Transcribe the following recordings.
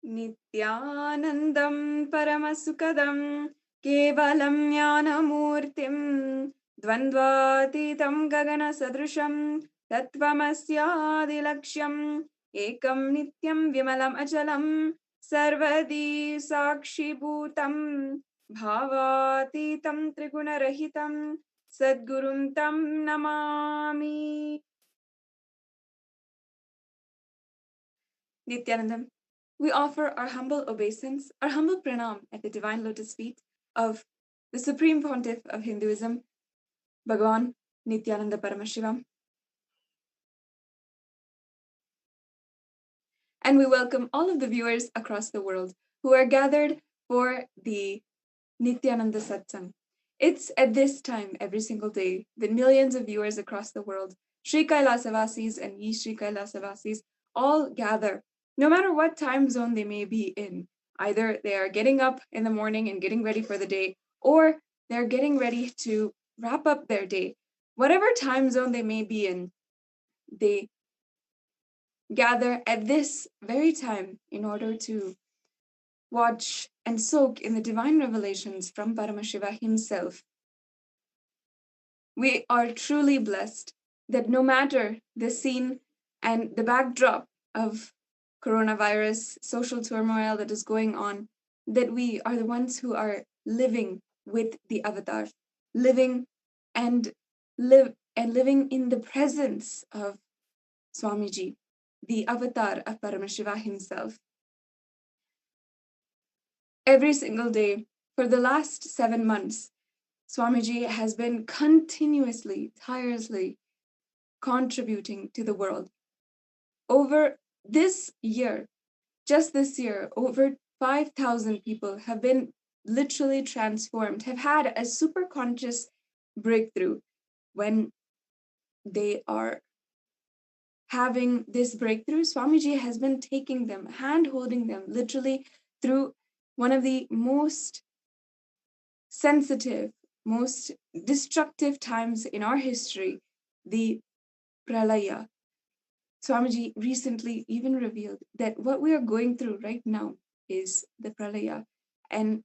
नित्यानन्दं परमसुखदं केवलं ज्ञानमूर्तिं द्वन्द्वातीतं गगनसदृशं तत्त्वमस्यादिलक्ष्यम् एकं नित्यं विमलम् अचलं सर्वदी साक्षिभूतं भावातीतं त्रिगुणरहितं सद्गुरुं तं Namami. Nithyanandam, we offer our humble obeisance, our humble pranam at the divine lotus feet of the Supreme Pontiff of Hinduism, Bhagavan Nithyananda Paramashivam. And we welcome all of the viewers across the world who are gathered for the Nithyananda Satsang. It's at this time every single day that millions of viewers across the world, Sri Kailasavasis and Ye Sri Kailasavasis, all gather, no matter what time zone they may be in. Either they are getting up in the morning and getting ready for the day, or they're getting ready to wrap up their day. Whatever time zone they may be in, they gather at this very time in order to watch and soak in the divine revelations from Paramashiva himself. We are truly blessed that no matter the scene and the backdrop of coronavirus, social turmoil that is going on, that we are the ones who are living with the avatar, living in the presence of Swamiji, the avatar of Paramashiva himself. Every single day for the last 7 months, Swamiji has been continuously, tirelessly contributing to the world. Over this year, just this year, over 5,000 people have been literally transformed, have had a super conscious breakthrough. When they are having this breakthrough, Swamiji has been taking them, hand-holding them literally through one of the most sensitive, most destructive times in our history, the Pralaya. Swamiji recently even revealed that what we are going through right now is the Pralaya. And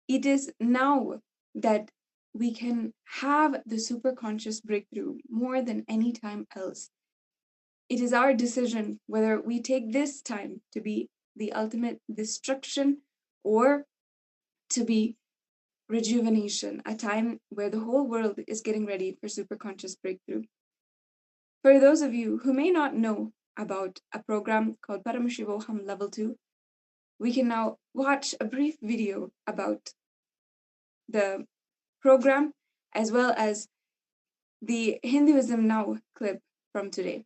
it is now that we can have the super conscious breakthrough more than any time else. It is our decision whether we take this time to be the ultimate destruction or to be rejuvenation, a time where the whole world is getting ready for super conscious breakthrough. For those of you who may not know about a program called Paramashivoham Level 2, we can now watch a brief video about the program as well as the Hinduism Now clip from today.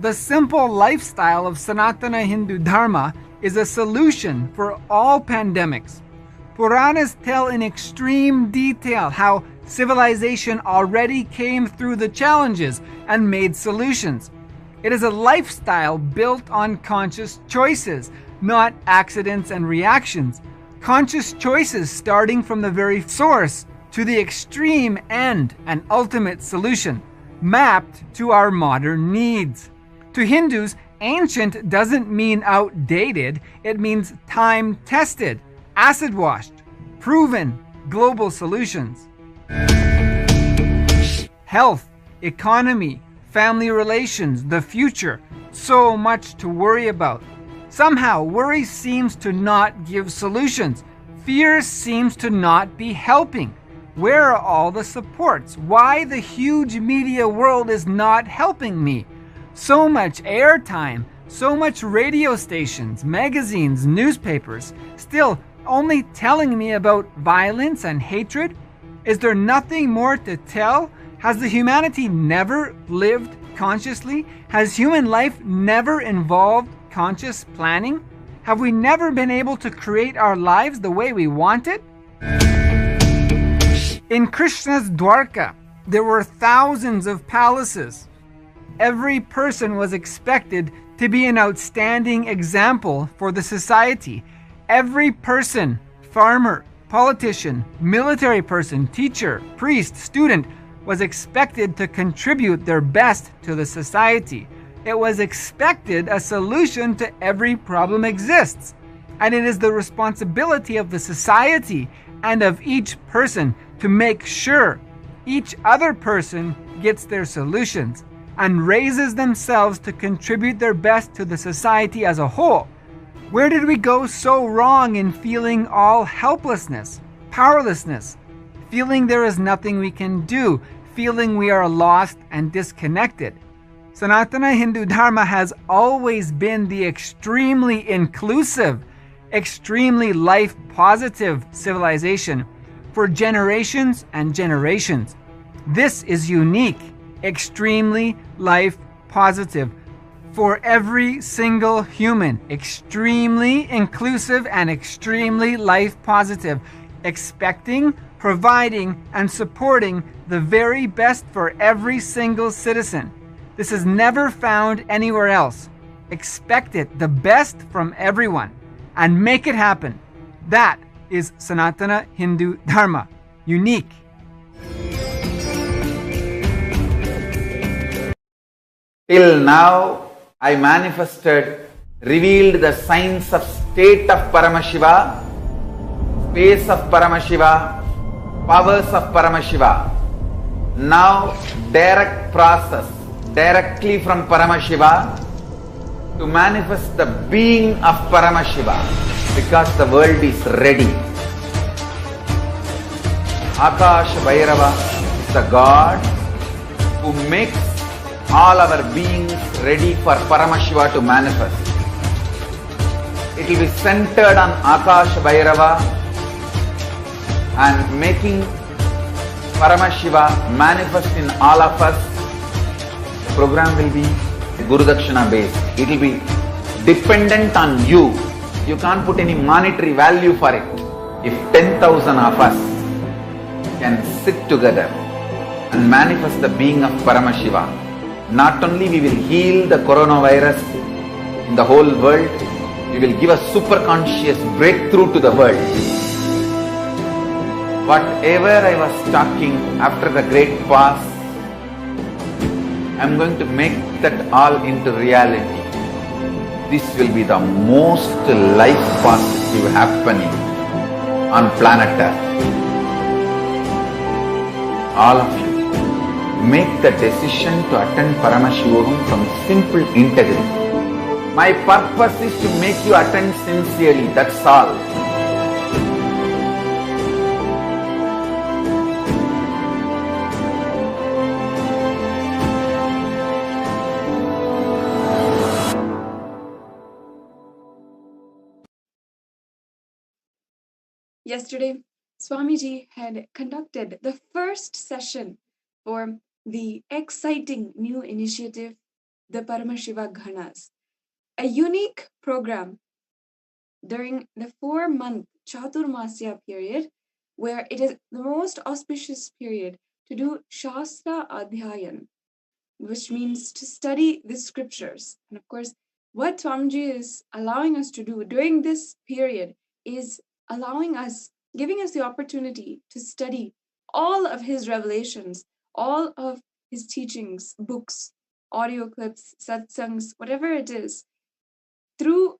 The simple lifestyle of Sanatana Hindu Dharma is a solution for all pandemics. Puranas tell in extreme detail how civilization already came through the challenges and made solutions. It is a lifestyle built on conscious choices, not accidents and reactions. Conscious choices starting from the very source to the extreme end and ultimate solution, mapped to our modern needs. To Hindus, ancient doesn't mean outdated, it means time-tested, acid-washed, proven global solutions. Health, economy, family relations, the future, so much to worry about. Somehow, worry seems to not give solutions. Fear seems to not be helping. Where are all the supports? Why the huge media world is not helping me? So much airtime, so much radio stations, magazines, newspapers, still only telling me about violence and hatred? Is there nothing more to tell? Has the humanity never lived consciously? Has human life never involved conscious planning? Have we never been able to create our lives the way we want it? In Krishna's Dwarka, there were thousands of palaces. Every person was expected to be an outstanding example for the society. Every person, farmer, politician, military person, teacher, priest, student, was expected to contribute their best to the society. It was expected a solution to every problem exists. And it is the responsibility of the society and of each person to make sure each other person gets their solutions and raises themselves to contribute their best to the society as a whole. Where did we go so wrong in feeling all helplessness, powerlessness, feeling there is nothing we can do, feeling we are lost and disconnected? Sanatana Hindu Dharma has always been the extremely inclusive, extremely life-positive civilization for generations and generations. This is unique, extremely life-positive for every single human, extremely inclusive and extremely life-positive, expecting, providing, and supporting the very best for every single citizen. This is never found anywhere else. Expect it, the best from everyone, and make it happen. That is Sanatana Hindu Dharma. Unique. Till now, I manifested, revealed the signs of state of Paramashiva, space of Paramashiva, powers of Paramashiva. Now, direct process, directly from Paramashiva to manifest the being of Paramashiva, because the world is ready. Akash Bhairava is the God who makes all our beings ready for Paramashiva to manifest. It will be centered on Akash Bhairava and making Paramashiva manifest in all of us. The program will be Guru Dakshina based. It will be dependent on you. You can't put any monetary value for it. If 10,000 of us can sit together and manifest the being of Paramashiva, not only we will heal the coronavirus in the whole world, we will give a super conscious breakthrough to the world. Whatever I was talking after the great past, I am going to make that all into reality. This will be the most life positive happening on planet Earth. All of you, make the decision to attend Paramashivoham from simple integrity. My purpose is to make you attend sincerely, that's all. Yesterday, Swamiji had conducted the first session for the exciting new initiative, the Paramashiva Ghanas, a unique program during the 4-month Chaturmasya period, where it is the most auspicious period to do Shastra Adhyayan, which means to study the scriptures. And of course, what Swamiji is allowing us to do during this period is giving us the opportunity to study all of his revelations, all of his teachings, books, audio clips, satsangs, whatever it is, through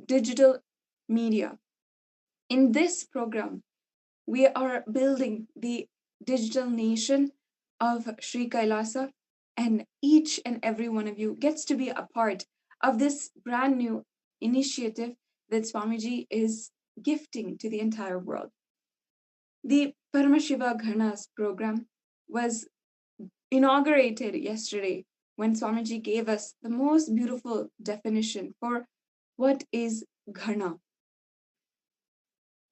digital media. In this program, we are building the digital nation of Sri Kailasa, and each and every one of you gets to be a part of this brand new initiative that Swamiji is gifting to the entire world. The Paramashiva Ghanas program was inaugurated yesterday when Swamiji gave us the most beautiful definition for what is Ghana.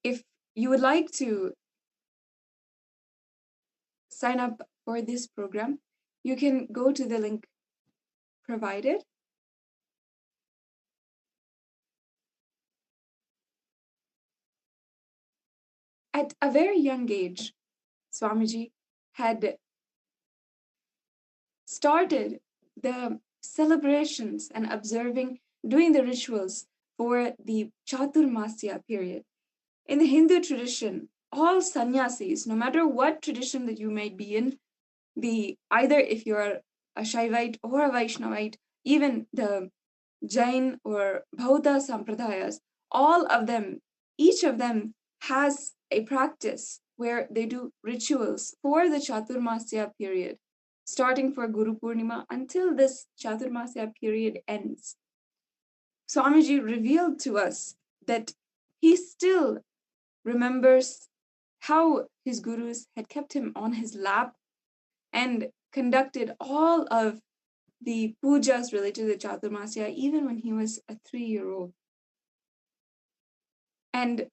If you would like to sign up for this program, you can go to the link provided. At a very young age, Swamiji had started the celebrations and doing the rituals for the Chaturmasya period. In the Hindu tradition, all sannyasis, no matter what tradition that you might be in, either if you're a Shaivite or a Vaishnavite, even the Jain or Bauddha Sampradayas, all of them, each of them has a practice where they do rituals for the Chaturmasya period, starting for Guru Purnima until this Chaturmasya period ends. Swamiji revealed to us that he still remembers how his gurus had kept him on his lap and conducted all of the pujas related to the Chaturmasya even when he was a 3-year-old. And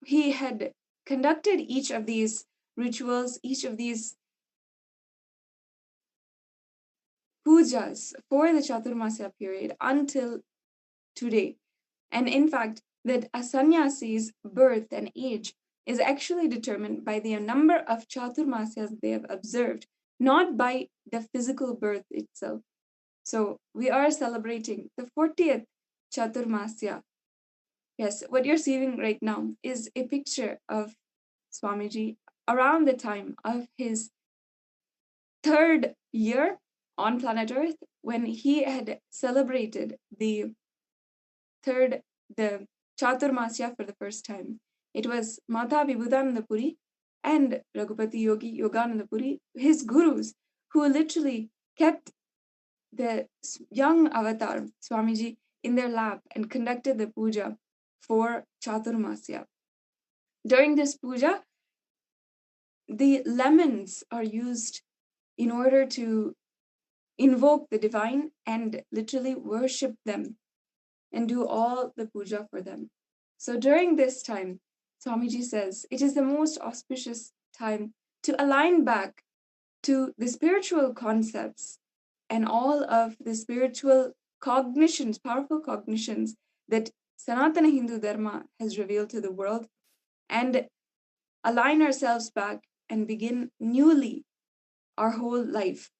he had conducted each of these rituals, each of these pujas for the Chaturmasya period until today. And in fact, that a sannyasi's birth and age is actually determined by the number of Chaturmasyas they have observed, not by the physical birth itself. So we are celebrating the 40th Chaturmasya. Yes, what you're seeing right now is a picture of Swamiji around the time of his 3rd year on planet Earth, when he had celebrated the Chaturmasya for the first time. It was Mata Vibhudananda Puri and Raghupati Yogi Yogananda Puri, his gurus, who literally kept the young avatar, Swamiji, in their lap and conducted the puja for Chaturmasya. During this puja, the lemons are used in order to invoke the divine and literally worship them and do all the puja for them. So during this time, Swamiji says, it is the most auspicious time to align back to the spiritual concepts and all of the spiritual cognitions, powerful cognitions that Sanatana Hindu Dharma has revealed to the world, and align ourselves back and begin newly our whole life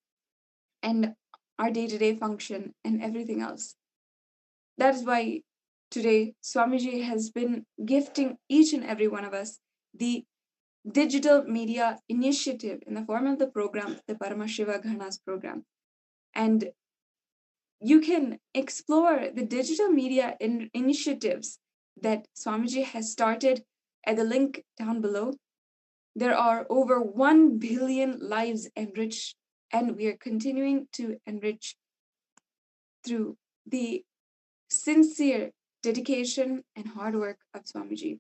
and our day-to-day function and everything else. That is why today Swamiji has been gifting each and every one of us the digital media initiative in the form of the program, the Paramashiva Ghanas program. And you can explore the digital media initiatives that Swamiji has started at the link down below. There are over 1 billion lives enriched, and we are continuing to enrich through the sincere dedication and hard work of Swamiji.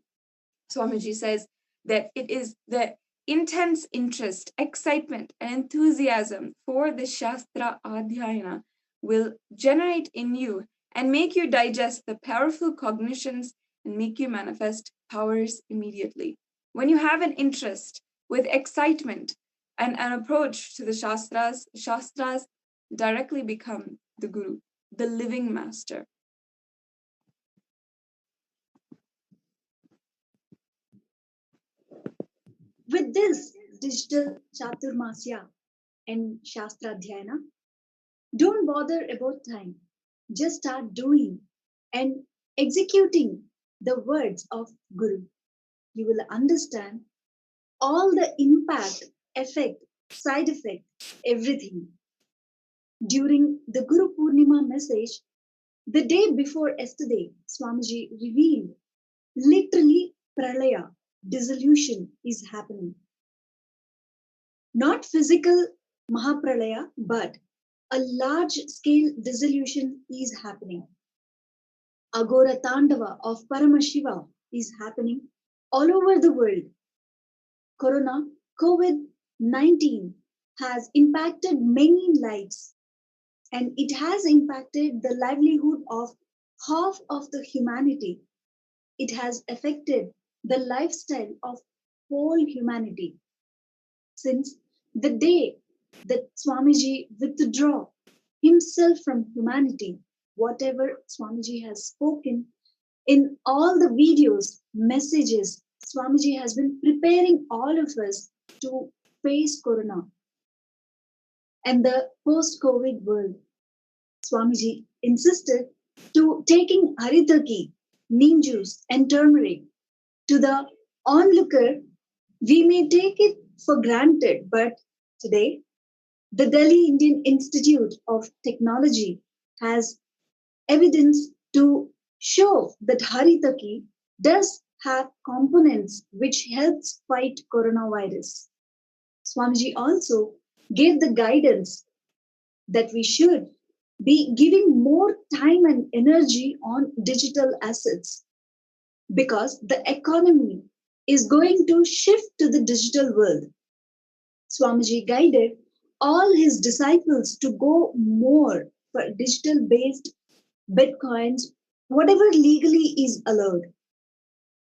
Swamiji says that it is the intense interest, excitement, and enthusiasm for the Shastra Adhyayana will generate in you and make you digest the powerful cognitions and make you manifest powers immediately. When you have an interest with excitement and an approach to the Shastras directly become the Guru, the living master. With this digital Chaturmasya and Shastra Dhyana, don't bother about time. Just start doing and executing the words of Guru. You will understand all the impact, effect, side effect, everything. During the Guru Purnima message, the day before yesterday, Swamiji revealed literally pralaya, dissolution is happening. Not physical Mahapralaya, but a large scale dissolution is happening. Agora Tandava of Paramashiva is happening all over the world. Corona, COVID-19 has impacted many lives, and it has impacted the livelihood of half of the humanity. It has affected the lifestyle of whole humanity. Since the day that Swamiji withdrew himself from humanity, whatever Swamiji has spoken in all the videos, messages, Swamiji has been preparing all of us to face Corona and the post-COVID world. Swamiji insisted to taking haritaki, neem juice and turmeric. To the onlooker, we may take it for granted, but today the Delhi Indian Institute of Technology has evidence to show that Haritaki does have components which helps fight coronavirus. Swamiji also gave the guidance that we should be giving more time and energy on digital assets because the economy is going to shift to the digital world. Swamiji guided all his disciples to go more for digital based bitcoins, whatever legally is allowed.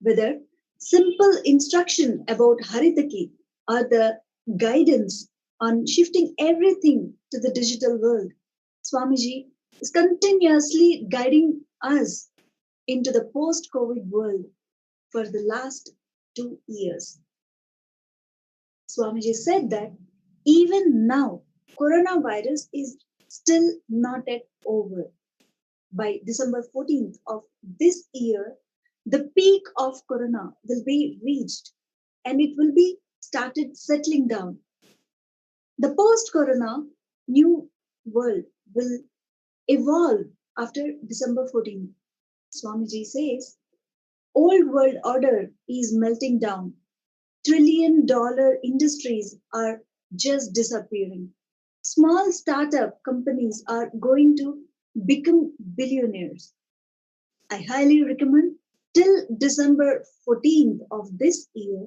Whether simple instruction about Haritaki or the guidance on shifting everything to the digital world, Swamiji is continuously guiding us into the post COVID world for the last 2 years. Swamiji said that even now, coronavirus is still not yet over. By December 14th of this year, the peak of corona will be reached and it will be started settling down. The post-corona new world will evolve after December 14th. Swamiji says, old world order is melting down. $1 trillion industries are just disappearing. Small startup companies are going to become billionaires. I highly recommend till December 14th of this year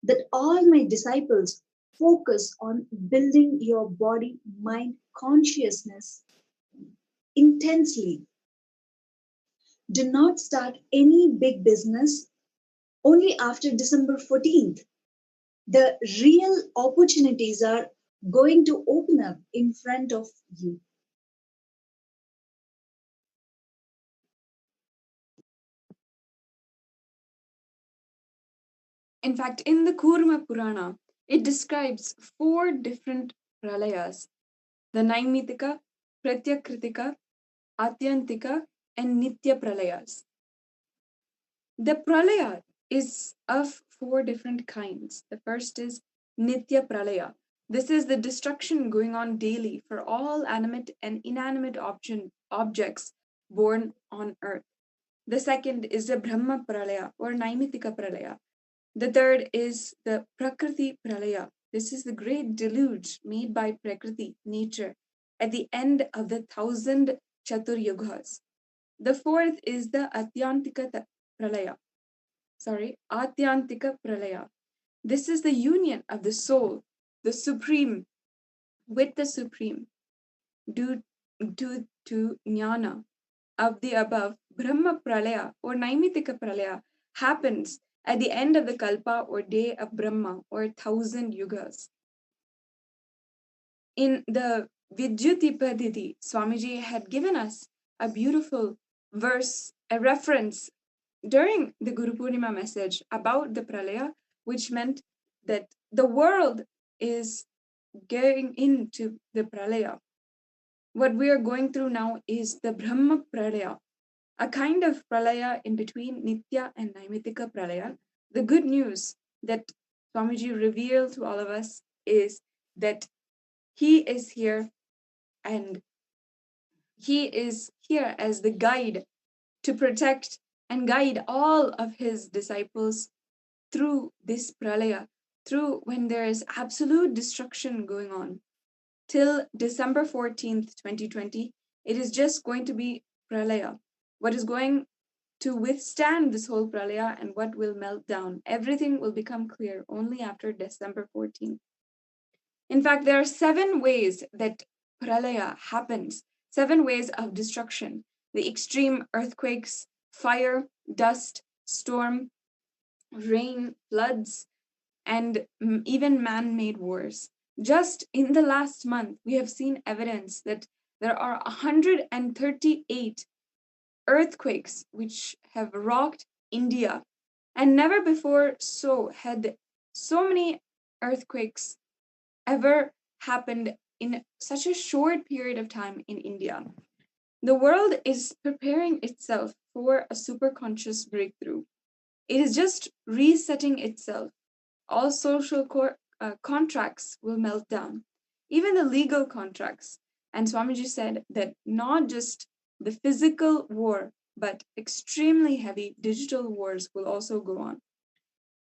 that all my disciples focus on building your body mind consciousness intensely. Do not start any big business only after December 14th. The real opportunities are going to open up in front of you. In fact, in the Kurma Purana, it describes 4 different pralayas: the Naimitika, Pratyakritika, Atyantika, and Nithya pralayas. The pralaya is of 4 different kinds. The first is Nithya pralaya. This is the destruction going on daily for all animate and inanimate objects born on earth. The second is the Brahma pralaya or Naimitika pralaya. The third is the Prakriti pralaya. This is the great deluge made by Prakriti, nature, at the end of the 1,000 Chaturyugas. The fourth is the Atyantika pralaya. Atyantika pralaya. This is the union of the soul, the supreme, with the supreme, due to jnana. Of the above, Brahma pralaya or Naimitika pralaya happens at the end of the kalpa or day of Brahma or 1,000 yugas. In the Vidyutipaditi, Swamiji had given us a beautiful verse, a reference during the Guru Purnima message about the pralaya, which meant that the world is going into the pralaya. What we are going through now is the Brahma pralaya, a kind of pralaya in between Nithya and Naimitika pralaya. The good news that Swamiji revealed to all of us is that he is here and he is here as the guide to protect and guide all of his disciples through this pralaya, through when there is absolute destruction going on. Till December 14th, 2020, it is just going to be pralaya. What is going to withstand this whole pralaya and what will melt down? Everything will become clear only after December 14th. In fact, there are 7 ways that pralaya happens, 7 ways of destruction: the extreme earthquakes, fire, dust, storm, rain, floods, and even man-made wars. Just in the last month, we have seen evidence that there are 138 earthquakes which have rocked India, and never before had so many earthquakes ever happened in such a short period of time in India. The world is preparing itself for a superconscious breakthrough. It is just resetting itself. All social contracts will melt down, even the legal contracts. And Swamiji said that not just the physical war, but extremely heavy digital wars will also go on.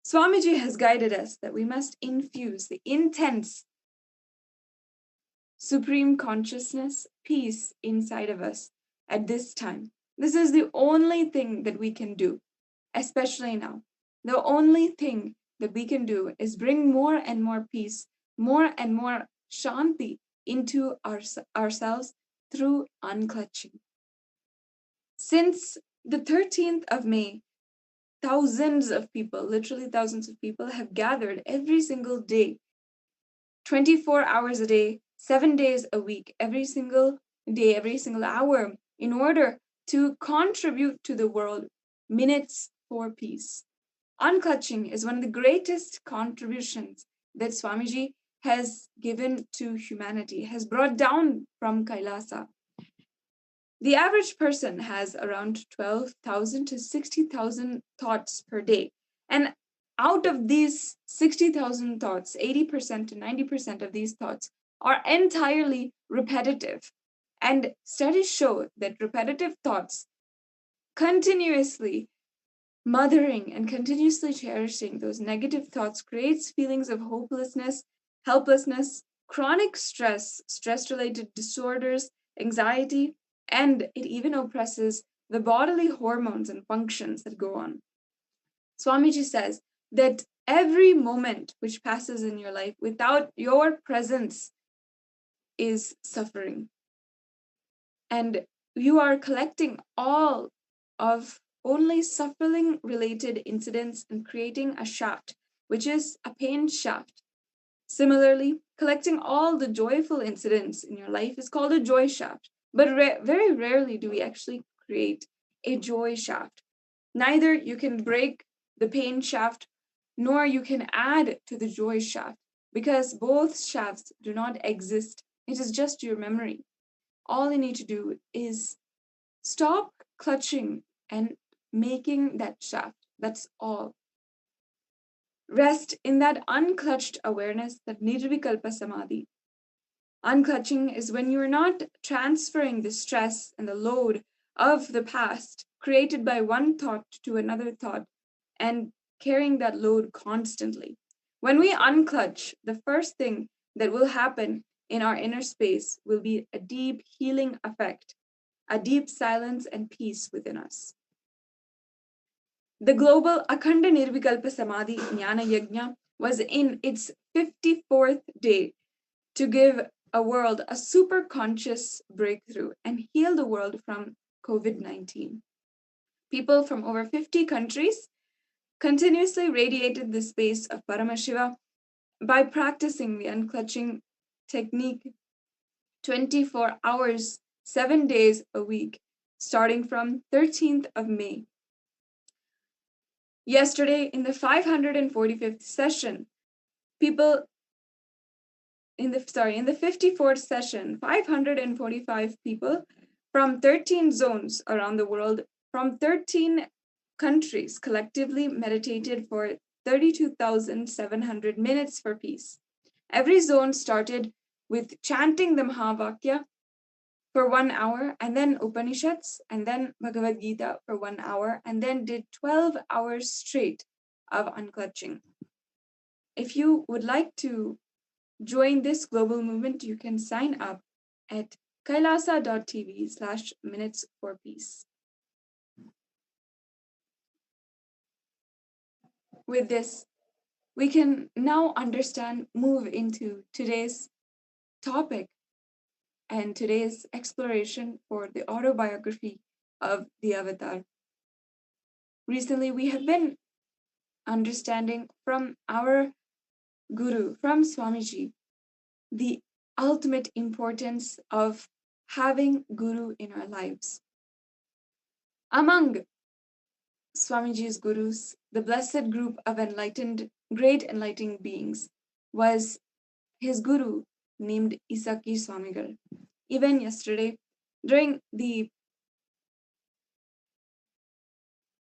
Swamiji has guided us that we must infuse the intense supreme consciousness, peace inside of us at this time. This is the only thing that we can do, especially now. The only thing that we can do is bring more and more peace, more and more shanti into ourselves through unclutching. Since the 13th of May, thousands of people, literally thousands of people, have gathered every single day, 24 hours a day, 7 days a week, every single day, every single hour, in order to contribute to the world minutes for peace. Unclutching is one of the greatest contributions that Swamiji has given to humanity, has brought down from Kailasa. The average person has around 12,000 to 60,000 thoughts per day. And out of these 60,000 thoughts, 80% to 90% of these thoughts are entirely repetitive. And studies show that repetitive thoughts, continuously mothering and continuously cherishing those negative thoughts, creates feelings of hopelessness, helplessness, chronic stress, stress-related disorders, anxiety, and it even oppresses the bodily hormones and functions that go on. Swamiji says that every moment which passes in your life without your presence is suffering. And you are collecting all of only suffering related incidents and creating a shaft, which is a pain shaft. Similarly, collecting all the joyful incidents in your life is called a joy shaft. But very rarely do we actually create a joy shaft. Neither you can break the pain shaft, nor you can add to the joy shaft, because both shafts do not exist. It is just your memory. All you need to do is stop clutching and making that shaft. That's all. Rest in that unclutched awareness, that nirvikalpa samadhi. Unclutching is when you're not transferring the stress and the load of the past created by one thought to another thought and carrying that load constantly. When we unclutch, the first thing that will happen in our inner space will be a deep healing effect, a deep silence and peace within us. The global Akhanda Nirvikalpa Samadhi Jnana Yajna was in its 54th day to give a world a super conscious breakthrough and heal the world from COVID-19. People from over 50 countries continuously radiated the space of Paramashiva by practicing the unclutching technique 24 hours, 7 days a week, starting from 13th of May. Yesterday, in the 545th session, people in the 54th session, 545 people from 13 zones around the world, from 13 countries, collectively meditated for 32,700 minutes for peace. Every zone started with chanting the Mahavakya for 1 hour, and then Upanishads, and then Bhagavad Gita for 1 hour, and then did 12 hours straight of unclutching. If you would like to join this global movement, you can sign up at kailasa.tv/minutes for peace. With this, we can now move into today's topic and today's exploration for the autobiography of the Avatar. Recently, we have been understanding from our Guru, from Swamiji, the ultimate importance of having Guru in our lives. Among Swamiji's Gurus, the blessed group of great enlightened beings, was his Guru named Isaki Swamigal. Even yesterday, during the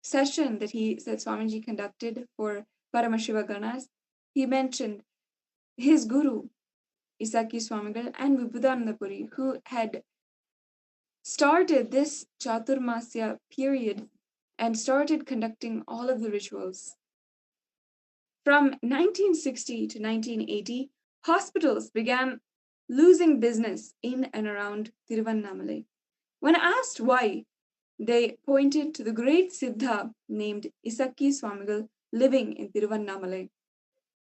session that Swamiji conducted for Paramashiva Ganas, he mentioned his guru, Isaki Swamigal and Vibhudananda Puri, who had started this Chaturmasya period and started conducting all of the rituals. From 1960 to 1980, hospitals began losing business in and around Tiruvannamalai. When asked why, they pointed to the great Siddha named Isaki Swamigal living in Tiruvannamalai.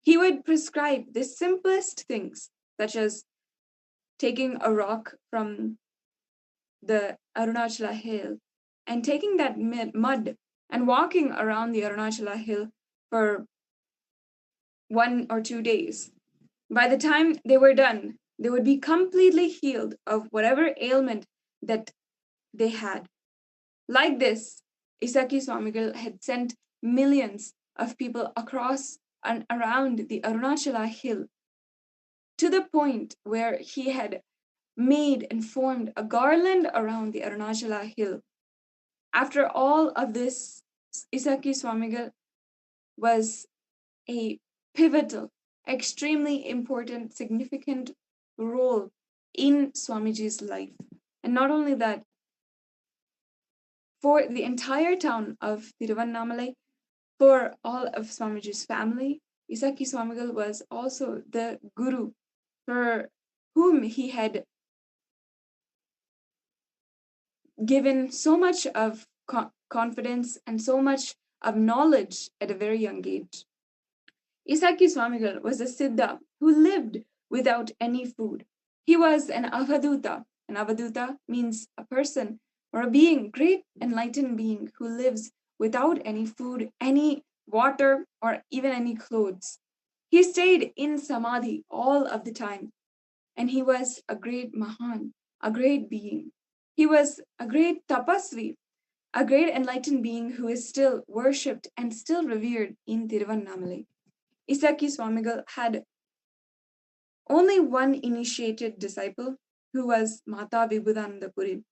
He would prescribe the simplest things, such as taking a rock from the Arunachala hill and taking that mud and walking around the Arunachala hill for 1 or 2 days. By the time they were done, they would be completely healed of whatever ailment that they had. Like this, Isaki Swamigal had sent millions of people across and around the Arunachala hill to the point where he had made and formed a garland around the Arunachala hill. After all of this, Isaki Swamigal was a pivotal, extremely important, significant role in Swamiji's life. And not only that, for the entire town of Tiruvannamalai, for all of Swamiji's family, Isaki Swamigal was also the guru for whom he had given so much of confidence and so much of knowledge at a very young age. Isaki Swamigal was a Siddha who lived without any food. He was an Avaduta. An Avaduta means a person or a being, great enlightened being who lives without any food, any water, or even any clothes. He stayed in Samadhi all of the time, and he was a great Mahan, a great being. He was a great Tapasvi, a great enlightened being who is still worshipped and still revered in Tiruvannamalai. Isaki Swamigal had only one initiated disciple, who was Mata Vibhudananda Puri,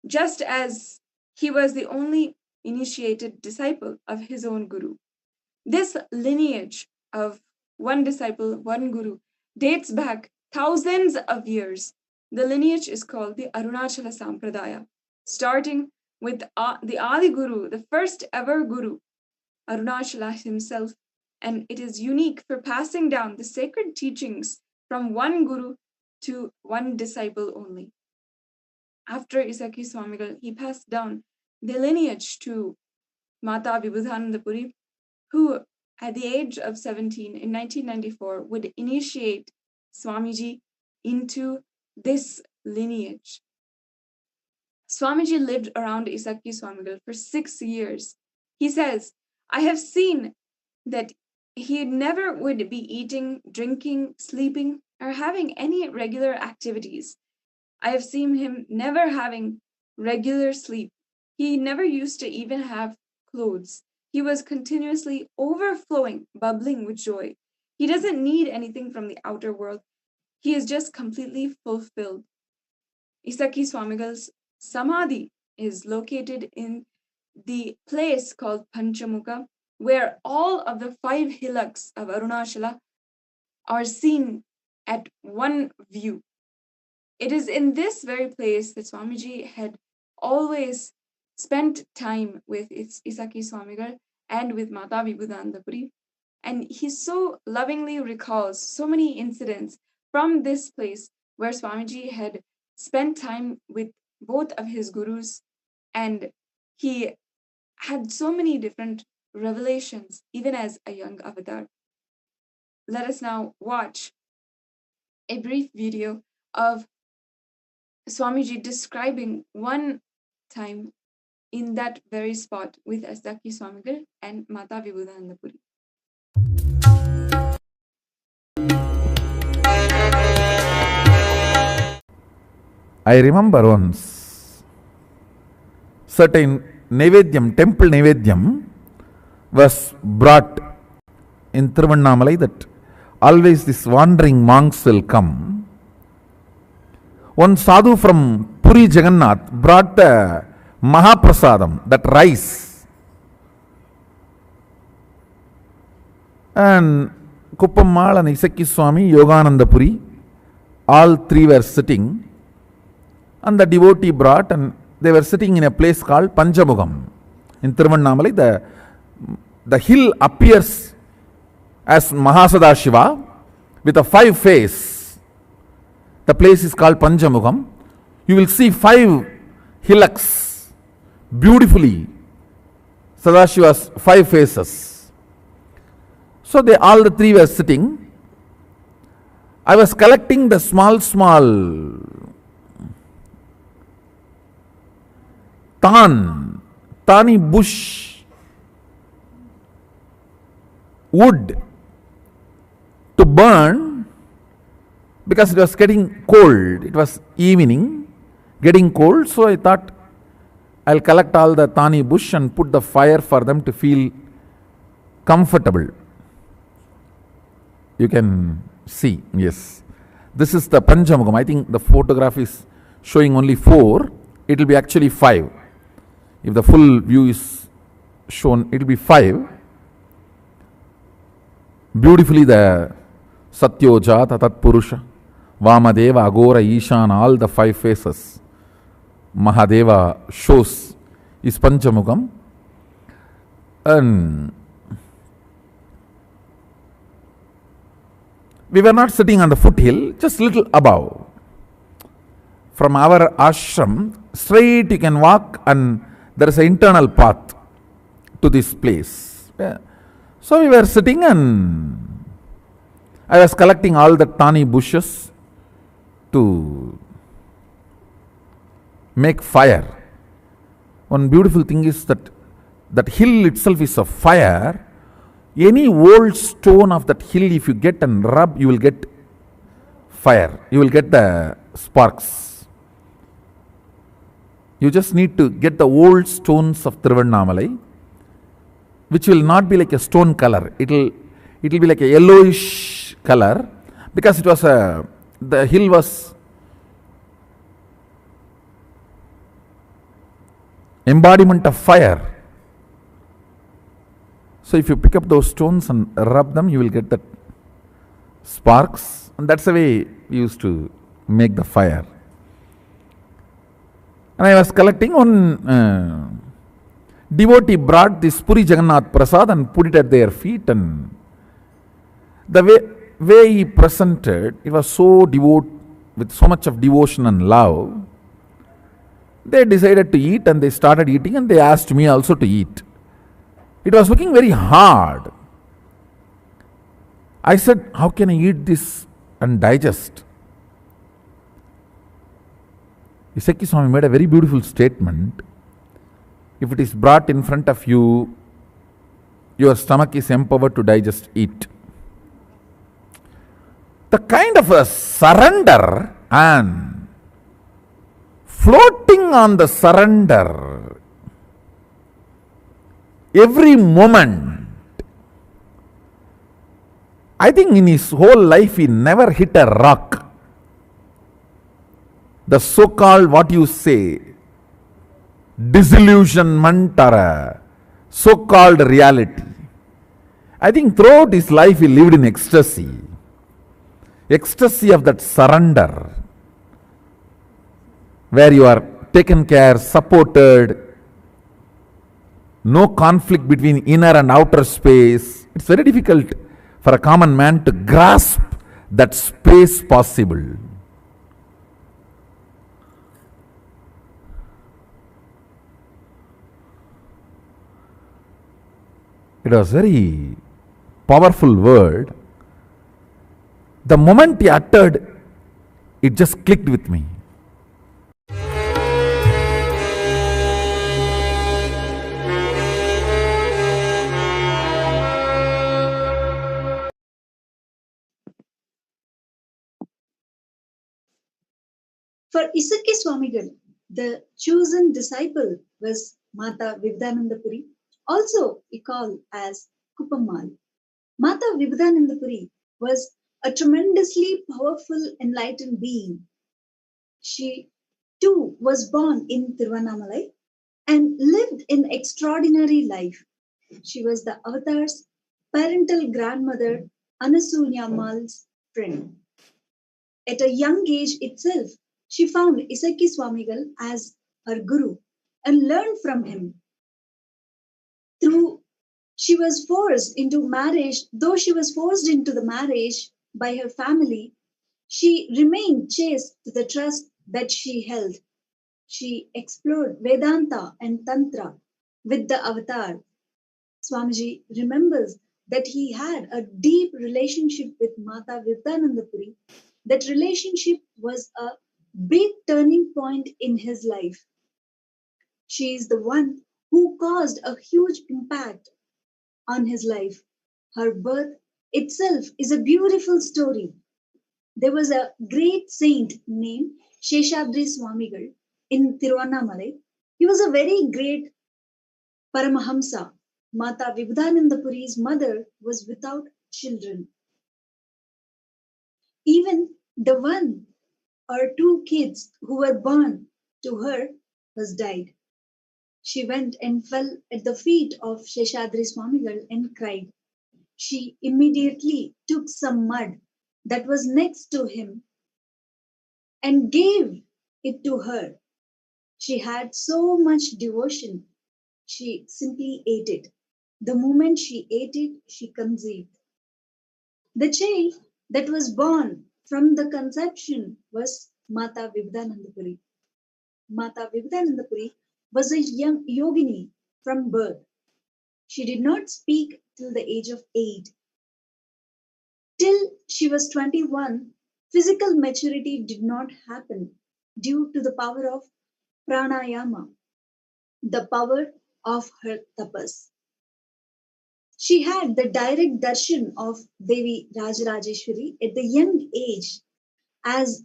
just as he was the only initiated disciple of his own guru. This lineage of one disciple, one guru, dates back thousands of years. The lineage is called the Arunachala Sampradaya, starting with the Adi Guru, the first ever guru, Arunachala himself, and it is unique for passing down the sacred teachings from one guru to one disciple only. After Isaki Swamigal, he passed down the lineage to Mata Vibhudananda Puri, who at the age of 17 in 1994 would initiate Swamiji into this lineage. Swamiji lived around Isaki Swamigal for 6 years. He says, I have seen that he never would be eating, drinking, sleeping, or having any regular activities. I have seen him never having regular sleep. He never used to even have clothes. He was continuously overflowing, bubbling with joy. He doesn't need anything from the outer world. He is just completely fulfilled. Isaki Swamigal's Samadhi is located in the place called Panchamukha, where all of the 5 hillocks of Arunachala are seen at one view. It is in this very place that Swamiji had always spent time with Isaki Swamigal and with Mata Vibhudananda Puri, and he so lovingly recalls so many incidents from this place where Swamiji had spent time with both of his gurus, and he had so many different revelations, even as a young avatar. Let us now watch a brief video of Swamiji describing one time in that very spot with Isaki Swamigal and Mata Vibhudananda Puri. I remember once certain Nevedyam, temple Nevedyam was brought in Tiruvannamalai, that always these wandering monks will come. One sadhu from Puri Jagannath brought the Mahaprasadam, that rice. And Kuppammal and Isaki Swami, Yoganandapuri, all three were sitting, and the devotee brought, and they were sitting in a place called Panchamukham. In Tiruvannamalai, the hill appears as Mahasadashiva with a 5 face. The place is called Panchamukham. You will see 5 hillocks beautifully. Sadashiva's 5 faces. So all the 3 were sitting. I was collecting the small thani bush wood to burn because it was getting cold. It was evening, getting cold. So I thought I'll collect all the thani bush and put the fire for them to feel comfortable. You can see, yes. This is the Panchamukham. I think the photograph is showing only 4. It will be actually 5. If the full view is shown, it will be 5. Beautifully the Satyojata Tatpurusha, Vamadeva, Agora, Ishana, all the 5 faces Mahadeva shows is Panchamukham. And we were not sitting on the foothill, just little above. From our ashram, straight you can walk, and there is an internal path to this place. Yeah. So we were sitting, and I was collecting all the thani bushes to make fire. One beautiful thing is that hill itself is a fire. Any old stone of that hill, if you get and rub, you will get fire. You will get the sparks. You just need to get the old stones of Tiruvannamalai, which will not be like a stone color. It will be like a yellowish color, because it was the hill was embodiment of fire. So if you pick up those stones and rub them, you will get that sparks, and that's the way we used to make the fire. And I was collecting. One devotee brought this Puri Jagannath Prasad and put it at their feet, and the way he presented, it was so with so much of devotion and love. They decided to eat, and they started eating, and they asked me also to eat. It was looking very hard. I said, how can I eat this and digest? Isaki Swami made a very beautiful statement. If it is brought in front of you, your stomach is empowered to digest it. The kind of a surrender and floating on the surrender every moment. I think in his whole life he never hit a rock. The so-called, what you say, disillusionment or a so-called reality. I think throughout his life he lived in ecstasy. Ecstasy of that surrender, where you are taken care, supported, no conflict between inner and outer space. It's very difficult for a common man to grasp that space possible. It was very powerful word. The moment he uttered, it just clicked with me. For Isaki Swamigal, the chosen disciple was Mata Vivekanandapuri, also called as Kuppammal. Mata Vivekanandapuri was a tremendously powerful, enlightened being. She too was born in Tiruvannamalai and lived an extraordinary life. She was the avatar's parental grandmother Anasuya Mal's friend. At a young age itself, she found Isaki Swamigal as her guru and learned from him. Through she was forced into marriage, though she was forced into the marriage by her family, she remained chaste to the trust that she held. She explored Vedanta and Tantra with the avatar. Swamiji remembers that he had a deep relationship with Mata Vivekanandapuri. That relationship was a big turning point in his life. She is the one who caused a huge impact on his life. Her birth itself is a beautiful story. There was a great saint named Sheshadri Swamigal in Tiruvannamalai. He was a very great Paramahamsa. Mata Vivekanandapuri's mother was without children. Even the one or two kids who were born to her was died. She went and fell at the feet of Sheshadri Swamigal and cried. She immediately took some mud that was next to him and gave it to her. She had so much devotion, she simply ate it. The moment she ate it, she conceived. The child that was born from the conception was Mata Vivekanandapuri. Mata Vivekanandapuri was a young yogini from birth. She did not speak till the age of 8. Till she was 21, physical maturity did not happen due to the power of pranayama, the power of her tapas. She had the direct darshan of Devi Rajarajeshwari at the as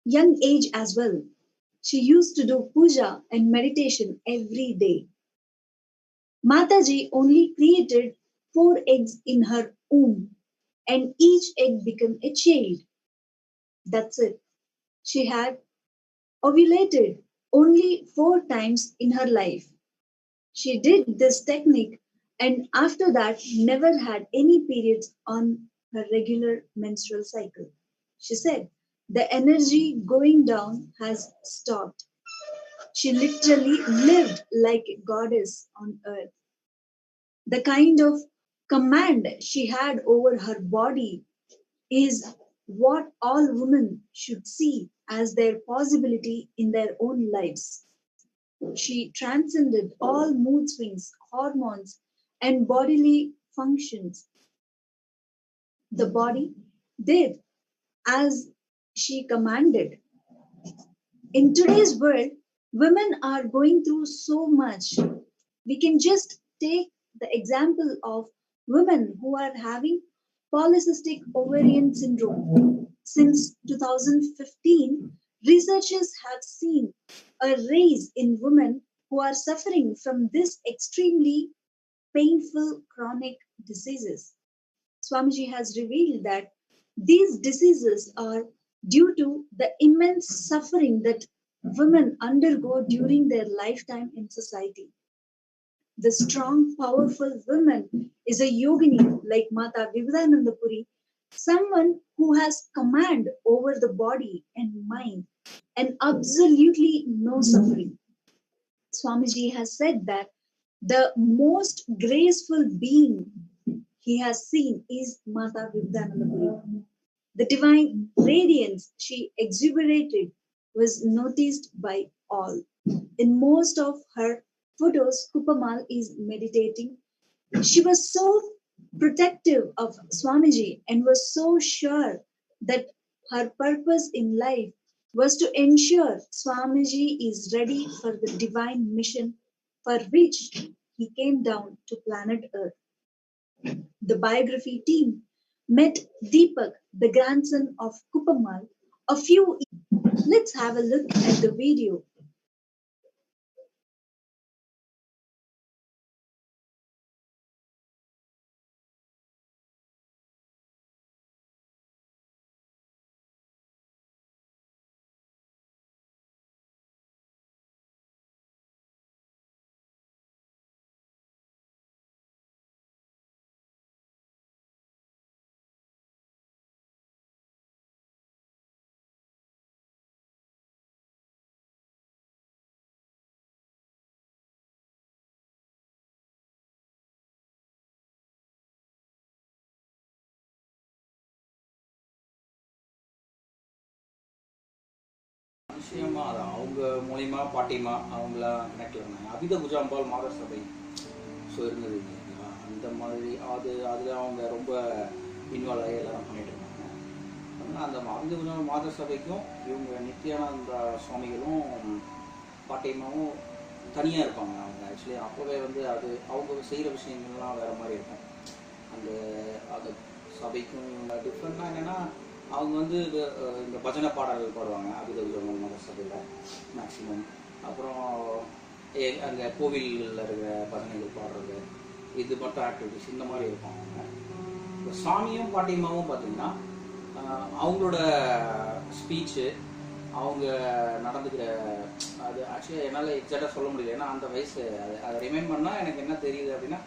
young age as well. She used to do puja and meditation every day. Mataji only created 4 eggs in her womb, and each egg became a child. That's it. She had ovulated only 4 times in her life. She did this technique and after that never had any periods on her regular menstrual cycle. She said, the energy going down has stopped. She literally lived like a goddess on earth. The kind of command she had over her body is what all women should see as their possibility in their own lives. She transcended all mood swings, hormones, and bodily functions. The body did as she commanded. In today's world, women are going through so much. We can just take the example of women who are having polycystic ovarian syndrome. Since 2015, researchers have seen a rise in women who are suffering from this extremely painful chronic diseases. Swamiji has revealed that these diseases are due to the immense suffering that women undergo during their lifetime in society. The strong, powerful woman is a yogini like Mata Vivekanandapuri, someone who has command over the body and mind and absolutely no suffering. Swamiji has said that the most graceful being he has seen is Mata Vivekanandapuri. The divine radiance she exuberated was noticed by all. In most of her photos, Kupamal is meditating. She was so protective of Swamiji and was so sure that her purpose in life was to ensure Swamiji is ready for the divine mission for which he came down to planet Earth. The biography team met Deepak, the grandson of Kupamal, a few. Let's have a look at the video. விஷயமா அது அவங்க மூலியமா பாட்டிமா அவங்களாம் கனெக்டில் இருந்தாங்க. அபித குஜாம்பால் மாதர் சபை so இருந்தது இல்லைங்களா, அந்த மாதிரி அதில் அவங்க ரொம்ப இன்வால்வ் ஆகி எல்லாரும் பண்ணிட்டு இருந்தாங்க. அதனால் அந்த அபித குஜாம்பால் மாதர் சபைக்கும் இவங்க நித்யானந்தா சுவாமிகளும் பாட்டிமாவும் தனியாக இருப்பாங்க. அவங்க ஆக்சுவலி அப்போவே வந்து அது அவங்க செய்கிற விஷயங்கள்லாம் வேறு மாதிரி இருக்கும். அந்த சபைக்கும் டிஃப்ரெண்ட்னா என்னென்னா, அவங்க வந்து இந்த பஜனை பாடல்கள் பாடுவாங்க அபித குஜாம்பால் மாதர் சபையில் மேக்ஸிமம். அப்புறம் அங்கே கோவிலில் இருக்கிற பஜனைகள் பாடுறது, இது மட்டும் ஆக்டிவிட்டிஸ் இந்த மாதிரி இருப்பாங்க. இப்போ சாமியும் பாட்டியம்மாவும் பார்த்தீங்கன்னா அவங்களோட ஸ்பீச்சு, அவங்க நடந்துக்கிற அது ஆக்சுவலி என்னால் எக்ஸாக்டாக சொல்ல முடியல. ஏன்னா அந்த வயசு அதை ரிமைண்ட் பண்ணால் எனக்கு என்ன தெரியுது அப்படின்னா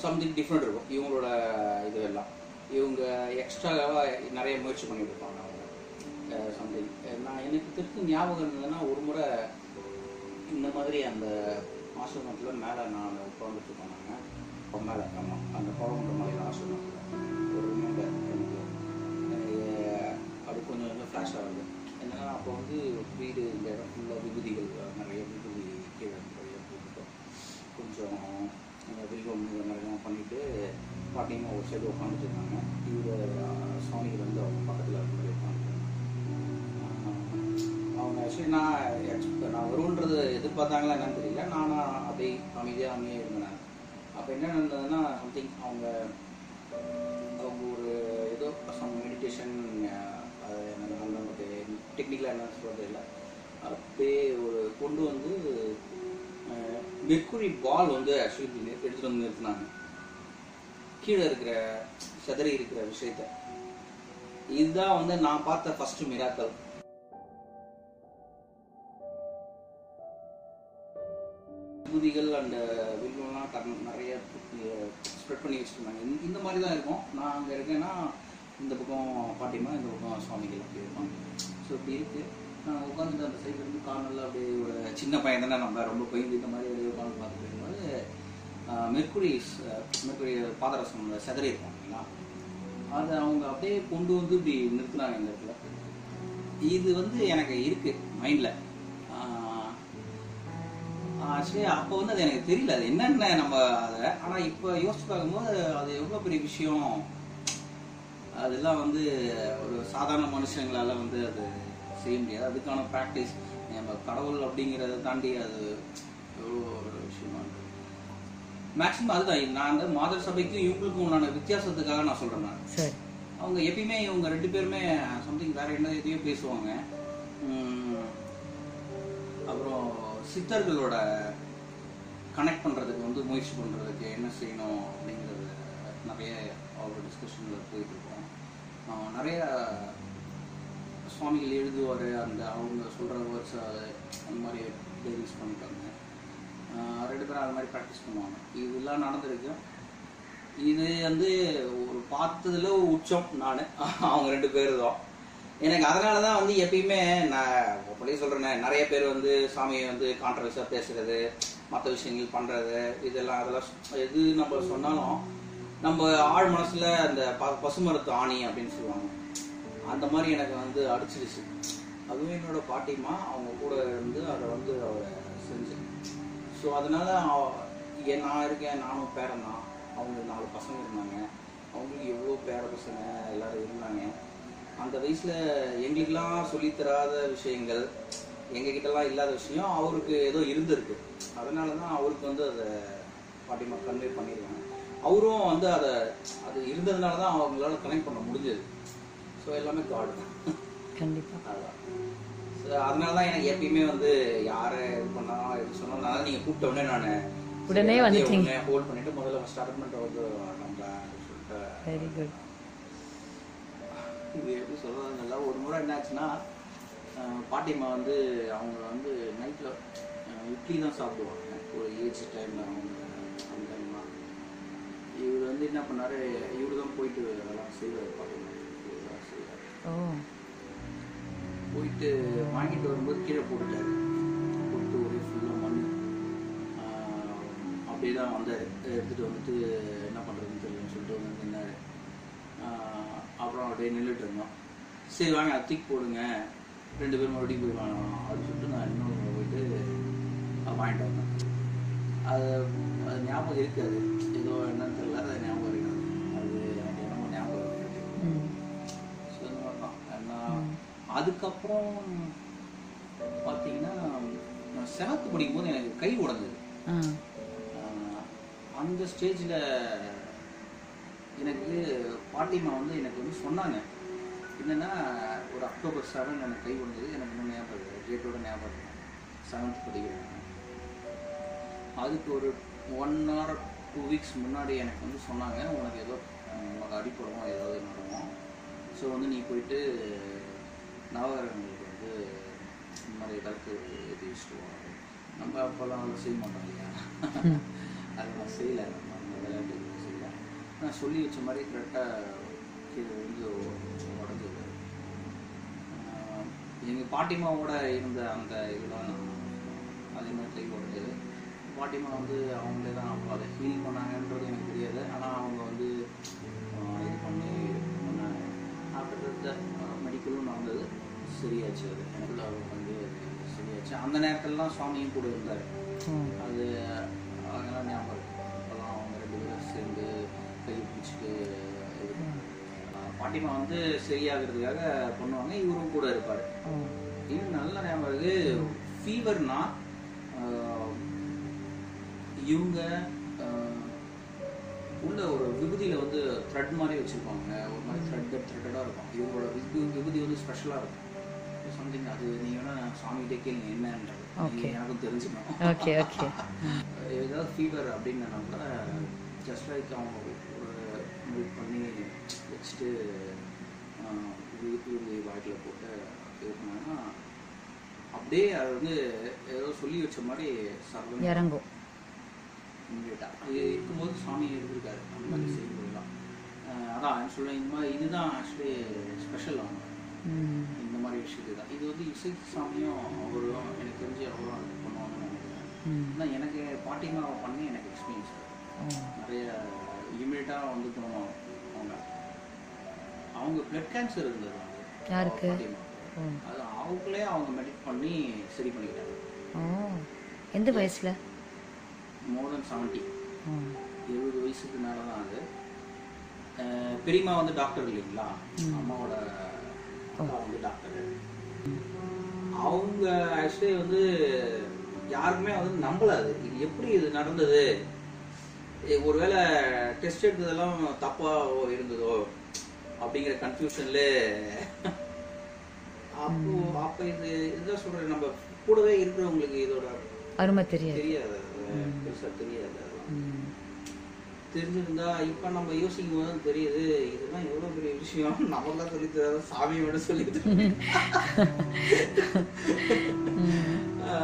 சம்திங் டிஃப்ரெண்ட் இருக்கும் இவங்களோட இதுவெல்லாம். இவங்க எக்ஸ்ட்ராவாக நிறைய முயற்சி பண்ணிட்டு இருப்பாங்க அவங்க சம்திங். நான் எனக்கு திருப்பி ஞாபகம் இருந்ததுன்னா, ஒரு முறை இந்த மாதிரி அந்த ஆசிரமத்தில் மேலே நான் உட்காந்துட்டு இருப்பாங்க மேலே. ஆமாம், அந்த பழமுன்ற மாதிரி ஆசிரமத்தில் ஒரு ரிமைண்டர் எனக்கு அது கொஞ்சம் கொஞ்சம் ஃப்ளாஷ் ஆகுது. என்னன்னா அப்போ வந்து வீடு இந்த இடம் ஃபுல்லாக விபூதிகள் நிறைய விபூதி கீழே நிறைய போட்டுட்டோம். கொஞ்சம் வில்வம் இந்த மாதிரிலாம் பண்ணிவிட்டு பாட்டியமாக ஒரு சைடு உட்காந்துட்டு இருந்தாங்க. இவர் சுவாமிகள் வந்து அவங்க பக்கத்தில் இருக்க மாதிரி உட்காந்துட்டு அவங்க ஆக்சுவலி நான் வருன்றது எதிர்பார்த்தாங்களா என்னன்னு தெரியல. நானும் அப்படியே அமைதியாக இருந்தேன். அப்போ என்ன நடந்ததுன்னா சம்திங் அவங்க ஒரு ஏதோ சம் மெடிடேஷன் நமக்கு டெக்னிக்கலாக என்ன சொல்கிறது இல்லை, அப்படியே ஒரு கொண்டு வந்து மெர்க்குரி பால் வந்து ஆக்சுவலி எடுத்துகிட்டு வந்து நிறுத்தினாங்க கீழே இருக்கிற செதறி இருக்கிற விஷயத்த. இதுதான் வந்து நான் பார்த்த ஃபர்ஸ்ட் மிராக்கல். விபூதிகள் அந்த வில்வெல்லாம் நிறைய ஸ்ப்ரெட் பண்ணி வச்சுருந்தாங்க. இந்த மாதிரி தான் இருக்கும். நான் அங்கே இருக்கேன்னா இந்த பக்கம் பாட்டிமா, இந்த பக்கம் சுவாமிகள் அப்படி இருப்பாங்க. ஸோ இப்படி இருக்குது. நான் உட்காந்துட்டு அந்த சைடில் இருந்து கார்னரில் அப்படியே ஒரு சின்ன பையன் தானே, நம்ம ரொம்ப பயந்து இந்த மாதிரி அப்படியே உட்காந்து பார்த்துட்டு இருக்கும்போது மெர்க்குரி பாதரசம் செதறி இருக்கும் இல்லைங்களா, அதை அவங்க அப்படியே கொண்டு வந்து இப்படி நிறுத்தினாங்க இந்த இடத்துல. இது வந்து எனக்கு இருக்குது மைண்டில். ஆக்சுவலி அப்போ வந்து அது எனக்கு தெரியல அது என்னென்ன நம்ம அதை. ஆனால் இப்போ யோசிச்சு பார்க்கும்போது அது எவ்வளோ பெரிய விஷயம். அதெல்லாம் வந்து ஒரு சாதாரண மனுஷங்களால் வந்து அது செய்ய முடியாது. அதுக்கான ப்ராக்டிஸ் நம்ம கடவுள் அப்படிங்கிறத தாண்டி அது எவ்வளோ ஒரு விஷயமா இருக்குது. மேக்ஸிமம் அதுதான் நான் அந்த மாதர் சபைக்கும் இவங்களுக்கும் உண்டான வித்தியாசத்துக்காக நான் சொல்கிறேன். நான் அவங்க எப்பயுமே இவங்க ரெண்டு பேருமே சம்திங் வேறு என்ன எதையோ பேசுவாங்க. அப்புறம் சித்தர்களோட கனெக்ட் பண்ணுறதுக்கு வந்து முயற்சி பண்ணுறதுக்கு என்ன செய்யணும் அப்படிங்கிறது நிறைய அவரோட டிஸ்கஷனில் போயிட்டுருக்கோம். நிறைய சுவாமிகள் எழுதுவார், அந்த அவங்க சொல்கிற வேர்ட்ஸ் அந்த மாதிரி டைரிஸ் பண்ணிட்டாங்க. ரெண்டு பேரும் அது மாதிரி ப்ராக்டிஸ் பண்ணுவாங்க. இதெல்லாம் நடந்திருக்கு. இது வந்து ஒரு பார்த்ததில் ஒரு உச்சம் நான் அவங்க ரெண்டு பேர் தான் எனக்கு. அதனால தான் வந்து எப்பயுமே நான் அப்படியே சொல்கிறேன்னே, நிறைய பேர் வந்து சாமியை வந்து கான்ட்ரவர்ஸாக பேசுகிறது, மற்ற விஷயங்கள் பண்ணுறது, அதெல்லாம் எது நம்ம சொன்னாலும் நம்ம ஆழ் மனசில் அந்த பசுமரத்து ஆணி அப்படின்னு சொல்லுவாங்க. அந்த மாதிரி எனக்கு வந்து அடிச்சிடுச்சு. அதுவும் என்னோட பாட்டிமா அவங்க கூட இருந்து அதை வந்து அவரை செஞ்சு. ஸோ அதனால் நான் இருக்கேன், நானும் பேரன் தான். அவங்க 4 பசங்க இருந்தாங்க, அவங்களுக்கு எவ்வளோ பேர பசங்க எல்லோரும் இருந்தாங்க. அந்த வயசில் எங்களுக்கெல்லாம் சொல்லித்தராத விஷயங்கள், எங்ககிட்டலாம் இல்லாத விஷயம் அவருக்கு ஏதோ இருந்திருக்கு. அதனால தான் அவருக்கு வந்து அதை பாட்டிமா கன்வே பண்ணிடுவாங்க. அவரும் வந்து அது இருந்ததுனால தான் அவங்களால கனெக்ட் பண்ண முடிஞ்சது. ஸோ எல்லாமே காடு தான் கண்டிப்பாக. அதுதான். ஸோ அதனால தான் எனக்கு எப்பயுமே வந்து யாரை இது பண்ணாலும் எது சொன்னாலும் நான் நீங்கள் கூப்பிட்ட உடனே நான் உடனே வந்துட்டீங்க ஹோல்ட் பண்ணிட்டு முதல்ல ஸ்டார்ட் பண்ணிட்டு வந்து நம்ம சொல்லிட்டு. Very good. இது எப்படி சொல்கிறதுனால ஒரு முறை என்னாச்சுன்னா, பாட்டிமா வந்து அவங்க வந்து நைட்டில் இட்லி தான் சாப்பிடுவாங்க ஒரு ஏஜ் டைமில். அவங்க அந்த டைம்லாம் இவர் வந்து என்ன பண்ணார், இவர் தான் போயிட்டு அதெல்லாம் செய்வார். பாட்டிமா போயிட்டு வாங்கிட்டு வரும்போது கீழே போட்டுட்டாரு. போட்டு ஒரே ஃபுல்லாக மண் அப்படியே தான் வந்தார். எடுத்துகிட்டு வந்துட்டு என்ன பண்ணுறதுன்னு தெரியலன்னு சொல்லிட்டு வந்து நின்னார். அப்புறம் அப்படியே நின்றுட்டு இருந்தோம். சரி வாங்க அதை தூக்கி போடுங்க 2 பேரும் மறுபடியும் போயிடுவாங்க அப்படின்னு சொல்லிட்டு நான் இன்னும் போயிட்டு வாங்கிட்டு வந்தேன். அது அது ஞாபகம் இருக்காது, ஏதோ என்னன்னு தெரியல, அது ஞாபகம் இருக்காது. அது எனக்கு என்னமோ ஞாபகம் இருக்கு. ஸோ இந்த மாதிரி தான். ஏன்னா அதுக்கப்புறம் பார்த்தீங்கன்னா நான் 7th படிக்கும்போது எனக்கு கை உடஞ்சது. அந்த ஸ்டேஜில் எனக்கு பாட்டிமா வந்து எனக்கு வந்து சொன்னாங்க என்னென்னா, ஒரு October 7 எனக்கு கை உடஞ்சது. எனக்கு இன்னும் ஞாபகம் இருக்குது, டேட்டோட ஞாபகம் இருக்கு. 7th படிக்கிறேன். அதுக்கு ஒரு 1 or 2 weeks முன்னாடி எனக்கு வந்து சொன்னாங்க, உனக்கு ஏதோ உனக்கு அடிப்படமோ ஏதாவது நடக்கும், ஸோ வந்து நீ போயிட்டு நவகிரகங்களுக்கு வந்து இந்த மாதிரி கருத்து ஏற்றி வச்சுட்டு வா. நம்ம அப்போல்லாம் வந்து செய்ய மாட்டோம் இல்லையா, அது நான் செய்யலை, நம்ம விளையாட்டு செய்யலை. நான் சொல்லி வச்ச மாதிரி கரெக்டாக கீழே வந்து உடஞ்சது. எங்கள் பாட்டிமாவோட இருந்த அந்த இதெல்லாம் அதே மாதிரி கை உடஞ்சது. பாட்டிமா வந்து அவங்களே தான் அப்போ அதை ஃபீல் பண்ணாங்கன்றது எனக்கு தெரியாது. ஆனால் அவங்க வந்து இது பண்ணி பண்ணாங்க. ஆஃப்டர் மெடிக்கலும் நடந்தது, சரியாச்சு. அது எனக்கு அவங்க வந்து சரியாச்சு. அந்த நேரத்திலலாம் சுவாமியும் கூட இருந்தார். அது அதெல்லாம் ஞாபகம் இருக்குது. அப்போல்லாம் அவங்க 2 பேரும் சேர்ந்து கை பிடிச்சிட்டு இது பாட்டிமா வந்து சரியாகிறதுக்காக பண்ணுவாங்க, இவரும் கூட இருப்பார். இது நல்ல ஞாபகம் இருக்குது. ஃபீவர்னா இவங்க உள்ள ஒரு விபூதியில் வந்து த்ரெட் மாதிரி வச்சுருப்பாங்க, ஒரு மாதிரி த்ரெட்டடாக இருக்கும். இவங்களோட விபூதி வந்து ஸ்பெஷலாக இருக்கும் சம்திங். அது நீங்கள் வேணால் சாமிகிட்டே கேளுங்க என்னன்றது, எனக்கும் தெரிஞ்சுக்கணும். Okay okay. ஏதாவது ஃபீவர் அப்படின்னா கூட ஜஸ்ட் லைக் அவங்க ஒரு மில்க் பண்ணி வச்சுட்டு விபூதி வாய்க்கில் போட்டு இது பண்ணாங்கன்னா அப்படியே அது வந்து ஏதோ சொல்லி வச்ச மாதிரி சர்வம் இறங்கும் இமீடியட்டாக. அது இருக்கும்போது சாமி இருந்திருக்காரு அந்த மாதிரி செய்யும்போதுலாம். அதான் சொல்லுவேன், இந்த மாதிரி இதுதான் ஆக்சுவலி ஸ்பெஷல் ஆகும் இந்த மாதிரி விஷயத்து தான். இது வந்து இசை சாமியும் அவரும் எனக்கு தெரிஞ்சு அவரும் அது பண்ணுவாங்கன்னு நினைக்கிறேன். ஆனால் எனக்கு பாட்டிமாவை பண்ணி எனக்கு எக்ஸ்பீரியன்ஸ் நிறைய இமீடியட்டாக வந்து போனோம். அவங்க பிளட் கேன்சர் இருந்தது யாருக்கு, அது அவங்களே அவங்க மெடிட் பண்ணி சரி பண்ணிக்கிட்டாங்க. எந்த வயசுல? மோர் தென் 70, 70 வயசுக்கு மேலே தான். அது பெரியம்மா வந்து டாக்டர் இல்லைங்களா, அம்மாவோட அக்கா வந்து டாக்டர். அவங்க ஆக்சுவலி வந்து யாருக்குமே வந்து நம்பலாது இது எப்படி இது நடந்தது, ஒருவேளை டெஸ்ட் எடுத்ததெல்லாம் தப்பா இருந்ததோ அப்படிங்கிற கன்ஃபியூஷன்ல. அப்போ இதுதான் சொல்றேன், நம்ம கூடவே இருக்கிறவங்களுக்கு இதோட அருமை தெரியாது, பெருசா தெரியாது. தெரிஞ்சிருந்தா இப்ப நம்ம யோசிக்கும் போது தெரியுது இதெல்லாம் எவ்வளவு பெரிய விஷயம், நம்மளாம் சொல்லி தராத சாமியை விட சொல்லி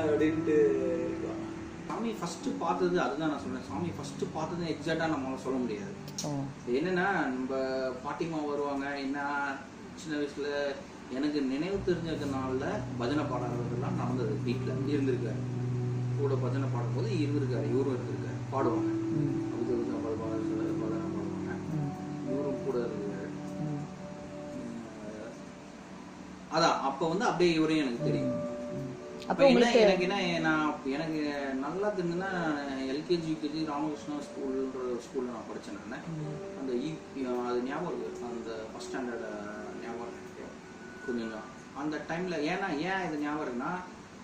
அப்படின்ட்டு இருக்கோம். சாமி ஃபர்ஸ்ட் பார்த்தது அதுதான் நான் சொல்றேன். சாமி ஃபர்ஸ்ட் பார்த்தது எக்ஸாக்டா நம்மளால சொல்ல முடியாது. என்னன்னா நம்ம பாட்டிமா வருவாங்க, என்ன சின்ன வயசுல எனக்கு நினைவு தெரிஞ்ச நாள்ல பஜனை பாடுறதெல்லாம் நடந்தது. வீட்டுல இருந்திருக்காரு, கூட பஜனை பாடும்போது இருந்திருக்காரு, இவரும் இருந்திருக்காரு, பாடுவாங்க. பஜனை பாடுவாங்க, இவரும் கூட இருந்திருக்காரு. அதான் அப்ப வந்து அப்படியே இவரையும் எனக்கு தெரியும். எனக்கு என்ன எனக்கு நல்லா தெரிஞ்சுன்னா எல்கேஜி யூகேஜி ராமகிருஷ்ணா ஸ்கூல்ல நான் படிச்சேன். நான் அந்த அது ஞாபகம் இருக்கு, அந்த ஃபர்ஸ்ட் ஸ்டாண்டர்ட் ஞாபகம் இருக்கு கொஞ்சம். அந்த டைம்ல ஏன் இது ஞாபகம் இருக்குன்னா,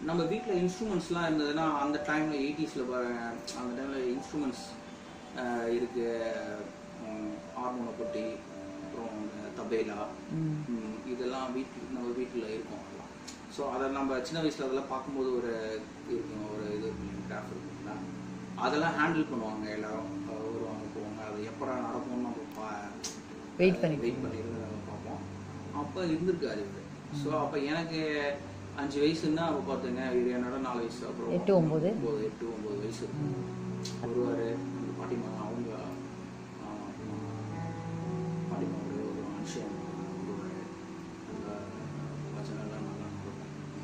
நம்ம வீட்டில் இன்ஸ்ட்ருமெண்ட்ஸ்லாம் இருந்ததுன்னா அந்த டைம்ல 80s அந்த டைம்ல இன்ஸ்ட்ருமெண்ட்ஸ் இருக்கு, ஹார்மோன பொட்டி, அப்புறம் தபேலா, இதெல்லாம் நம்ம வீட்டில் இருக்கும். ஸோ அதை நம்ம சின்ன வயசுல அதெல்லாம் பார்க்கும்போது ஒரு இருக்கும், ஒரு இது கிராஃப் இருக்குங்களா, அதெல்லாம் ஹேண்டில் பண்ணுவாங்க எல்லாரும், வருவாங்க போவாங்க. அது எப்படா நடக்கும்னு நம்ம வெயிட் பண்ணி பார்ப்போம். அப்போ இருந்திருக்காரு இவர். ஸோ அப்போ எனக்கு 5 வயசுன்னா அப்போ பார்த்துங்க, இவர் என்னோட 4 வயசு, அப்புறம் 8, 9 வயசு இருக்கும். வருவார் பாட்டிமா, அவங்க பாட்டிமாவுடைய ஒரு மனுஷன்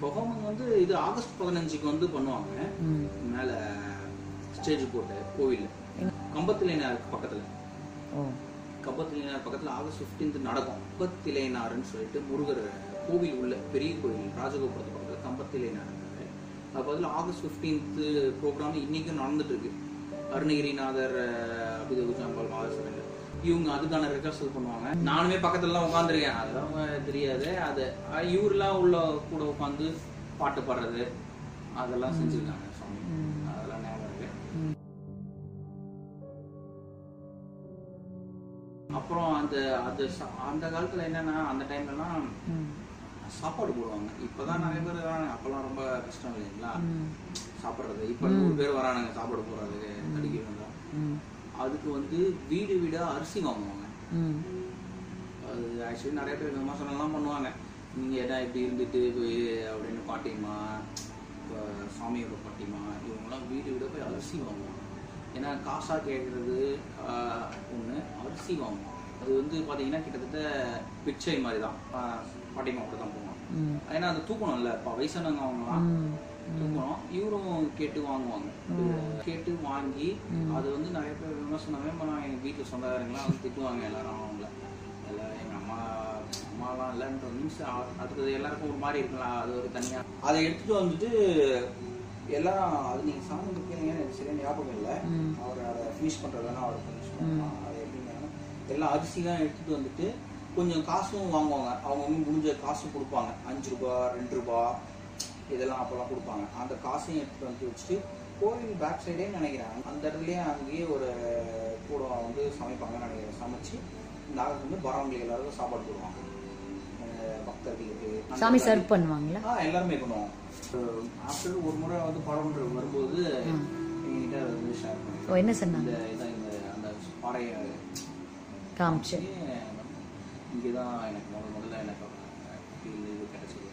பெர்ஃபார்மன்ஸ் வந்து இது ஆகஸ்ட் 15க்கு வந்து பண்ணுவாங்க. மேல ஸ்டேஜ் போட்டு கோவில் கம்பத்திலேனார் பக்கத்துல, கம்பத்திலேனார் பக்கத்துல ஆகஸ்ட் 15 நடக்கும். கம்பத்திலேனார்னு சொல்லிட்டு முருகர் கோவில் உள்ள பெரிய கோவில் ராஜகோபுரத்து பக்கத்தில் கம்பத்திலே நடந்தது. அது பதில் ஆகஸ்ட் 15th ப்ரோக்ராம் இன்றைக்கும் நடந்துட்டு இருக்கு. அருணகிரிநாதர் அபித குஜாம்பால் மகாசபையில் இவங்க அதுக்கான ரிஹர்சல் பண்ணுவாங்க. நானுமே பக்கத்துலலாம் உட்காந்துருக்கேன், அதெல்லாம் தெரியாது. அது இவரெலாம் உள்ள கூட உட்காந்து பாட்டு பாடுறது அதெல்லாம் செஞ்சுருக்காங்க சுவாமி. அதெல்லாம் ஞாபகம் இருக்கு. அப்புறம் அந்த காலத்துல என்னன்னா, அந்த டைம்லலாம் சாப்பாடு போடுவாங்க. இப்பதான் நிறைய பேர் வராங்க, அப்பெல்லாம் ரொம்ப கஷ்டம் இல்லைங்களா சாப்பிட்றது. இப்ப 100 பேர் வரானுங்க சாப்பாடு போடுறதுக்கு கடிக்க வேண்டாம். அதுக்கு வந்து வீடு வீடா அரிசி வாங்குவாங்க. அது ஆக்சுவலி நிறைய பேர் விமர்சனம்லாம் பண்ணுவாங்க, நீங்க என்ன இப்படி இருந்துட்டு அப்படின்னு. பாட்டிமா, சாமியோட பாட்டிமா இவங்கெல்லாம் வீடு வீட போய் அரிசி வாங்குவாங்க. ஏன்னா காசா கேட்கறது ஒன்று, அரிசி வாங்குவோம். அது வந்து பார்த்தீங்கன்னா கிட்டத்தட்ட பிச்சை மாதிரி தான். பாட்டிமா கூட தான் போவாங்க. ஏன்னா அது தூக்கணும் இல்லை, இப்போ வயசானவங்க அவங்களாம் தூக்கணும். இவரும் கேட்டு வாங்குவாங்க. கேட்டு வாங்கி அது வந்து நிறைய பேர் விமர்சனமே எங்கள் வீட்டில் சொந்தக்காரங்களாம் வந்து திட்டுவாங்க எல்லாரும். அவங்கள எல்லாம் எங்கள் அம்மாலாம் இல்லைன்ற மீன்ஸ் அடுத்தது எல்லாருக்கும் ஒரு மாதிரி இருக்கலாம். அது ஒரு தனியாக அதை எடுத்துகிட்டு வந்துட்டு எல்லாம் அது நீங்கள் சாமி கேளுங்க, எனக்கு சரியான ஞாபகம் இல்லை. அவர் அதை ஃபினிஷ் பண்ணுறதுனா அவர் ஃபினிஷ் பண்ணலாம். அது எப்படின்னா எல்லாம் அரிசிலாம் எடுத்துகிட்டு வந்துட்டு கொஞ்சம் காசும் வாங்குவாங்க. அவங்க வந்து முடிஞ்ச காசும் கொடுப்பாங்க. 5 ரூபா 2 ரூபா இதெல்லாம் அப்போல்லாம் கொடுப்பாங்க. அந்த காசையும் எடுத்துகிட்டு வந்து வச்சுட்டு கோவில் பேக் சைடே நினைக்கிறேன், அந்த இடத்துலையே அங்கேயே ஒரு கூடம் வந்து சமைப்பாங்கன்னு நினைக்கிறேன். சமைச்சு நாங்கள் வந்து வரவங்களுக்கு எல்லாருக்கும் சாப்பாடு போடுவாங்க. பக்தர்களுக்கு சாமி சர்வ் பண்ணுவாங்களா? எல்லாருமே பண்ணுவோம். ஆஃப்டர் ஒரு முறை வந்து படம் வரும்போது என்கிட்ட வந்து ஷேர் பண்ணி என்ன சொன்னாங்க, அந்த பாறையை காமிச்சு இங்கே தான் எனக்கு முதல்ல எனக்கு இது கிடைச்சது.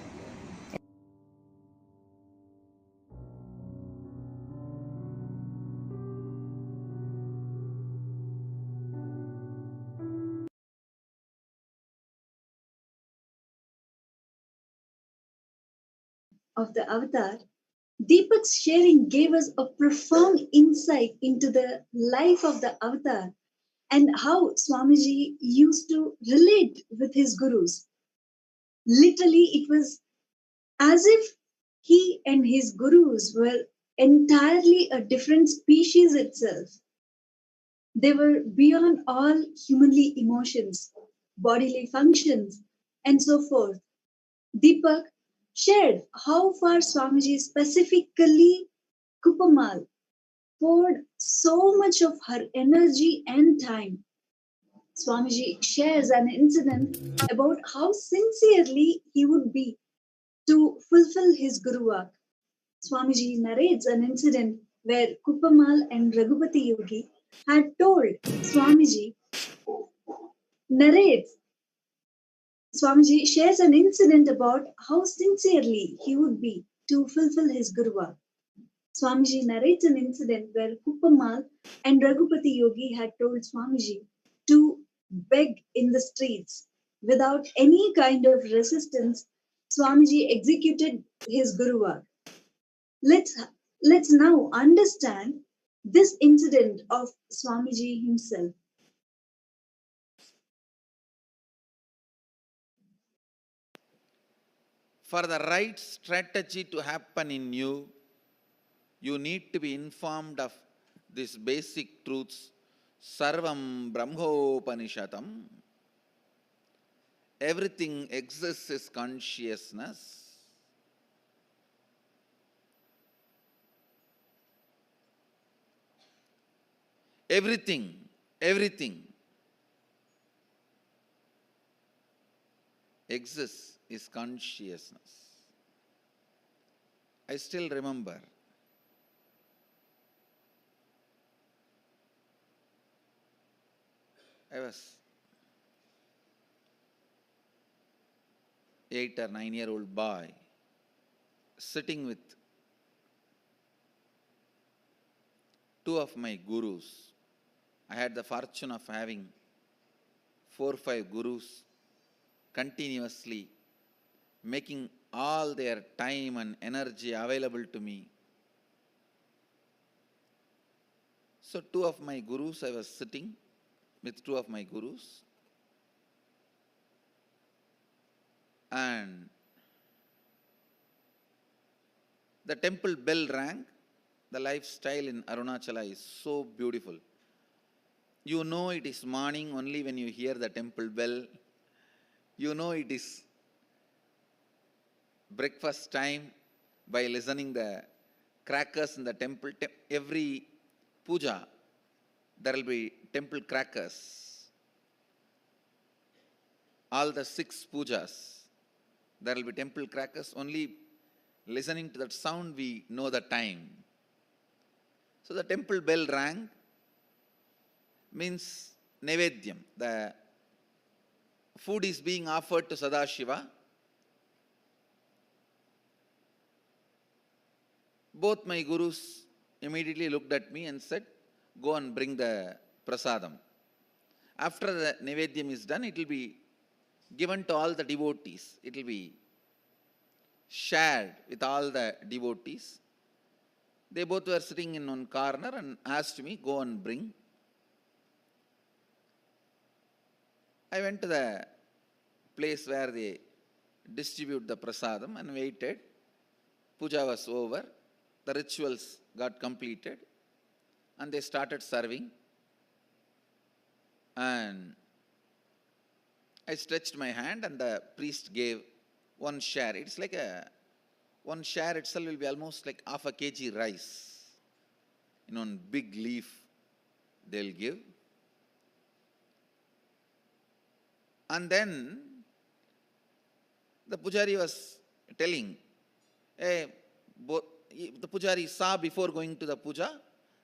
Of the avatar, Deepak's sharing gave us a profound insight into the life of the avatar and how Swamiji used to relate with his gurus. Literally, it was as if he and his gurus were entirely a different species itself. They were beyond all humanly emotions, bodily functions, and so forth. Deepak shared how far Swamiji, specifically Kupamal, poured so much of her energy and time. Swamiji shares an incident about how sincerely he would be to fulfill his guru work. Swamiji narrates an incident where Kupamal and Raghupati Yogi had told Swamiji shares an incident about how sincerely he would be to fulfill his guru work. Swamiji narrates an incident where Kupamal and Raghupati Yogi had told Swamiji to beg in the streets. Without any kind of resistance, Swamiji executed his guru work. Let's now understand this incident of Swamiji himself. For the right strategy to happen in you, you need to be informed of these basic truths. Sarvam Brahmopanishadam. Everything exists is consciousness. Everything exists is consciousness. I still remember I was 8 or 9-year-old boy sitting with two of my gurus. I had the fortune of having 4 or 5 gurus continuously making all their time and energy available to me. So I was sitting with 2 of my gurus. and the temple bell rang. The lifestyle in Arunachala is so beautiful. You know it is morning only when you hear the temple bell. You know it is breakfast time by listening the crackers in the temple. Every puja, there will be temple crackers. All the 6 pujas, there will be temple crackers. Only listening to that sound, we know the time. So the temple bell rang, means Nevedyam. The food is being offered to Sadashiva. Both my gurus immediately looked at me and said, go and bring the prasadam. After the Nevedyam is done, it will be given to all the devotees. It will be shared with all the devotees. They both were sitting in one corner and asked me, go and bring. I went to the place where they distribute the prasadam and waited. Puja was over. The rituals got completed and they started serving. And I stretched my hand and the priest gave one share. It's like one share itself will be almost like half a kg rice. In one big leaf they'll give. And then the pujari was telling, the pujari saw before going to the puja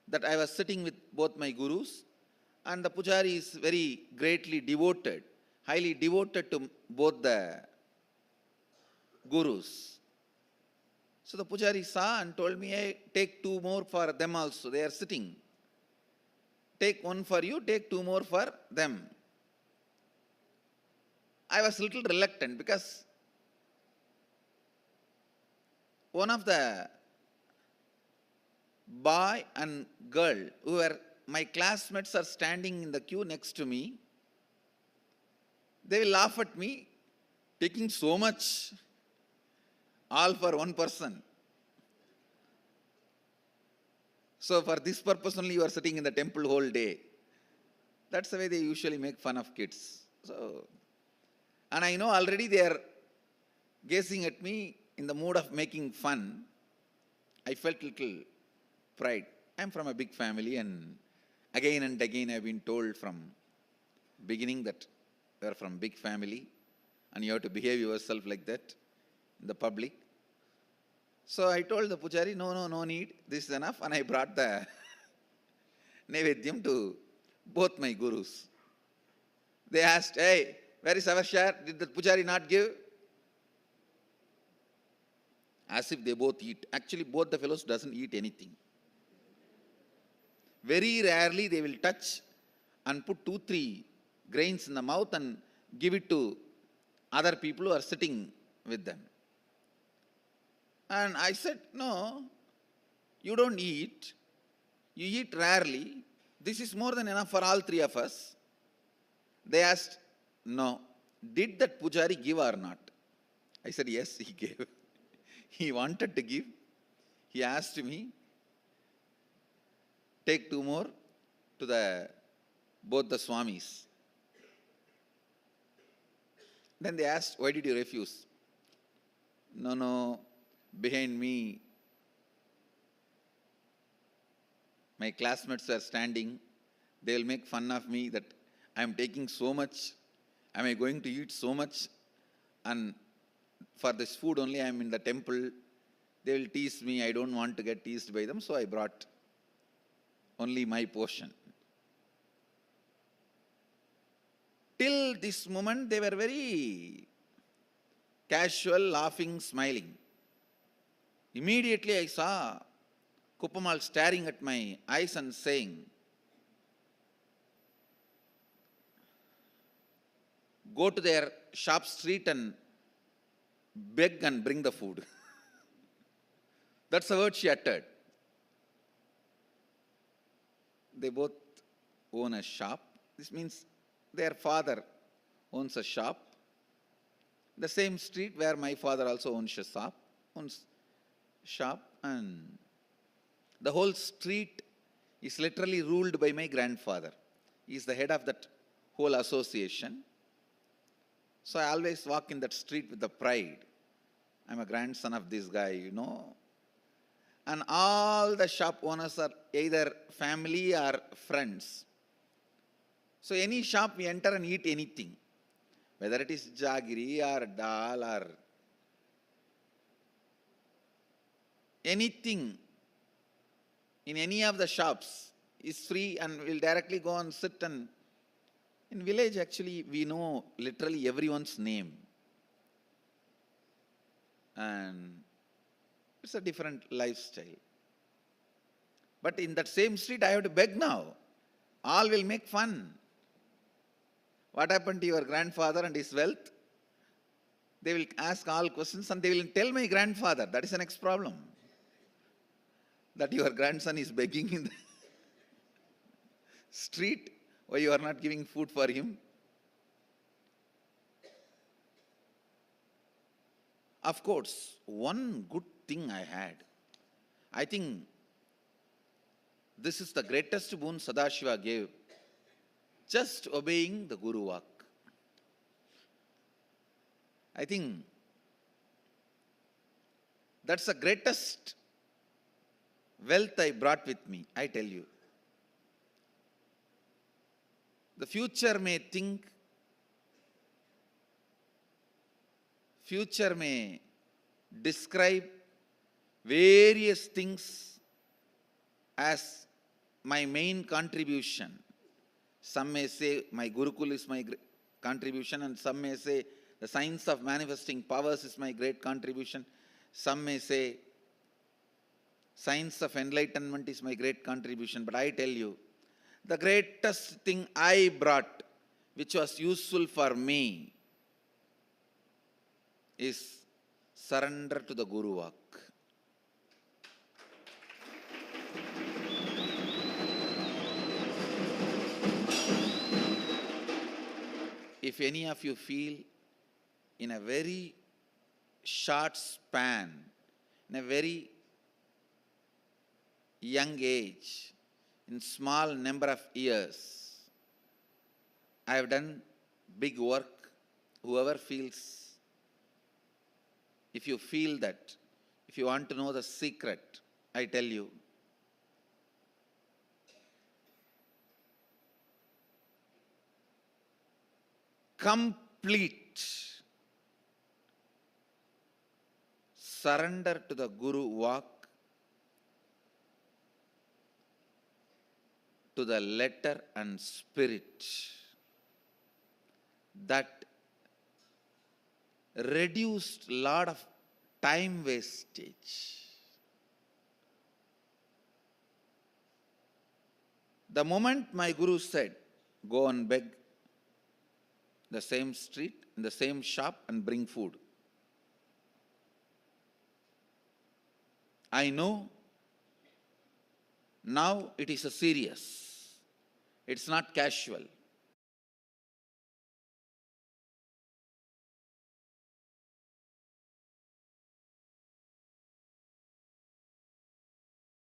that I was sitting with both my gurus, and the pujari is very greatly devoted, highly devoted to both the gurus. So the pujari saw and told me, hey, take 2 more for them also. They are sitting. Take 1 for you, take 2 more for them. I was a little reluctant because one of the boy and girl who were my classmates are standing in the queue next to me. They will laugh at me, taking so much, all for one person. So for this purpose only you are sitting in the temple whole day. That's the way they usually make fun of kids. And I know already they are gazing at me in the mood of making fun. I felt little pride. I am from a big family, and again I have been told from beginning that you are from big family and you have to behave yourself like that in the public. So I told the pujari, no need, this is enough, and I brought the Nevedyam to both my gurus. They asked, hey, where is our share? Did the pujari not give? As if they both eat. Actually, both the fellows doesn't eat anything. Very rarely they will touch and put 2-3 grains in the mouth and give it to other people who are sitting with them. And I said, no, you don't eat. You eat rarely. This is more than enough for all 3 of us. They asked, no, did that pujari give or not? I said, yes, he gave. He wanted to give. He asked me, take 2 more to both the swamis. Then they asked, why did you refuse? No, behind me, my classmates are standing. They will make fun of me that I am taking so much. Am I going to eat so much? And for this food only I am in the temple. They will tease me. I don't want to get teased by them. So I brought only my portion. Till this moment they were very casual, laughing, smiling. Immediately I saw Kuppamal staring at my eyes and saying, go to their shop street and beg and bring the food. That's the word she uttered. They both own a shop. This means their father owns a shop. The same street where my father also owns shop, and the whole street is literally ruled by my grandfather. He is the head of that whole association. So I always walk in that street with the pride. I'm a grandson of this guy, you know. And all the shop owners are either family or friends. So any shop we enter and eat anything, whether it is jaggery or dal or anything in any of the shops is free, and we'll directly go and sit. And in village actually we know literally everyone's name. And it's a different lifestyle. But in that same street I have to beg now. All will make fun. What happened to your grandfather and his wealth? They will ask all questions and they will tell my grandfather. That is the next problem. That your grandson is begging in the street. Why you are not giving food for him? Of course, one good thing I had. I think this is the greatest boon Sadashiva gave. Just obeying the Guru Vak. I think that's the greatest wealth I brought with me, I tell you. The future may think, future may describe various things as my main contribution. Some may say my Gurukul is my contribution, and some may say the science of manifesting powers is my great contribution. Some may say science of enlightenment is my great contribution. But I tell you, the greatest thing I brought, which was useful for me, is surrender to the Guru Vak. If any of you feel in a very short span, in a very young age, in small number of years, I have done big work. Whoever feels, if you feel that, if you want to know the secret, I tell you, complete surrender to the Guru Vak, to the letter and spirit, that reduced lot of time wastage. The moment my Guru said, go and beg the same street, in the same shop and bring food, I know now it is a serious. It's not casual.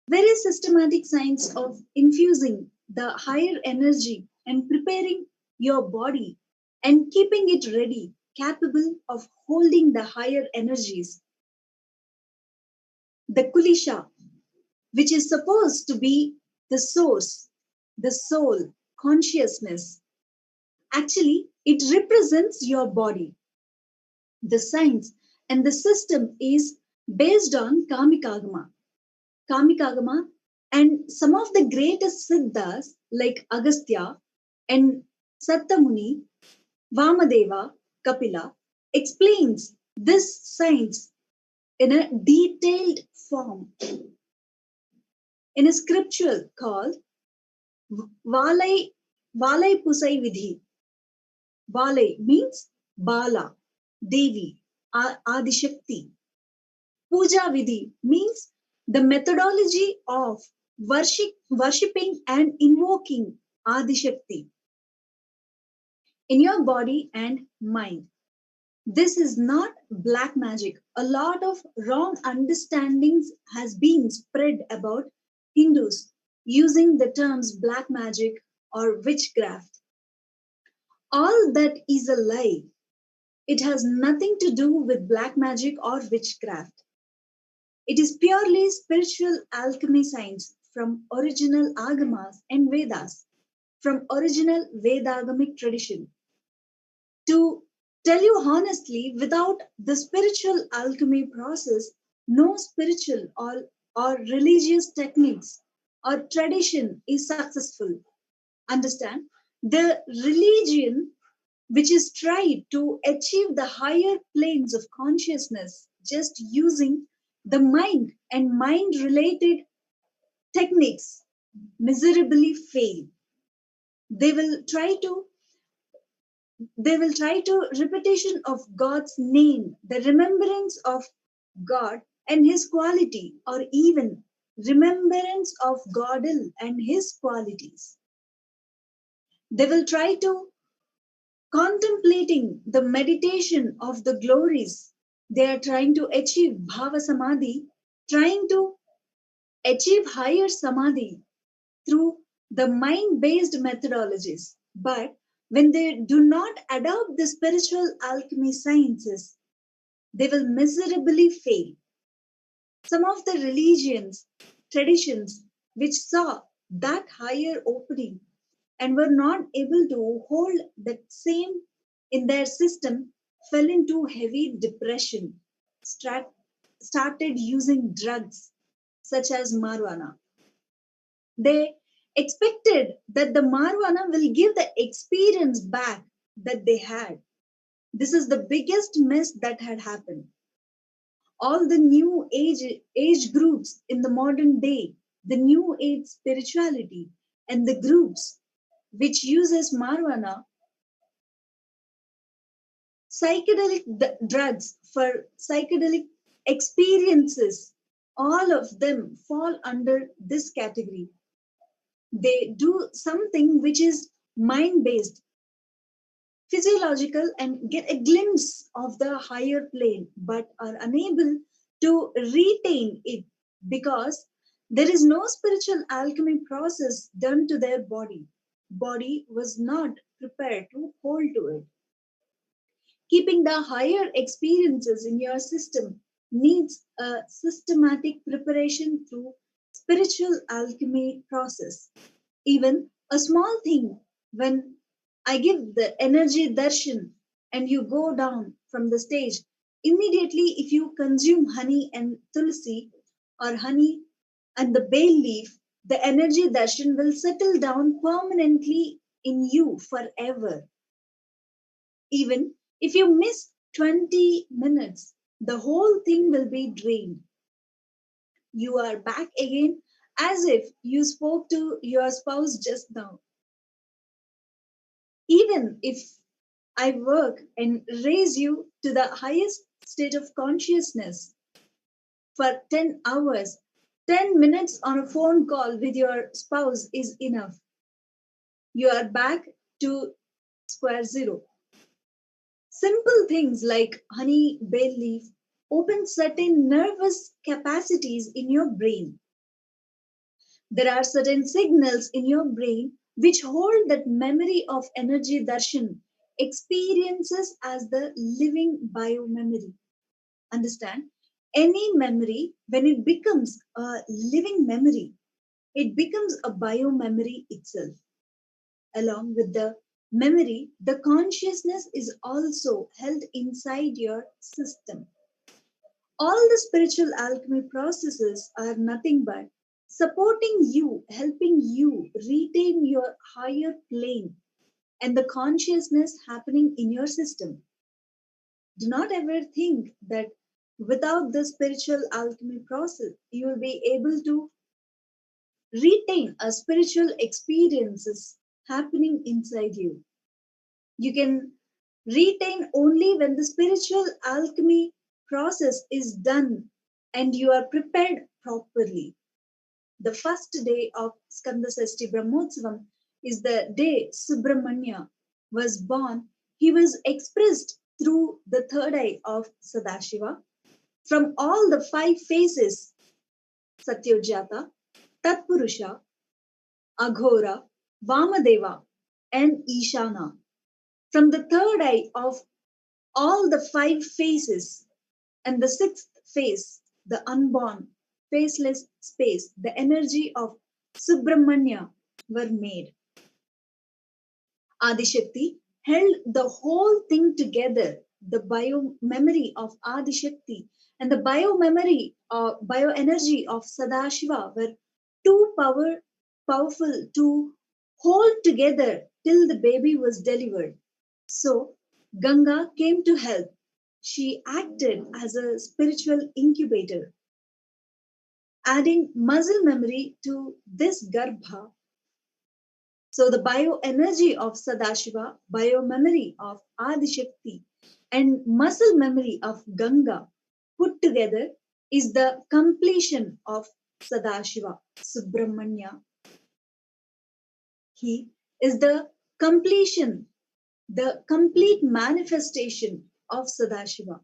Very systematic science of infusing the higher energy and preparing your body and keeping it ready, capable of holding the higher energies. The Kulisha, which is supposed to be the source, the soul, consciousness, actually it represents your body. The science and the system is based on Kamikagama. Kamikagama, and some of the greatest Siddhas like Agastya and Sattamuni, Vamadeva, Kapila explains this science in a detailed form in a scripture called Valai Pusai Vidhi. Valai means Bala, Devi, Adishakti. Puja Vidhi means the methodology of worshipping and invoking Adishakti in your body and mind. This is not black magic. A lot of wrong understandings has been spread about Hindus using the terms black magic or witchcraft. All that is a lie. It has nothing to do with black magic or witchcraft. It is purely spiritual alchemy science from original Agamas and Vedas, from original Vedagamic tradition. To tell you honestly, without the spiritual alchemy process, no spiritual or religious techniques or tradition is successful. Understand? The religion which is tried to achieve the higher planes of consciousness just using the mind and mind related techniques miserably fail. They will try to repetition of God's name, the remembrance of God and his quality, or even remembrance of Godel and his qualities. They will try to contemplating the meditation of the glories. They are trying to achieve bhava samadhi, trying to achieve higher samadhi through the mind based methodologies. But when they do not adopt the spiritual alchemy sciences, they will miserably fail. Some of the religions, traditions, which saw that higher opening and were not able to hold that same in their system fell into heavy depression, started using drugs such as marijuana. They expected that the marijuana will give the experience back that they had. This is the biggest mess that had happened. All the new age groups in the modern day, the new age spirituality, and the groups which uses marijuana, psychedelic drugs for psychedelic experiences, all of them fall under this category. They do something which is mind based, physiological, and get a glimpse of the higher plane, but are unable to retain it because there is no spiritual alchemy process done to their body. Body was not prepared to hold to it. Keeping the higher experiences in your system needs a systematic preparation through spiritual alchemy process. Even a small thing, when I give the energy darshan and you go down from the stage, immediately if you consume honey and tulsi or honey and the bay leaf, the energy darshan will settle down permanently in you forever. Even if you miss 20 minutes, the whole thing will be drained. You are back again as if you spoke to your spouse just now. Even if I work and raise you to the highest state of consciousness for 10 hours, 10 minutes on a phone call with your spouse is enough. You are back to square zero. Simple things like honey, bay leaf open certain nervous capacities in your brain. There are certain signals in your brain which hold that memory of energy darshan experiences as the living biomemory. Understand? Any memory, when it becomes a living memory, it becomes a biomemory itself. Along with the memory, the consciousness is also held inside your system. All the spiritual alchemy processes are nothing but supporting you, helping you retain your higher plane and the consciousness happening in your system. Do not ever think that without the spiritual alchemy process, you will be able to retain a spiritual experiences happening inside you. You can retain only when the spiritual alchemy process is done and you are prepared properly. The first day of Skanda Sashti Brahmotsavam is the day Subramanya was born. He was expressed through the third eye of Sadashiva. From all the 5 faces, Satyojata, Tatpurusha, Aghora, Vamadeva, and Ishana. From the third eye of all the 5 faces and the 6th face, the unborn, faceless space, the energy of Subramanya were made. Adishakti held the whole thing together. The bio memory of Adishakti and the bioenergy of Sadashiva were too powerful to hold together till the baby was delivered. So Ganga came to help. She acted as a spiritual incubator, adding muscle memory to this Garbha. So the bioenergy of Sadashiva, biomemory of Adishakti, and muscle memory of Ganga put together is the completion of Sadashiva, Subramanya. He is the completion, the complete manifestation of Sadashiva.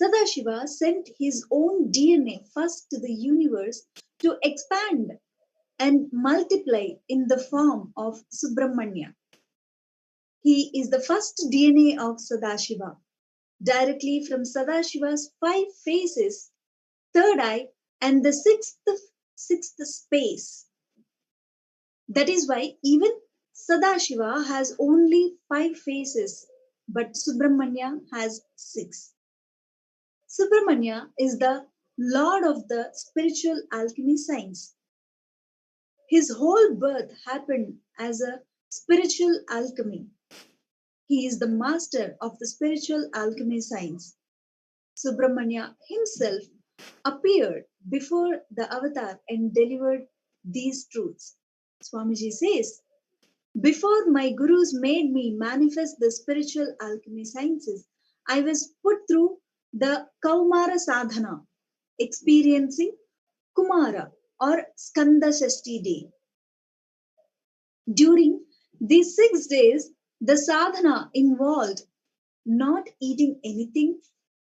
Sadashiva sent his own DNA first to the universe to expand and multiply in the form of Subramanya. He is the first DNA of Sadashiva, directly from Sadashiva's 5 faces, third eye, and the sixth space. That is why even Sadashiva has only 5 faces, but Subramanya has 6. Subramanya is the lord of the spiritual alchemy science. His whole birth happened as a spiritual alchemy. He is the master of the spiritual alchemy science. Subramanya himself appeared before the avatar and delivered these truths. Swamiji says, before my gurus made me manifest the spiritual alchemy sciences, I was put through the Kaumara sadhana, experiencing Kumara or Skanda Shashti day. During these 6 days, the sadhana involved not eating anything,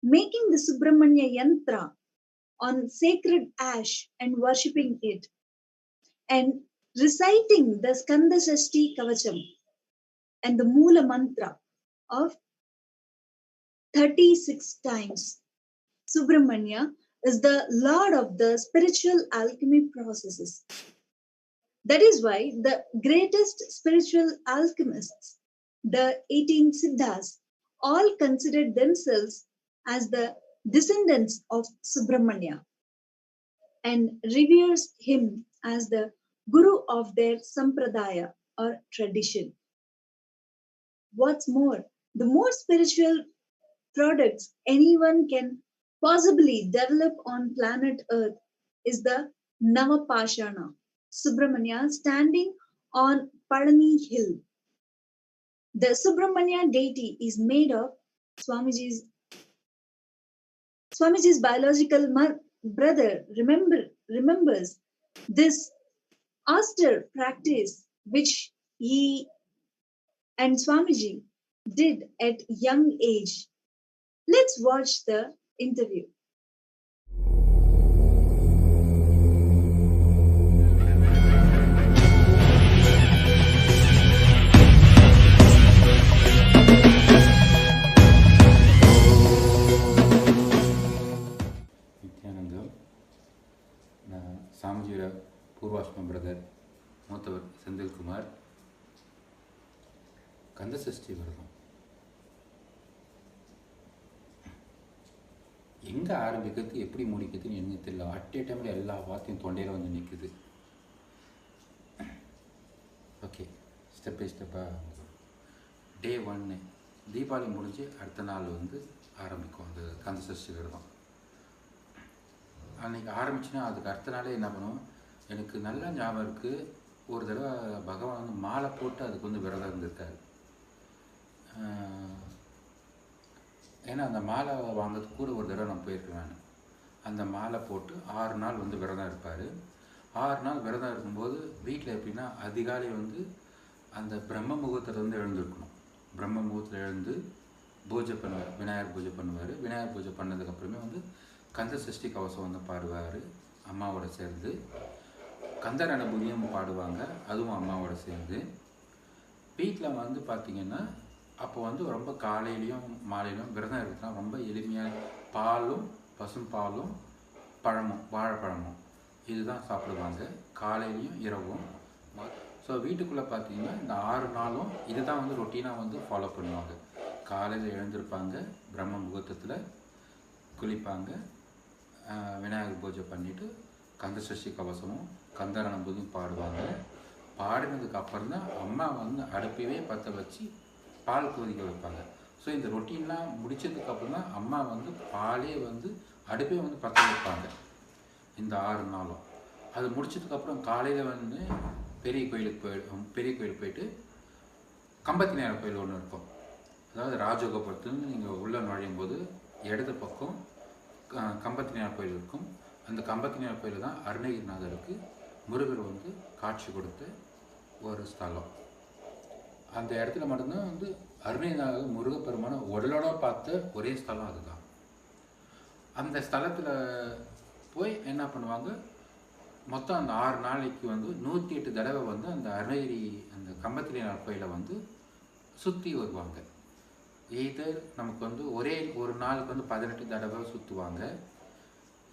making the Subramanya yantra on sacred ash and worshipping it, and reciting the Skanda Shashti Kavacham and the Moola mantra of 36 times. Subramanya is the lord of the spiritual alchemy processes. That is why the greatest spiritual alchemists, the 18 Siddhas, all considered themselves as the descendants of Subramanya and reveres him as the guru of their sampradaya or tradition. What's more, the more spiritual products anyone can possibly develop on planet Earth is the Navapashana, Subramanya standing on Palani Hill. The Subramanya deity is made of Swamiji's biological brother remembers this austere practice which he and Swamiji did at young age. Let's watch the interview. Nithyananda, Swamijira Purvashma brother, Motavar Sendil Kumar, Kanda Sashti Varadam. எங்கே ஆரம்பிக்கிறது எப்படி முடிக்கிறதுன்னு எனக்கு தெரியல. At ஏ டைமில் எல்லா வார்த்தையும் தொண்டையில் வந்து நிற்குது. ஓகே, ஸ்டெப் பை ஸ்டெப்பாக. டே 1 தீபாவளி முடிஞ்சு அடுத்த நாள் வந்து ஆரம்பிக்கும் அந்த கந்த சஷ்டி விரதம். அன்றைக்கி ஆரம்பிச்சுன்னா அதுக்கு அடுத்த நாளே என்ன பண்ணுவோம், எனக்கு நல்லா ஞாபகம் இருக்குது. ஒரு தடவை பகவான் வந்து மாலை போட்டு அதுக்கு வந்து விரதம் இருந்திருக்காரு. ஏன்னா அந்த மாலை வாங்கிறதுக்கு கூட ஒரு தடவை நான் போயிருக்கேன். அந்த மாலை போட்டு 6 நாள் வந்து விரதம் இருப்பார். 6 நாள் விரதம் இருக்கும்போது வீட்டில் எப்படின்னா அதிகாலை வந்து அந்த பிரம்ம முகூர்த்தத்தில் வந்து எழுந்திருக்கணும். பிரம்ம முகூர்த்தத்தில் எழுந்து பூஜை பண்ணுவார், விநாயகர் பூஜை பண்ணுவார். விநாயகர் பூஜை பண்ணதுக்கப்புறமே வந்து கந்த சஷ்டி கவசம் வந்து பாடுவார் அம்மாவோட சேர்ந்து. கந்தர் அனுபூதியும் பாடுவாங்க, அதுவும் அம்மாவோட சேர்ந்து. வீட்டில் வந்து பார்த்திங்கன்னா அப்போ வந்து ரொம்ப காலையிலையும் மாலையிலையும் விரதம் இருக்குன்னா ரொம்ப எளிமையாக பாலும் பசும்பாலும் பழமும் வாழைப்பழமும் இதுதான் சாப்பிடுவாங்க காலையிலையும் இரவும். ஸோ வீட்டுக்குள்ளே பார்த்தீங்கன்னா இந்த 6 நாளும் இதுதான் வந்து ரொட்டீனாக வந்து ஃபாலோ பண்ணுவாங்க. காலையில் எழுந்திருப்பாங்க, பிரம்ம முகூர்த்தத்தில் குளிப்பாங்க, விநாயகர் பூஜை பண்ணிவிட்டு கந்த சஷ்டி கவசமும் கந்தர் அனுபூதியும் பாடுவாங்க. பாடினதுக்கு அப்புறம் தான் அம்மா வந்து அடுப்பவே பற்ற வச்சு பால் கொதிக்க வைப்பாங்க. ஸோ இந்த ரொட்டீன்லாம் முடித்ததுக்கப்புறம் தான் அம்மா வந்து பாலே வந்து அடுப்பே வந்து பற்ற வைப்பாங்க இந்த 6 நாளும். அது முடிச்சதுக்கப்புறம் காலையில் வந்து பெரிய கோயிலுக்கு போயிட்டு கம்பத்தினார் கோயில் ஒன்று இருக்கும். அதாவது ராஜகோபுரத்துலேருந்து நீங்கள் உள்ளே நுழையும் போது இடது பக்கம் கம்பத்தினார் கோயில் இருக்கும். அந்த கம்பத்தினார் கோயில் தான் அருணகிரிநாதருக்கு முருகர் வந்து காட்சி கொடுத்த ஒரு ஸ்தலம். அந்த இடத்துல மட்டும்தான் வந்து அருணகிரிநாதர் முருகப்பெருமான உடலோட பார்த்த ஒரே ஸ்தலம் அதுதான். அந்த ஸ்தலத்தில் போய் என்ன பண்ணுவாங்க, மொத்தம் அந்த 6 நாளைக்கு வந்து 108 தடவை வந்து அந்த அருணகிரி அந்த கம்பத்தினார் கோயிலை வந்து சுற்றி வருவாங்க. எய்தர் நமக்கு வந்து ஒரே ஒரு நாளுக்கு வந்து 18 தடவை சுற்றுவாங்க,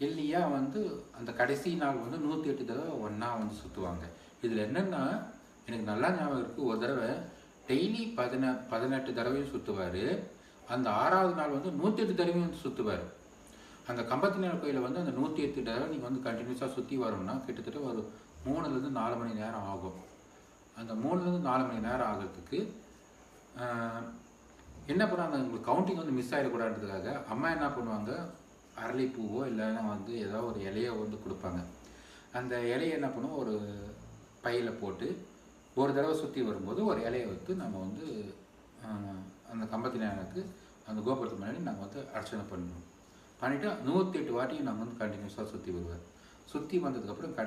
இல்லையா வந்து அந்த கடைசி நாள் வந்து 108 தடவை ஒன்றா வந்து சுற்றுவாங்க. இதில் என்னென்னா எனக்கு நல்லா ஞாபகம் இருக்குது, ஒரு தடவை டெய்லி 18 தடவையும் சுற்றுவார். அந்த 6ஆவது நாள் வந்து 108 தடவையும் வந்து சுற்றுவார். அந்த கம்பத்தினார் கோயிலை வந்து அந்த 108 தடவை நீங்கள் வந்து கண்டினியூஸாக சுற்றி வரணும்னா கிட்டத்தட்ட ஒரு 3லேருந்து 4 மணி நேரம் ஆகும். அந்த 3லேருந்து 4 மணி நேரம் ஆகிறதுக்கு என்ன பண்ணுவாங்க, உங்களுக்கு கவுண்டிங் வந்து மிஸ் ஆகிடக்கூடாதுன்றதுக்காக அம்மா என்ன பண்ணுவாங்க, அரளிப்பூவோ இல்லைன்னா வந்து ஏதோ ஒரு இலையோ வந்து கொடுப்பாங்க. அந்த இலையை என்ன பண்ணுவோம், ஒரு பையில் போட்டு ஒரு தடவை சுற்றி வரும்போது ஒரு இலையை வைத்து நம்ம வந்து அந்த கம்பத்தினாருக்கு அந்த கோபுரத்துக்கு முன்னாடி நாங்கள் வந்து அர்ச்சனை பண்ணுவோம். பண்ணிவிட்டு 108 வாட்டியும் நாங்கள் வந்து கண்டினியூஸாக சுற்றி வருவார். சுற்றி வந்ததுக்கப்புறம்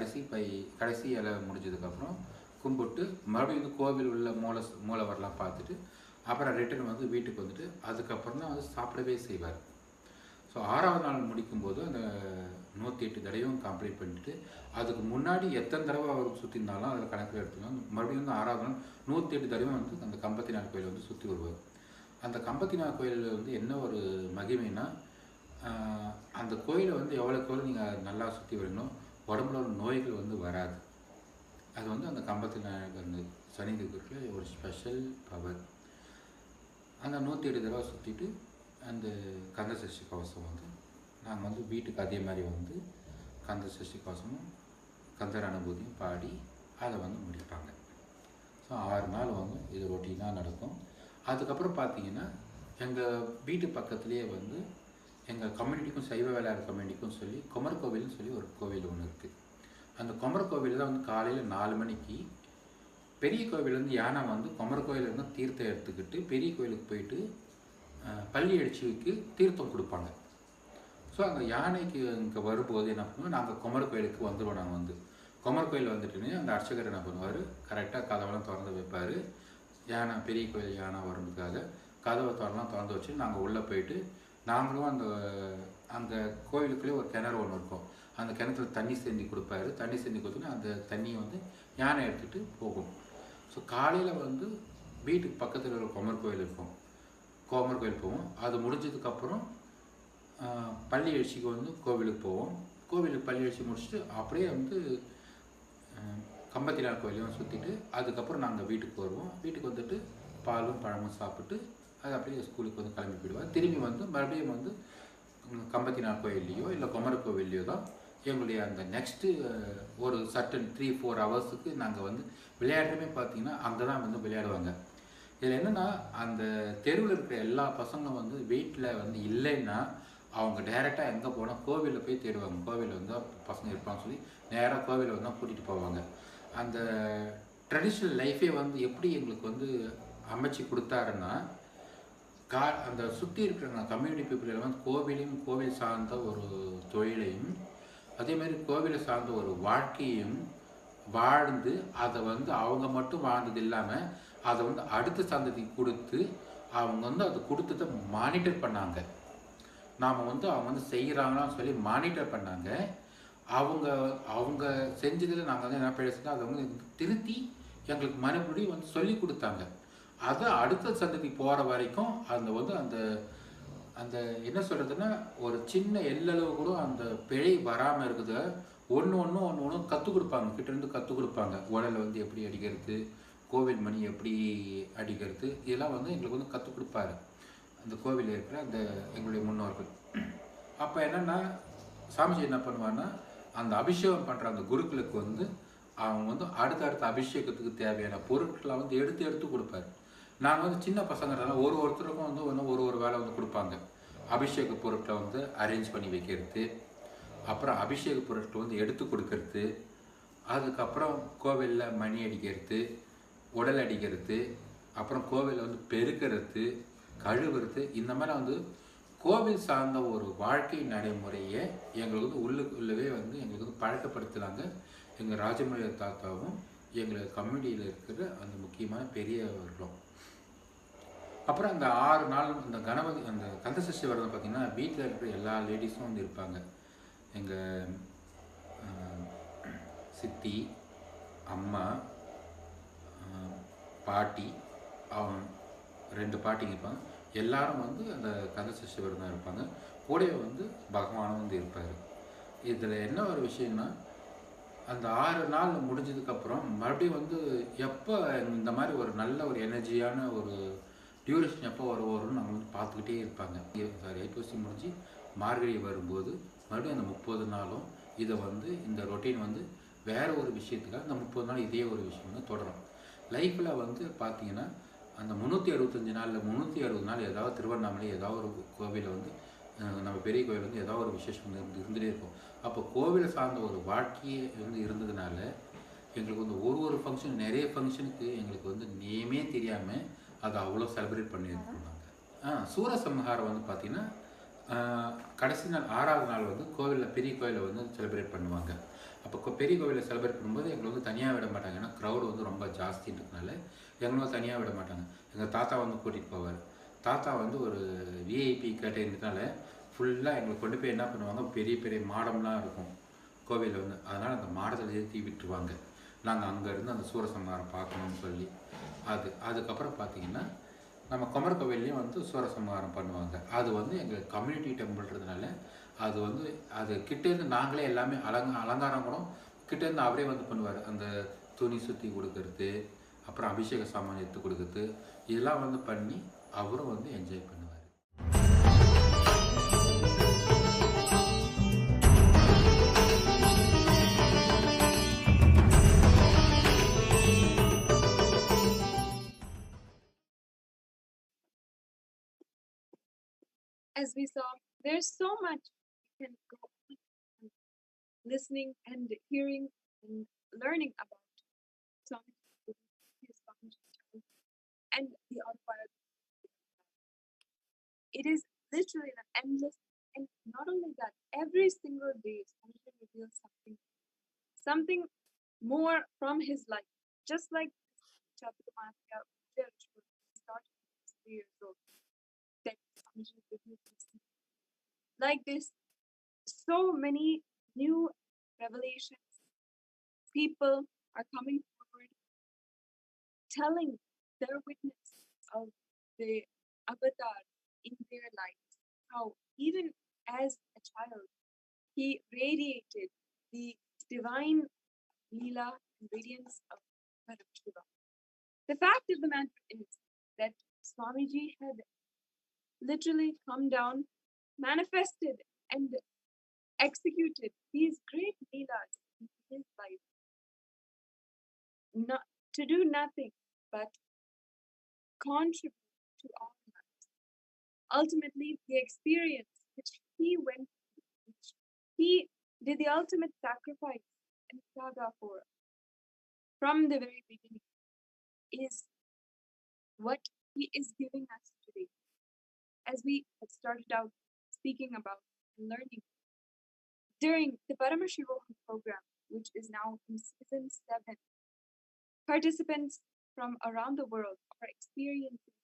கடைசி இலை முடிஞ்சதுக்கப்புறம் கும்பிட்டு மறுபடியும் வந்து கோவில் உள்ள மூலவரெலாம் பார்த்துட்டு அப்புறம் ரிட்டர்ன் வந்து வீட்டுக்கு வந்துட்டு அதுக்கப்புறம் தான் வந்து சாப்பிடவே செய்வார். ஸோ 6ஆவது நாள் முடிக்கும்போது அந்த 108 தடவையும் கம்ப்ளீட் பண்ணிவிட்டு அதுக்கு முன்னாடி எத்தனை தடவை அவர் சுற்றிருந்தாலும் அதில் கணக்கில் எடுத்துக்கலாம். மறுபடியும் வந்து 6ஆவது நாள் 108 தடவையும் வந்து அந்த கம்பத்தினார் கோயிலை வந்து சுற்றி வருவார். அந்த கம்பத்தினார் கோயிலில் வந்து என்ன ஒரு மகிமைன்னா, அந்த கோயிலை வந்து எவ்வளோக்கு நீங்கள் நல்லா சுற்றி வரணும், உடம்புல ஒரு நோய்கள் வந்து வராது. அது வந்து அந்த கம்பத்தினார் அந்த சனிதிக்கு ஒரு ஸ்பெஷல் பவர். அந்த 108 தடவை சுற்றிட்டு அந்த கந்த சஷ்டி கவசம் வந்து நாங்கள் வந்து வீட்டுக்கு அதே மாதிரி வந்து கந்த சஷ்டி கவசமும் கந்தர் அனுபூதியும் பாடி அதை வந்து முடிப்பாங்க. ஸோ 6 நாள் வந்து இது ரொட்டீனாக நடக்கும். அதுக்கப்புறம் பார்த்தீங்கன்னா எங்கள் வீட்டு பக்கத்துலேயே வந்து எங்கள் கம்யூனிட்டிக்கும் சைவ வேளாண் கம்யூனிட்டிக்கும் சொல்லி குமர் கோவில்னு சொல்லி ஒரு கோவில் ஒன்று இருக்குது. அந்த குமர் கோவில் தான் வந்து காலையில் 4 மணிக்கு பெரிய கோவிலேருந்து யானை வந்து குமர் கோயிலேருந்து தீர்த்தம் எடுத்துக்கிட்டு பெரிய கோயிலுக்கு போயிட்டு பள்ளி எழுச்சிக்கு தீர்த்தம் கொடுப்பாங்க. ஸோ அந்த யானைக்கு இங்கே வரும்போது என்ன பண்ணுவோம், நாங்கள் குமர் கோயிலுக்கு வந்துடுவோம். நாங்கள் வந்து குமர் கோயில் வந்துட்டுன்னு அந்த அர்ச்சகர் என்ன பண்ணுவார், கரெக்டாக கதவெல்லாம் திறந்து வைப்பார். யானை பெரிய கோயில் யானை வரதுக்காக கதவை திறந்து வச்சு நாங்கள் உள்ளே போயிட்டு நாங்களும் அந்த கோயிலுக்குள்ளே ஒரு கிணறு ஒன்று இருக்கும். அந்த கிணத்துல தண்ணி சேர்ந்து கொடுப்பாரு. தண்ணி சேர்ந்து கொடுத்தோன்னா அந்த தண்ணியை வந்து யானை எடுத்துகிட்டு போகும். ஸோ காலையில் வந்து வீட்டுக்கு பக்கத்தில் ஒரு குமர் கோயில் இருக்கும், குமர் கோயில் போவோம். அது முடிஞ்சதுக்கப்புறம் பள்ளி எழுச்சிக்கு வந்து கோவிலுக்கு போவோம். கோவிலுக்கு பள்ளி எழுச்சி முடிச்சுட்டு அப்படியே வந்து கம்பத்தினார் கோயிலையும் சுற்றிட்டு அதுக்கப்புறம் நாங்கள் வீட்டுக்கு வருவோம். வீட்டுக்கு வந்துட்டு பாலும் பழமும் சாப்பிட்டு அது அப்படியே ஸ்கூலுக்கு வந்து கிளம்பி போயிடுவார். திரும்பி வந்து மறுபடியும் வந்து கம்பத்தினார் கோயில்லையோ இல்லை குமர கோவில்லையோ தான் எங்களுடைய அந்த நெக்ஸ்ட்டு ஒரு சர்டன் 3-4 ஹவர்ஸுக்கு நாங்கள் வந்து விளையாடுறமே பார்த்தீங்கன்னா அங்கே தான் வந்து விளையாடுவாங்க. இதில் என்னென்னா அந்த தெருவில் இருக்கிற எல்லா பசங்களும் வந்து வீட்டில் வந்து இல்லைன்னா அவங்க டைரெக்டாக எங்கே போனால் கோவிலில் போய் தேடுவாங்க. கோவிலில் வந்து பசங்க இருப்பான்னு சொல்லி நேராக கோவிலில் வந்து தான் கூட்டிகிட்டு போவாங்க. அந்த ட்ரெடிஷ்னல் லைஃபே வந்து எப்படி எங்களுக்கு வந்து அமைச்சு கொடுத்தாருன்னா, அந்த சுற்றி இருக்கிற கம்யூனிட்டி பீப்புள் வந்து கோவில் சார்ந்த ஒரு தொழிலையும் அதேமாதிரி கோவிலை சார்ந்த ஒரு வாழ்க்கையும் வாழ்ந்து அதை வந்து அவங்க மட்டும் வாழ்ந்தது இல்லாமல் அதை வந்து அடுத்த சந்ததிக்கு கொடுத்து அவங்க வந்து அது கொடுத்ததை மானிட்டர் பண்ணாங்க. நாம் வந்து அவங்க வந்து செய்கிறாங்களான்னு சொல்லி மானிட்டர் பண்ணாங்க. அவங்க அவங்க செஞ்சதில் நாங்கள் வந்து என்ன பேசுகிறோம் அதை வந்து திருத்தி எங்களுக்கு மறுபடியும் வந்து சொல்லி கொடுத்தாங்க. அதை அடுத்த சந்ததி போகிற வரைக்கும் அந்த வந்து அந்த அந்த என்ன சொல்கிறதுன்னா ஒரு சின்ன எல்லளவு கூட அந்த பிழை வராமல் இருக்குது. ஒன்று கற்றுக் கொடுப்பாங்க, கிட்டேருந்து கற்றுக் கொடுப்பாங்க. உடலை வந்து எப்படி அடிக்கிறது, கோவில் மணி எப்படி அடிக்கிறது, இதெல்லாம் வந்து எங்களுக்கு வந்து கற்றுக் கொடுப்பாரு அந்த கோவிலில் இருக்கிற அந்த எங்களுடைய முன்னோர்கள். அப்போ என்னென்னா சாமிஜி என்ன பண்ணுவான்னா அந்த அபிஷேகம் பண்ணுற அந்த குருக்களுக்கு வந்து அவங்க வந்து அடுத்த அபிஷேகத்துக்கு தேவையான பொருட்களை வந்து எடுத்து எடுத்து கொடுப்பாரு. நான் வந்து சின்ன பசங்கிறதுனால ஒருத்தருக்கும் வந்து ஒன்று ஒரு வேலை வந்து கொடுப்பாங்க. அபிஷேக பொருட்களை வந்து அரேஞ்ச் பண்ணி வைக்கிறது, அப்புறம் அபிஷேக பொருட்களை வந்து எடுத்து கொடுக்கறது, அதுக்கப்புறம் கோவிலில் மணி அடிக்கிறது, உடல் அடிக்கிறது, அப்புறம் கோவிலில் வந்து பெருக்கிறது, கழுவுறது, இந்த மாதிரி வந்து கோவில் சார்ந்த ஒரு வாழ்க்கை நடைமுறையை எங்களுக்கு வந்து உள்ளுக்குள்ளவே வந்து எங்களுக்கு வந்து பழக்கப்படுத்துகிறாங்க எங்கள் ராஜமௌழி தாத்தாவும் எங்கள் கம்யூனிட்டியில் இருக்கிற அந்த முக்கியமான பெரியவர்களும். அப்புறம் அந்த 6 நாள் அந்த கணபதி அந்த கந்தசஷ்டி விரதம் பார்த்திங்கன்னா வீட்டில் இருக்கிற எல்லா லேடிஸும் வந்து இருப்பாங்க. எங்கள் சித்தி, அம்மா, பாட்டி, அவன் 2 பாட்டிங்க இருப்பாங்க. எல்லாரும் வந்து அந்த கந்தசஷ்டி விரதம் இருப்பாங்க. கூடவே வந்து பகவானும் வந்து இருப்பார். இதில் என்ன ஒரு விஷயம்னா அந்த 6 நாள் முடிஞ்சதுக்கப்புறம் மறுபடியும் வந்து எப்போ இந்த மாதிரி ஒரு நல்ல ஒரு எனர்ஜியான ஒரு டியூரேஷன் எப்போ வரும்னு நம்ம வந்து பார்த்துக்கிட்டே இருப்பாங்க. ஐப்பசி முடிஞ்சு மார்கழி வரும்போது மறுபடியும் அந்த 30 நாளும் இதை வந்து இந்த ரொட்டீன் வந்து வேறு ஒரு விஷயத்துக்காக அந்த 30 நாள் இதே ஒரு விஷயம் வந்து தொடரும். லைஃப்பில் வந்து பார்த்தீங்கன்னா அந்த 365 நாளில் 360 நாள் ஏதாவது திருவண்ணாமலை ஏதாவது ஒரு கோவிலில் வந்து நம்ம பெரிய கோவில் வந்து ஏதாவது ஒரு விசேஷம் வந்து இருந்துகிட்டே இருக்கும். அப்போ கோவிலை சார்ந்த ஒரு வாழ்க்கையே வந்து இருந்ததுனால எங்களுக்கு வந்து ஒரு ஃபங்க்ஷன் நிறைய ஃபங்க்ஷனுக்கு எங்களுக்கு வந்து நேமே தெரியாமல் அதை அவ்வளோ செலிப்ரேட் பண்ணியிருந்தாங்க. சூரசம்ஹாரம் வந்து பார்த்திங்கன்னா கடைசி நாள் 6வது நாள் வந்து கோவிலில் பெரிய கோவிலில் வந்து செலிப்ரேட் பண்ணுவாங்க. அப்போ பெரிய கோவிலில் செலிப்ரேட் பண்ணும்போது எங்களை வந்து தனியாக விட மாட்டாங்க. ஏன்னா க்ரௌடு வந்து ரொம்ப ஜாஸ்தின்றதுனால எங்களும் தனியாக விட மாட்டாங்க. எங்கள் தாத்தா வந்து கூட்டிகிட்டு போவார். தாத்தா வந்து ஒரு விஐபி கேட்டதுனால ஃபுல்லாக எங்களை கொண்டு போய் என்ன பண்ணுவாங்க, பெரிய பெரிய மாடம்லாம் இருக்கும் கோவிலில் வந்து. அதனால் அந்த மாடத்தில் ஏற்றி விட்டுருவாங்க. நாங்கள் அங்கேருந்து அந்த சூரசம்ஹாரம் பார்க்கணும்னு சொல்லி அதுக்கப்புறம் பார்த்திங்கன்னா நம்ம குமர் கோவில்லையும் வந்து சூரசம்ஹாரம் பண்ணுவாங்க. அது வந்து எங்கள் கம்யூனிட்டி டெம்பிள்ன்றதுனால அது வந்து அது கிட்டேருந்து நாங்களே எல்லாமே அலங்காரம் கூட கிட்டேருந்து அவரே வந்து பண்ணுவார். அந்த துணி சுற்றி கொடுக்கறது, அப்புறம் அபிஷேக சாமான் எடுத்து கொடுக்குறது, இதெல்லாம் வந்து பண்ணி அவரும் வந்து என்ஜாய் பண்ணுவார். As we saw, there's so much you can go on listening and hearing and learning about Swami and the autobiography. It is literally an endless, and not only that, every single day Swami reveals something more from his life. Just like Chaturmasya started 3 years old, that Swami revealed like this, so many new revelations. People are coming forward, telling their witness of the avatar in their lives. How even as a child, he radiated the divine Leela and radiance of Paramashivoham. The fact of the matter is that Swamiji had literally come down, manifested, and executed these great Leelas in his life, not to do nothing but contribute to our lives. Ultimately, the experience which he went through, which he did the ultimate sacrifice and saga for from the very beginning, is what he is giving us today. As we had started out speaking about and learning during the Paramashivoham program, which is now in season 7, participants from around the world are experiencing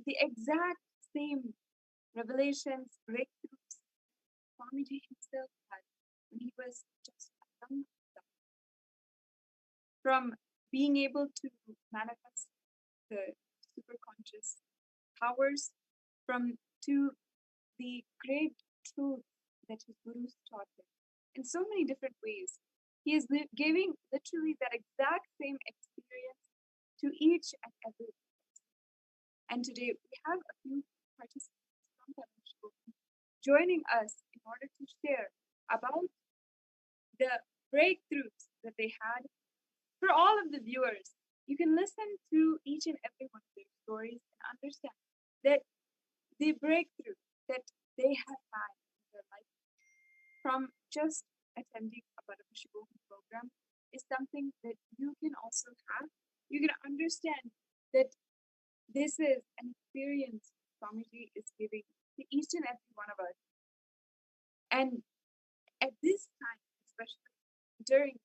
the exact same revelations, breakthroughs Swamiji himself had when he was just a young adult. From being able to manifest the superconscious powers, from to the great truth that his gurus taught him in so many different ways. He is giving literally that exact same experience to each and every person. And today we have a few participants from Paramashivoham joining us in order to share about the breakthroughs that they had. For all of the viewers, you can listen to each and every one of their stories and understand that the breakthrough that they have had in their life from just attending a Paramashivoham program is something that you can also have. You can understand that this is an experience Swamiji is giving to each and every one of us. And at this time, especially during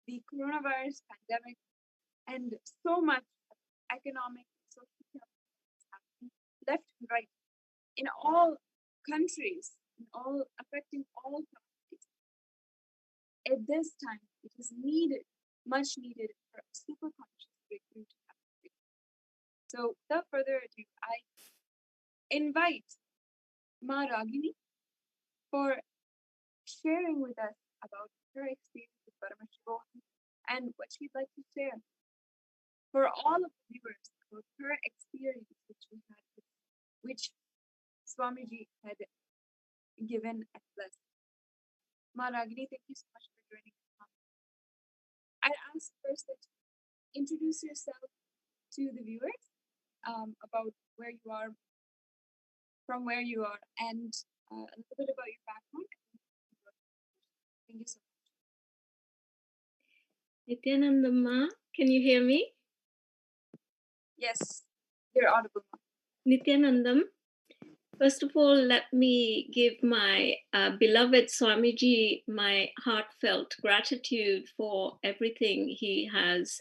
the coronavirus pandemic and so much economic and social is happening left and right in all countries, in all affecting all countries. At this time, it is needed, much needed for a super conscious breakthrough to happen. So without further ado, I invite Ma Ragini for sharing with us about her experience with Paramashivoham and what she'd like to share for all of the viewers about her experience which she had, which Swamiji had given and blessed. Ma Ragini, thank you so much for joining us. I'd ask first that you introduce yourself to the viewers about where you are, from where you are, and a little bit about your background. Thank you so much. Nithyananda, can you hear me? Yes, you're audible. Nithyanandam, first of all, let me give my beloved Swamiji my heartfelt gratitude for everything he has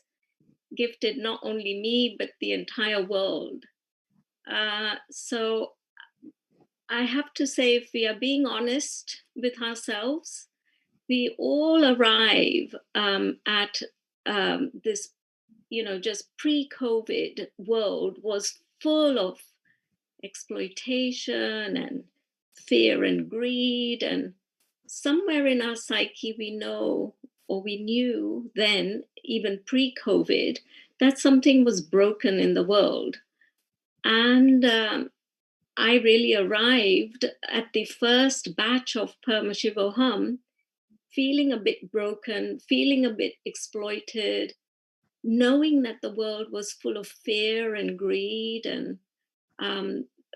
gifted not only me, but the entire world. So I have to say, if we are being honest with ourselves, we all arrive at this, just pre-COVID world was full of exploitation and fear and greed. And somewhere in our psyche, we know, or we knew then, even pre-COVID, that something was broken in the world. And I really arrived at the first batch of Paramashivoham feeling a bit broken, feeling a bit exploited, knowing that the world was full of fear and greed and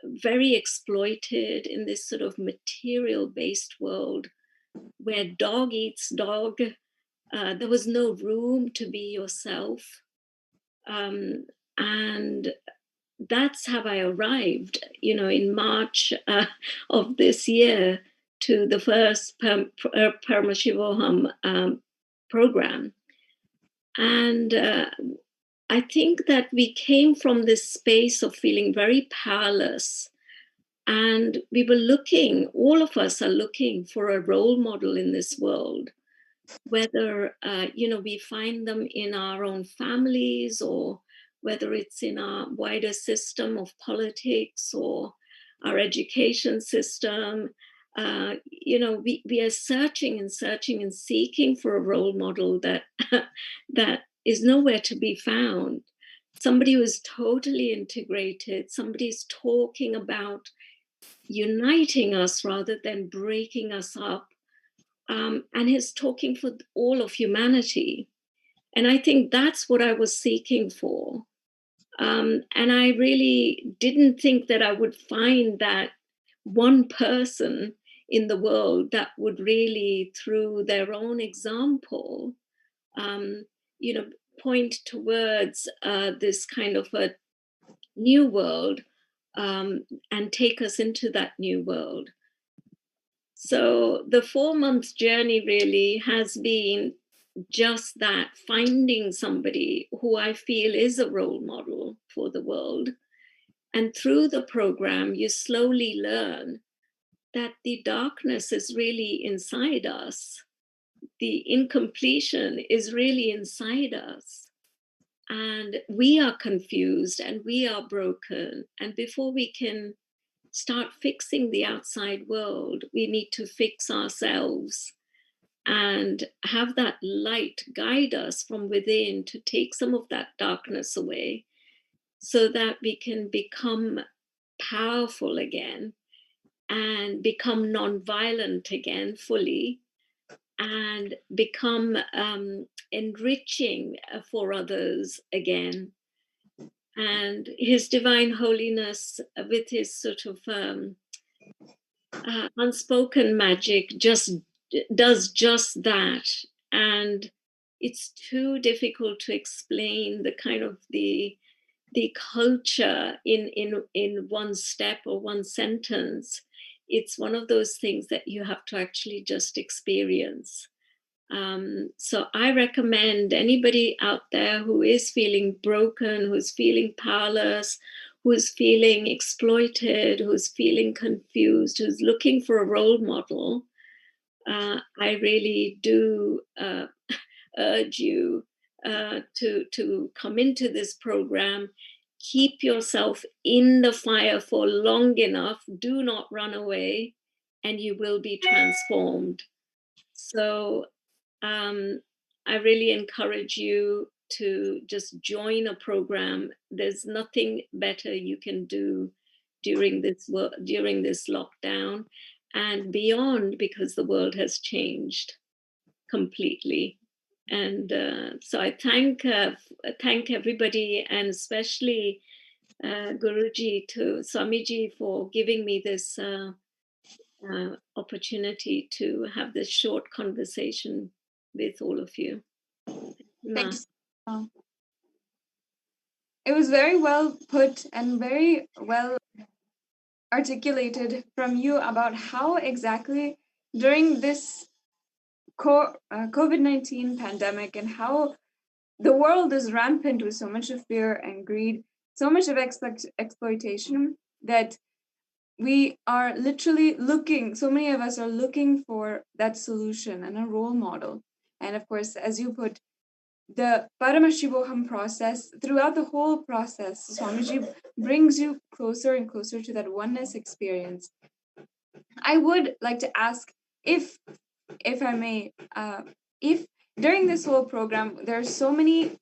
very exploited in this sort of material-based world where dog eats dog. There was no room to be yourself. And that's how I arrived, in March of this year to the first Paramashivoham program. And I think that we came from this space of feeling very powerless. And we were looking, all of us are looking for a role model in this world, whether, we find them in our own families or whether it's in our wider system of politics or our education system. We are searching and searching and seeking for a role model that that is nowhere to be found. Somebody who is totally integrated, somebody is talking about uniting us rather than breaking us up, and is talking for all of humanity. And I think that's what I was seeking for. And I really didn't think that I would find that one person in the world that would really, through their own example, point towards this kind of a new world and take us into that new world. So the 4-month journey really has been just that, finding somebody who I feel is a role model for the world. And through the program, you slowly learn that the darkness is really inside us. The incompletion is really inside us. And we are confused and we are broken. And before we can start fixing the outside world, we need to fix ourselves and have that light guide us from within to take some of that darkness away so that we can become powerful again and become non-violent again fully and become enriching for others again. And His Divine Holiness, with his sort of unspoken magic, just does just that. And it's too difficult to explain the kind of the culture in one step or one sentence. It's one of those things that you have to actually just experience. So I recommend anybody out there who is feeling broken, who's feeling powerless, who's feeling exploited, who's feeling confused, who's looking for a role model, I really do urge you to come into this program. Keep yourself in the fire for long enough. Do not run away, and you will be transformed. So I really encourage you to just join a program. There's nothing better you can do during this lockdown and beyond, because the world has changed completely. And so I thank everybody, and especially Guruji, to Swamiji, for giving me this opportunity to have this short conversation with all of you. Thanks. It was very well put and very well articulated from you about how exactly during this COVID-19 pandemic and how the world is rampant with so much of fear and greed, so much of exploitation, that we are literally looking, so many of us are looking for that solution and a role model. And of course, as you put, the Paramashivoham process, throughout the whole process, Swamiji brings you closer and closer to that oneness experience. I would like to ask if I may, if during this whole program, there are so many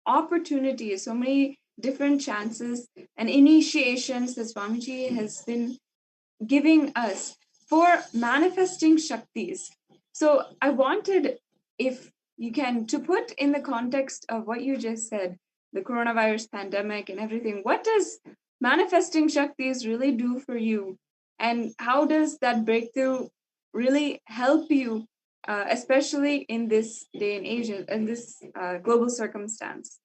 opportunities, so many different chances and initiations that Swamiji has been giving us for manifesting Shaktis. So I wanted, if you can, to put in the context of what you just said, the coronavirus pandemic and everything, what does manifesting Shaktis really do for you? And how does that breakthrough really help you, especially in this day and age, in this global circumstance?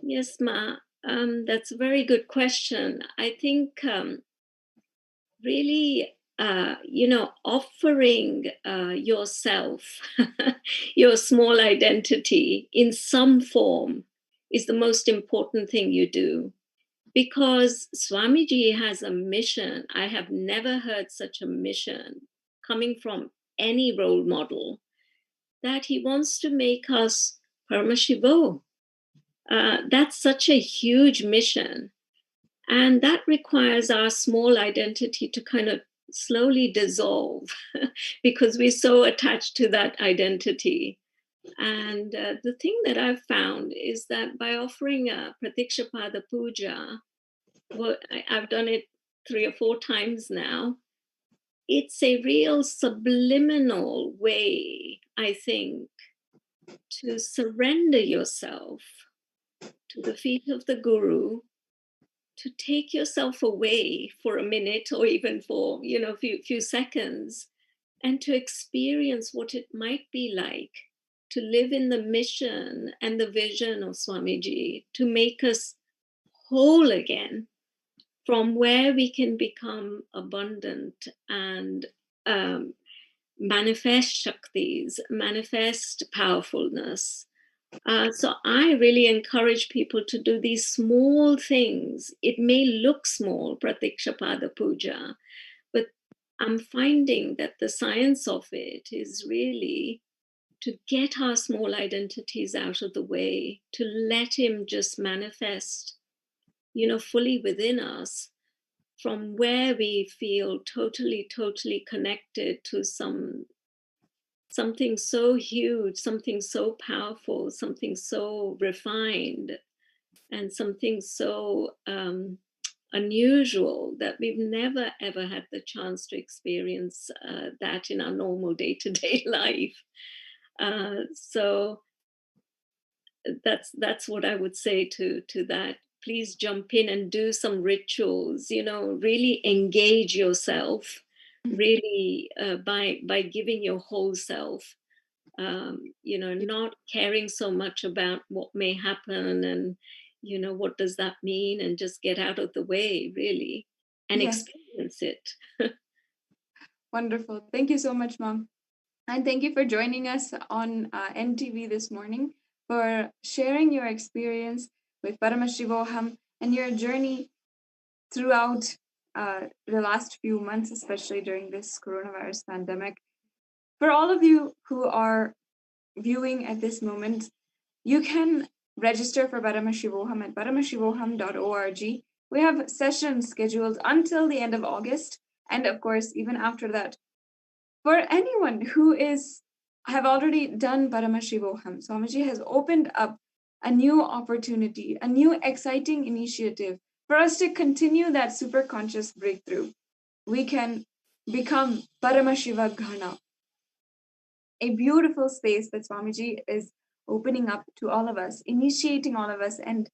Yes, Ma, that's a very good question. I think really, offering yourself, your small identity in some form is the most important thing you do. Because Swamiji has a mission. I have never heard such a mission coming from any role model, that he wants to make us Paramashivoham. That's such a huge mission. And that requires our small identity to kind of slowly dissolve because we're so attached to that identity. And the thing that I've found is that by offering a Pratikshapada Puja, I've done it 3 or 4 times now, it's a real subliminal way, I think, to surrender yourself to the feet of the Guru, to take yourself away for a minute or even for, few seconds, and to experience what it might be like to live in the mission and the vision of Swamiji, to make us whole again, from where we can become abundant and manifest Shaktis, manifest powerfulness, So I really encourage people to do these small things. It may look small, Pratikshapada Puja, but I'm finding that the science of it is really to get our small identities out of the way, to let him just manifest, fully within us, from where we feel totally connected to something so huge, something so powerful, something so refined, and something so unusual that we've never ever had the chance to experience that in our normal day-to-day life. So that's what I would say to that. Please jump in and do some rituals. Really engage yourself, really by giving your whole self. Not caring so much about what may happen and what does that mean, and just get out of the way, really, and Yes. experience it. Wonderful. Thank you so much, Mom. And thank you for joining us on NTV this morning, for sharing your experience with Paramashivoham and your journey throughout the last few months, especially during this coronavirus pandemic. For all of you who are viewing at this moment, you can register for Paramashivoham at paramashivoham.org. We have sessions scheduled until the end of August, and of course, even after that. For anyone who have already done Paramashivoham, Swamiji has opened up a new opportunity, a new exciting initiative for us to continue that super conscious breakthrough. We can become Paramashiva Ghana, a beautiful space that Swamiji is opening up to all of us, initiating all of us, and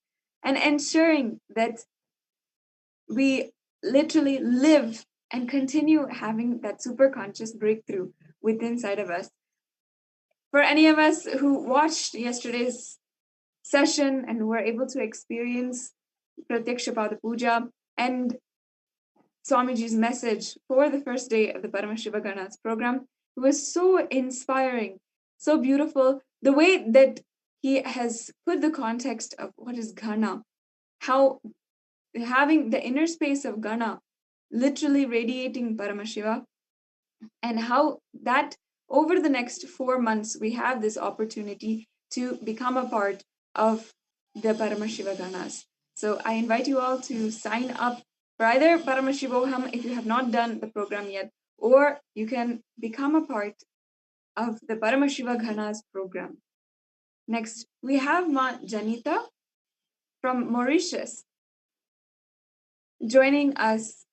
ensuring that we literally live and continue having that super conscious breakthrough within inside of us. For any of us who watched yesterday's session and were able to experience Pratyakshapad Puja and Swamiji's message for the first day of the Paramashiva Gana's program, it was so inspiring, so beautiful. The way that he has put the context of what is Gana, how having the inner space of Gana literally radiating Paramashiva, and how that over the next 4 months we have this opportunity to become a part of the Paramashiva Ganas. So I invite you all to sign up for either Paramashivoham if you have not done the program yet, or you can become a part of the Paramashiva Ganas program. Next, we have Ma Janita from Mauritius joining us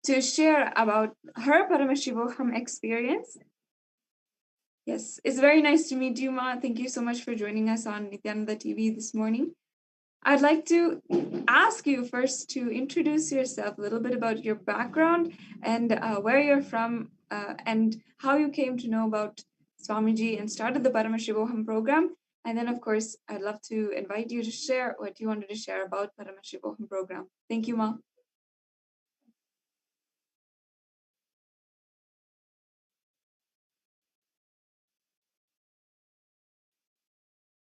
to share about her Paramashivoham experience. Yes, it's very nice to meet you, Ma. Thank you so much for joining us on Nithyananda TV this morning. I'd like to ask you first to introduce yourself, a little bit about your background and where you're from and how you came to know about Swamiji and started the Paramashivoham program. And then, of course, I'd love to invite you to share what you wanted to share about Paramashivoham program. Thank you, Ma.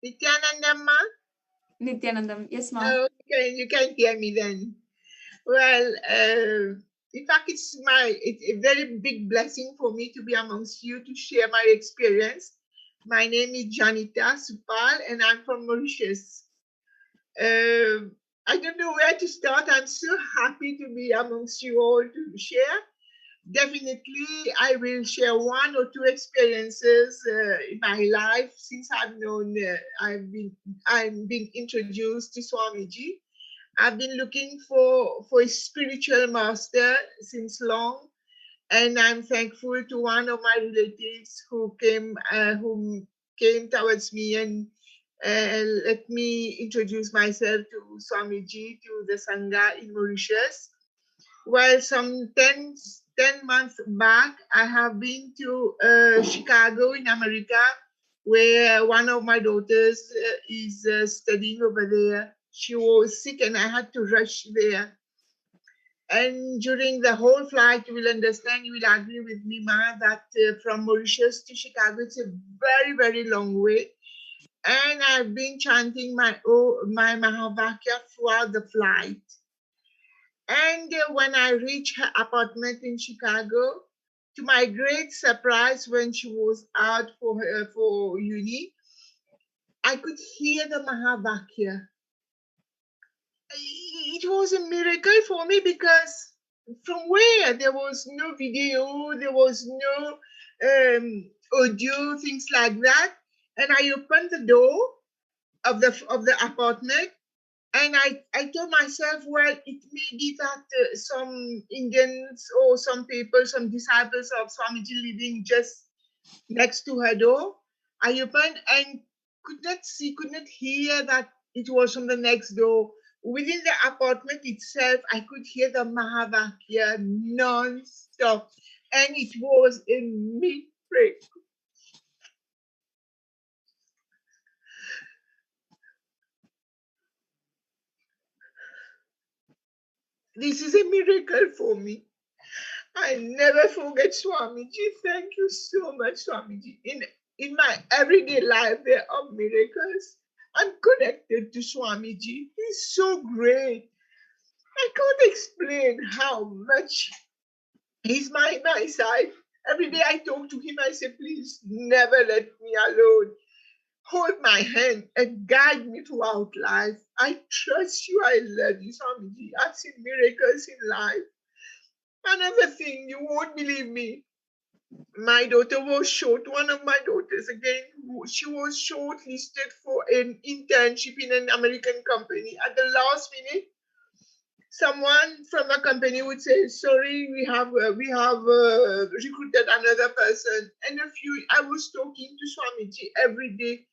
Nithyanandam, ma? Nithyanandam, yes, Ma. Okay, you can hear me then. Well, in fact, it's a very big blessing for me to be amongst you to share my experience. My name is Janita Supal, and I'm from Mauritius. I don't know where to start. I'm so happy to be amongst you all to share. Definitely, I will share one or two experiences in my life since I've been introduced to Swamiji. I've been looking for a spiritual master since long, and I'm thankful to one of my relatives who came towards me and let me introduce myself to Swamiji, to the Sangha in Mauritius. Well, some 10 months back, I have been to Chicago in America, where one of my daughters is studying over there. She was sick and I had to rush there. And during the whole flight, you will understand, you will agree with me, Ma, that from Mauritius to Chicago, it's a very, very long way. And I've been chanting my Mahavakya throughout the flight. And when I reached her apartment in Chicago, to my great surprise, when she was out for uni, I could hear the Mahavakya. It was a miracle for me because from where there was no video, there was no audio, things like that. And I opened the door of the apartment, and I told myself, well, it may be that some Indians or some people, some disciples of Swamiji living just next to her door. I opened and could not hear that it was from the next door. Within the apartment itself, I could hear the Mahavakya non-stop, and it was a miracle. This is a miracle for me. I never forget Swamiji. Thank you so much, Swamiji. In my everyday life, there are miracles. I'm connected to Swamiji. He's so great. I can't explain how much he's my side. Every day I talk to him, I say, please never let me alone. Hold my hand and guide me throughout life. I trust you. I love you, Swamiji. I've seen miracles in life. Another thing, you won't believe me. My daughter was one of my daughters again, she was shortlisted for an internship in an American company. At the last minute, someone from the company would say, sorry, we have recruited another person. And I was talking to Swamiji every day,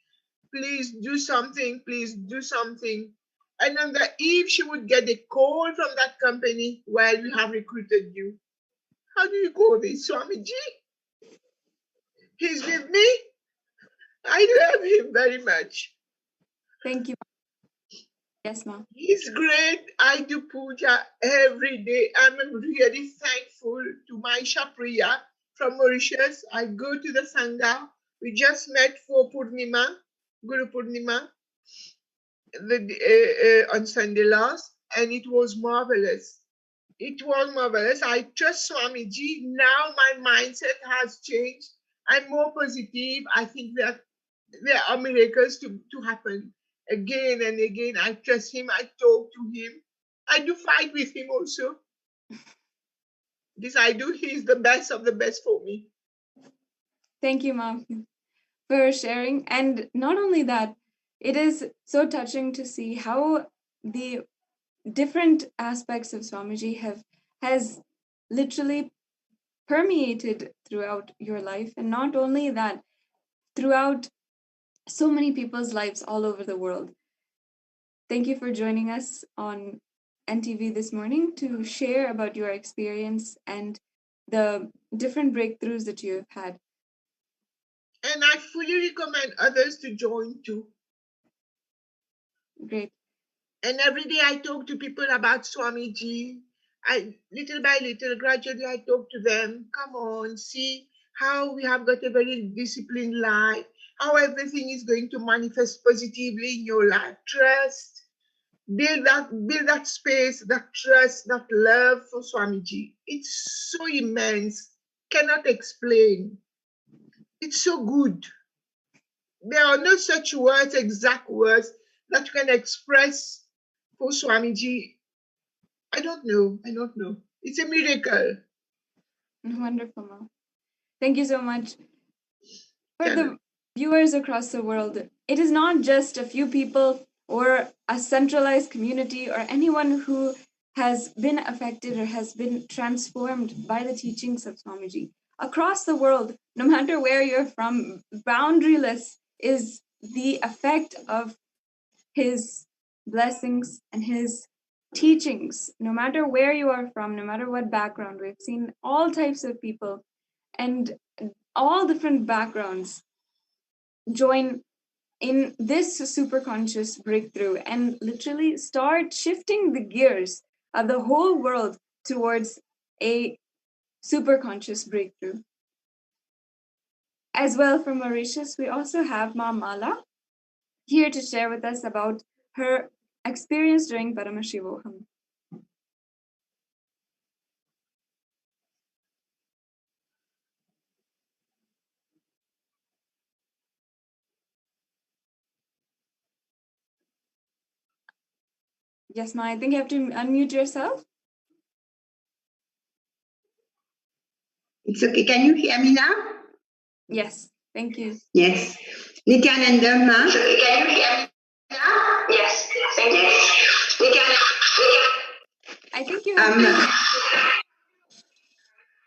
please do something, please do something. And on the eve, she would get a call from that company, well, we have recruited you. How do you call this, Swamiji? He's with me. I love him very much. Thank you. Yes, ma'am. He's great. I do puja every day. I'm really thankful to my Shapriya from Mauritius. I go to the Sangha. We just met for Purnima, Guru Purnima, on Sunday last, and it was marvelous. It was marvelous. I trust Swamiji. Now my mindset has changed. I'm more positive. I think that there are miracles to happen again and again. I trust him. I talk to him. I do fight with him also. This I do. He's the best of the best for me. Thank you, ma'am, for sharing. And not only that, it is so touching to see how the different aspects of Swamiji has literally permeated throughout your life. And not only that, throughout so many people's lives all over the world. Thank you for joining us on NTV this morning to share about your experience and the different breakthroughs that you have had. And I fully recommend others to join too. Great. And every day I talk to people about Swamiji. Little by little, gradually I talk to them. Come on, see how we have got a very disciplined life, how everything is going to manifest positively in your life. Trust, build that space, that trust, that love for Swamiji. It's so immense, cannot explain. It's so good. There are no such words, exact words, that you can express for Swamiji. I don't know. It's a miracle. Wonderful, ma'am. Thank you so much. For the viewers across the world, it is not just a few people or a centralized community or anyone who has been affected or has been transformed by the teachings of Swamiji. Across the world, no matter where you're from, boundaryless is the effect of his blessings and his teachings. No matter where you are from, no matter what background, we've seen all types of people and all different backgrounds join in this superconscious breakthrough and literally start shifting the gears of the whole world towards a super conscious breakthrough. As well, from Mauritius, we also have Ma Mala here to share with us about her experience during Paramashivoham. Yes, Ma, I think you have to unmute yourself. It's okay. Can you hear me now? Yes, thank you. Yes. Nithyananda, ma. Can you hear me now? Yes, thank you. I think you have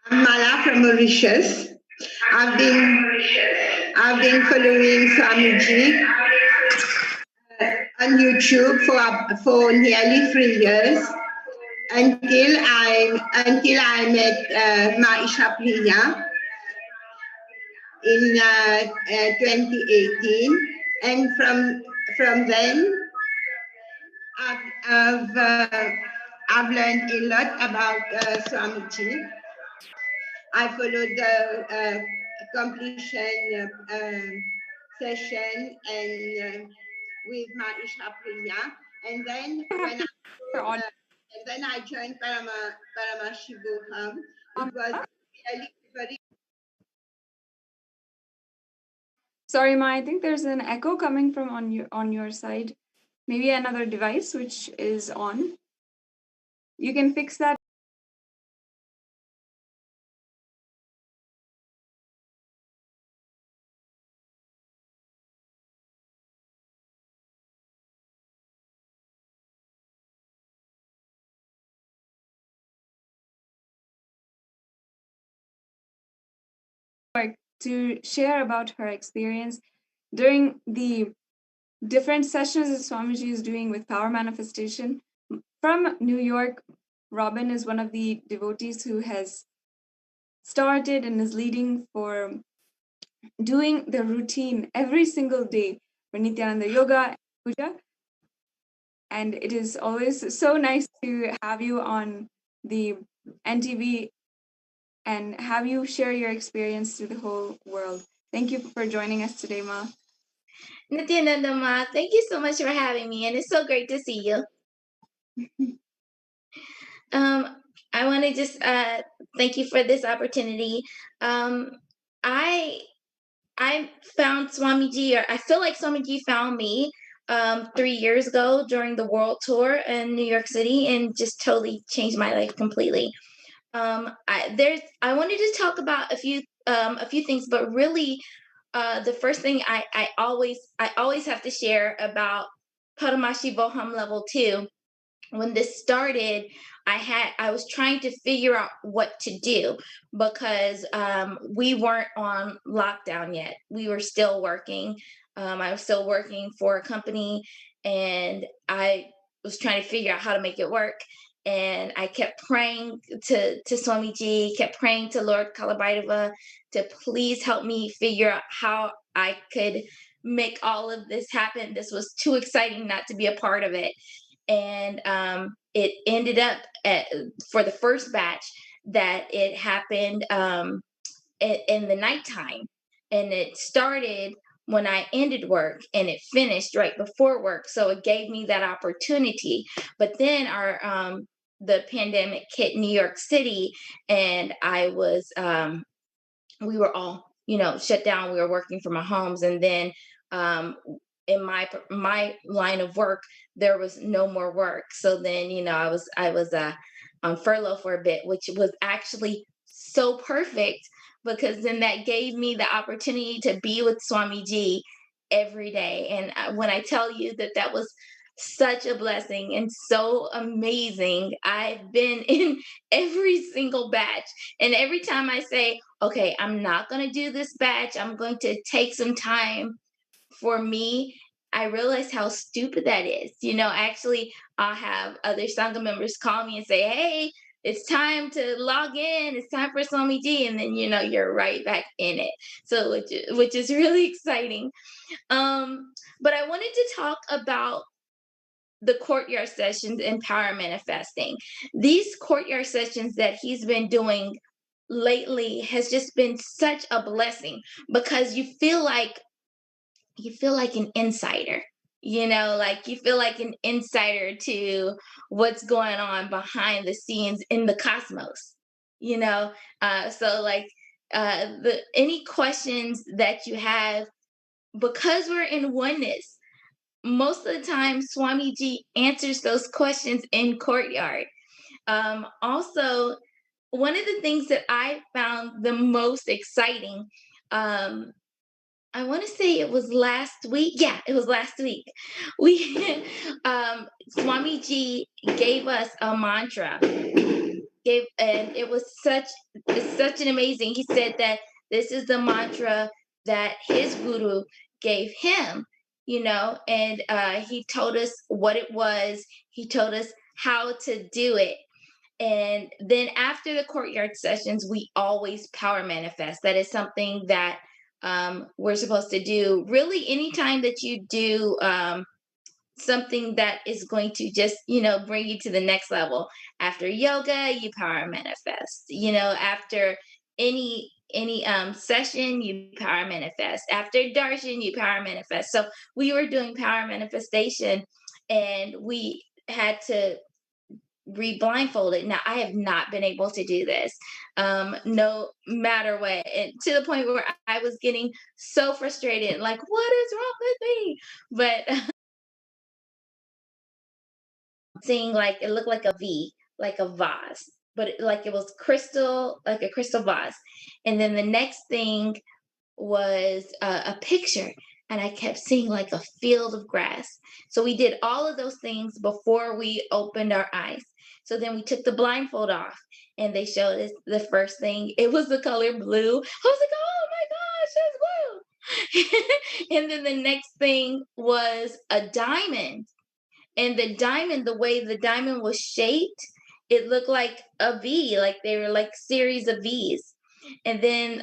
I'm Mala from Mauritius. I've been following Swamiji on YouTube for nearly 3 years until I met Maisha Priya in 2018, and from then I've learned a lot about Swamiji. I followed the completion session and with Maisha Priya, and then when I joined Paramashivoham, it was really very. Sorry, Ma, I think there's an echo coming from on your side. Maybe another device which is on. You can fix that. To share about her experience during the different sessions that Swamiji is doing with power manifestation. From New York, Robin is one of the devotees who has started and is leading for doing the routine every single day for Nithyananda Yoga and Puja. And it is always so nice to have you on the NTV and have you share your experience to the whole world. Thank you for joining us today, Ma. Nithyananda Ma, thank you so much for having me, and it's so great to see you. I want to just thank you for this opportunity. I found Swamiji, or I feel like Swamiji found me 3 years ago during the world tour in New York City, and just totally changed my life completely. I wanted to talk about a few things, but really, the first thing I always have to share about Paramashivoham level 2. When this started, I was trying to figure out what to do because we weren't on lockdown yet. We were still working. I was still working for a company, and I was trying to figure out how to make it work. And I kept praying to Swamiji, kept praying to Lord Kalabhairava to please help me figure out how I could make all of this happen. This was too exciting not to be a part of it. And it ended up for the first batch that it happened in the nighttime, and it started when I ended work and it finished right before work. So it gave me that opportunity. But then the pandemic hit New York City, and we were all, shut down. We were working from our homes, and then in my line of work, there was no more work. So then, I was on furlough for a bit, which was actually so perfect because then that gave me the opportunity to be with Swamiji every day. And when I tell you that was such a blessing and so amazing. I've been in every single batch. And every time I say, okay, I'm not going to do this batch, I'm going to take some time for me, I realize how stupid that is. Actually, I'll have other Sangha members call me and say, hey, it's time to log in. It's time for Swamiji. And then, you're right back in it. So, which is really exciting. But I wanted to talk about the courtyard sessions in Power Manifesting. These courtyard sessions that he's been doing lately has just been such a blessing, because you feel like an insider, like you feel like an insider to what's going on behind the scenes in the cosmos, so like the any questions that you have, because we're in oneness, most of the time Swamiji answers those questions in courtyard. Also, one of the things that I found the most exciting, I want to say it was last week. Yeah, it was last week. We Swamiji gave us a mantra. And it was such an amazing. He said that this is the mantra that his guru gave him, and he told us what it was. He told us how to do it. And then after the courtyard sessions, we always power manifest. That is something that we're supposed to do. Really, anytime that you do something that is going to just, bring you to the next level. After yoga, you power manifest. After any session, you power manifest. After darshan, you power manifest. So we were doing power manifestation, and we had to read blindfolded. Now, I have not been able to do this, no matter what, and to the point where I was getting so frustrated, like, what is wrong with me? But seeing, like, it looked like a V, like a vase, but like it was crystal, like a crystal vase. And then the next thing was a picture, and I kept seeing like a field of grass. So we did all of those things before we opened our eyes. So then we took the blindfold off, and they showed us the first thing. It was the color blue. I was like, oh my gosh, that's blue. And then the next thing was a diamond. And the diamond, the way the diamond was shaped, it looked like a V, like they were like series of V's. And then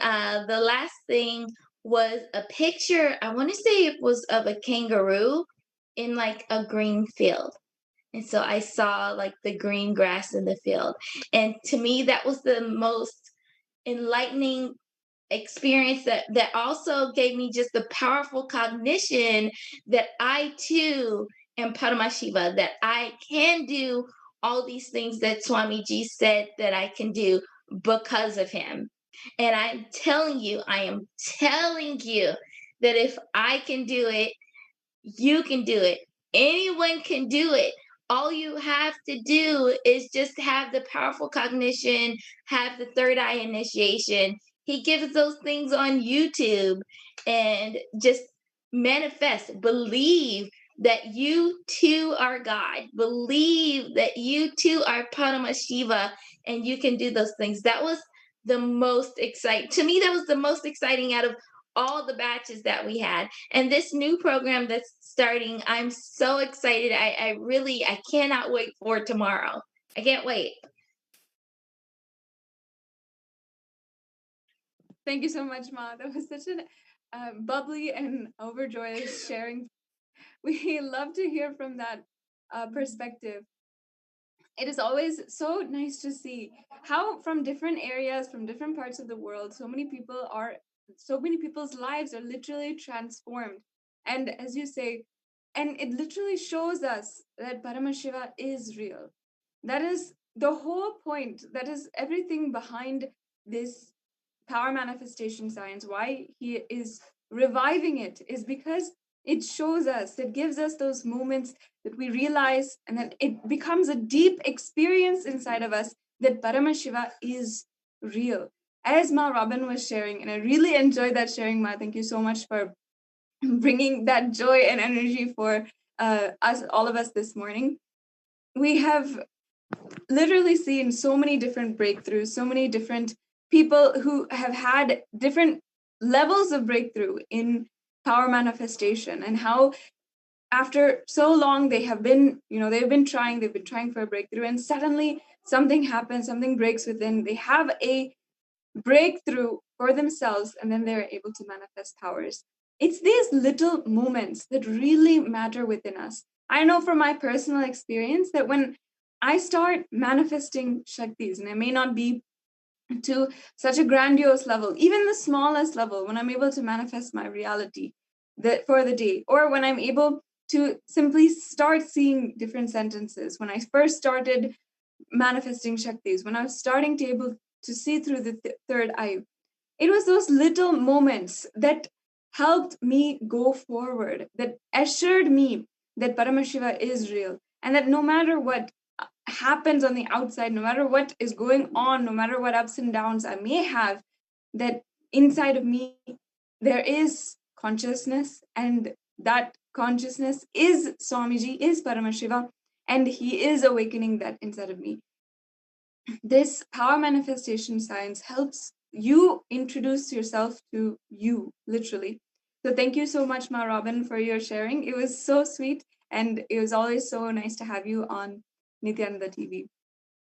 the last thing was a picture, I want to say it was of a kangaroo in like a green field. And so I saw like the green grass in the field. And to me, that was the most enlightening experience, that also gave me just the powerful cognition that I too am Paramashiva, that I can do all these things that Swamiji said that I can do because of him. And I am telling you that if I can do it, you can do it. Anyone can do it. All you have to do is just have the powerful cognition, have the third eye initiation. He gives those things on YouTube, and just manifest. Believe that you too are God. Believe that you too are Paramashiva, and you can do those things. That was the most exciting. To me, that was the most exciting out of all the batches that we had. And this new program that's starting, I'm so excited. I cannot wait for tomorrow. I can't wait. Thank you so much, Ma. That was such a bubbly and overjoyous sharing. We love to hear from that perspective. It is always so nice to see how from different areas, from different parts of the world, so many people's lives are literally transformed. And as you say, and it literally shows us that Paramashiva is real. That is the whole point. That is everything behind this power manifestation science. Why he is reviving it is because it shows us, it gives us those moments that we realize, and then it becomes a deep experience inside of us that Paramashiva is real. As Ma Robin was sharing, and I really enjoyed that sharing, Ma. Thank you so much for bringing that joy and energy for all of us this morning. We have literally seen so many different breakthroughs, so many different people who have had different levels of breakthrough in power manifestation, and how after so long they've been trying for a breakthrough, and suddenly something happens, something breaks within, they have a breakthrough for themselves, and then they're able to manifest powers. It's these little moments that really matter within us. I know from my personal experience that when I start manifesting Shaktis, and it may not be to such a grandiose level, even the smallest level, when I'm able to manifest my reality for the day, or when I'm able to simply start seeing different sentences. When I first started manifesting Shaktis, when I was starting to able to see through the third eye, it was those little moments that helped me go forward, that assured me that Paramashiva is real, and that no matter what happens on the outside, no matter what is going on, no matter what ups and downs I may have, that inside of me there is consciousness, and that consciousness is Swamiji, is Paramashiva, and he is awakening that inside of me. This power manifestation science helps you introduce yourself to you, literally. So thank you so much, Ma Robin, for your sharing. It was so sweet, and it was always so nice to have you on Nithyananda TV.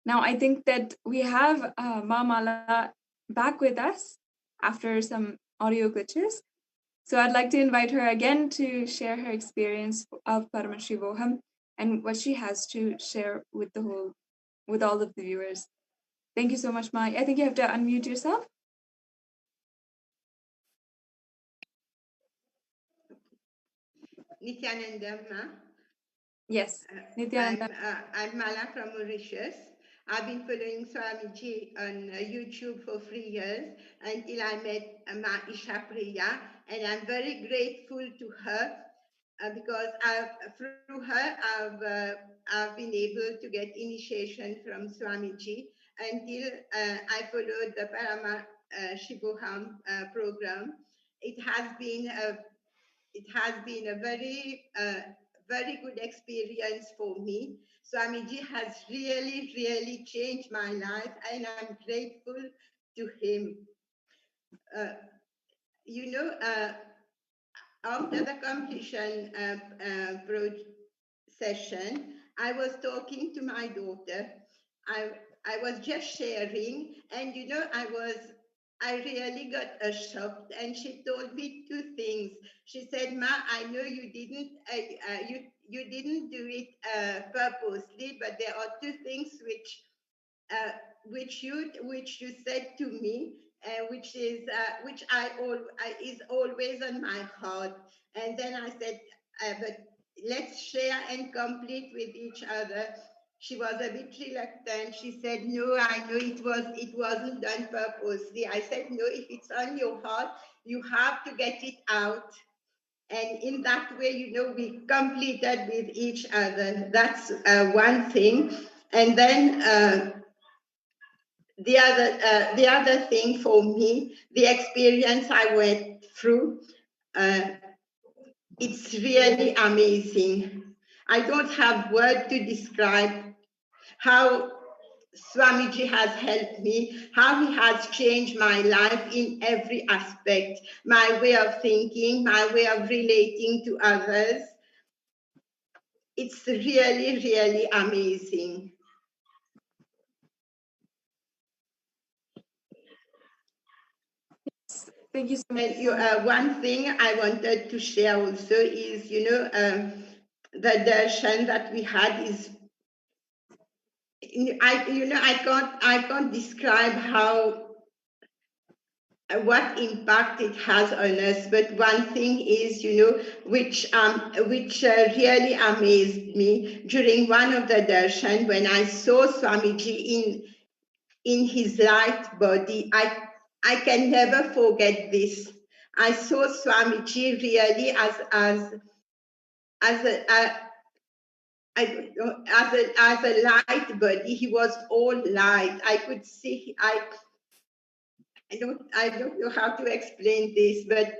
Now, I think that we have Ma Mala back with us after some audio glitches. So I'd like to invite her again to share her experience of Paramashivoham and what she has to share with all of the viewers. Thank you so much, Ma. I think you have to unmute yourself. Nithyananda, ma. Yes, Nithyananda. I'm Mala from Mauritius. I've been following Swamiji on YouTube for 3 years until I met Ma Isha Priya, and I'm very grateful to her because through her I've been able to get initiation from Swamiji until I followed the Paramashivoham program. It has been a very good experience for me. Swamiji has really, really changed my life, and I'm grateful to him. After the completion session, I was talking to my daughter. I was just sharing, and I really got shocked, and she told me 2 things. She said, "Ma, I know you didn't do it purposely, but there are 2 things which you said to me, which is always on my heart." And then I said, "But let's share and complete with each other." She was a bit reluctant. She said, "No, I know it wasn't done purposely." I said, "No, if it's on your heart, you have to get it out." And in that way, we completed with each other. That's one thing. And then the other thing for me, the experience I went through, it's really amazing. I don't have words to describe how Swamiji has helped me, how he has changed my life in every aspect, my way of thinking, my way of relating to others. It's really, really amazing. Thank you so much. And one thing I wanted to share also is, the darshan that we had is, I can't describe what impact it has on us. But one thing is, which really amazed me during one of the darshan, when I saw Swamiji in his light body. I can never forget this. I saw Swamiji really as a light body. He was all light. I could see. I don't know how to explain this, but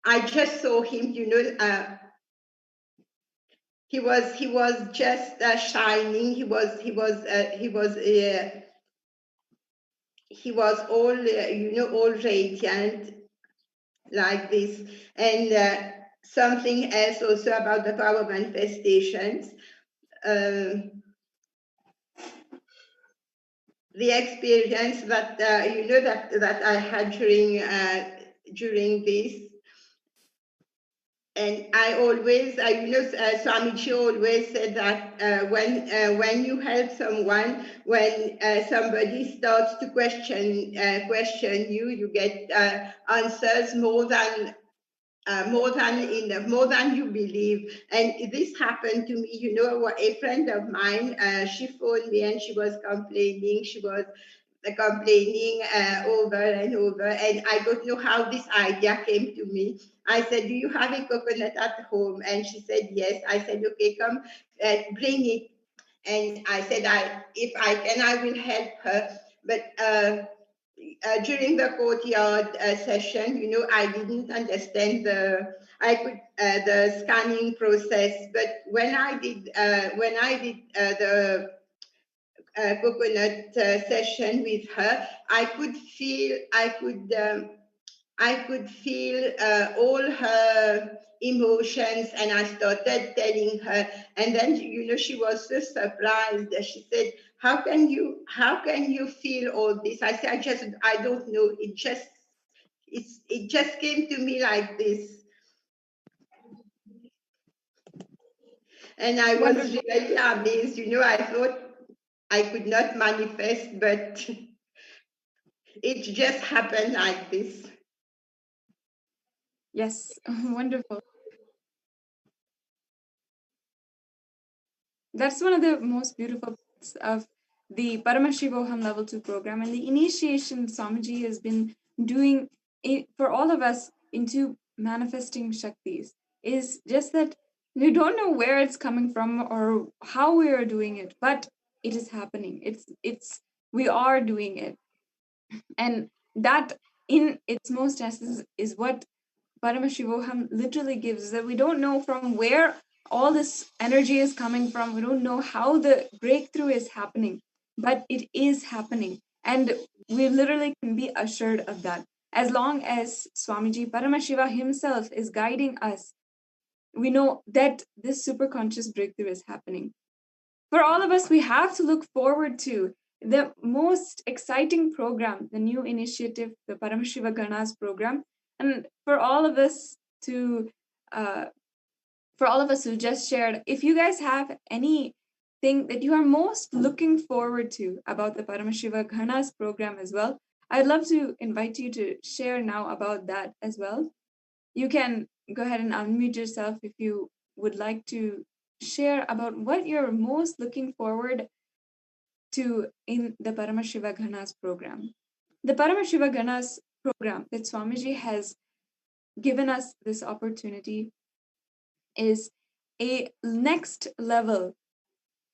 I just saw him. He was just shining. He was all all radiant like this. And something else also about the power manifestations. The experience that that I had during this, And I always, Swamiji always said that when you help someone, when somebody starts to question you, you get answers more than you believe. And this happened to me. You know, a friend of mine, she phoned me and she was complaining. She was complaining over and over, and I don't know how this idea came to me. I said, do you have a coconut at home? And she said, yes. I said, okay, come, bring it. And I said, if I can, I will help her. But during the courtyard session, you know, I didn't understand the scanning process. But when I did the coconut session with her, I could feel all her emotions, and I started telling her. And then, you know, she was so surprised. She said, how can you feel all this? I said, I don't know. It just came to me like this. And I was really amazed. You know, I thought I could not manifest, but it just happened like this. Yes, wonderful. That's one of the most beautiful parts of the Paramashivoham Level 2 program, and the initiation Swamiji has been doing for all of us into manifesting Shaktis is just that we don't know where it's coming from or how we are doing it, but it is happening. We are doing it. And that in its most essence is what Paramashivoham literally gives, that we don't know from where all this energy is coming from. We don't know how the breakthrough is happening, but it is happening. And we literally can be assured of that. As long as Swamiji Paramashiva himself is guiding us, we know that this superconscious breakthrough is happening. For all of us, we have to look forward to the most exciting program, the new initiative, the Paramashiva Ganas program. And for all of us to who just shared, if you guys have anything that you are most looking forward to about the Paramashiva Ganas program as well, I'd love to invite you to share now about that as well. You can go ahead and unmute yourself if you would like to share about what you're most looking forward to in the Paramashiva Ganas program. The Paramashiva Ganas program that Swamiji has given us this opportunity is a next level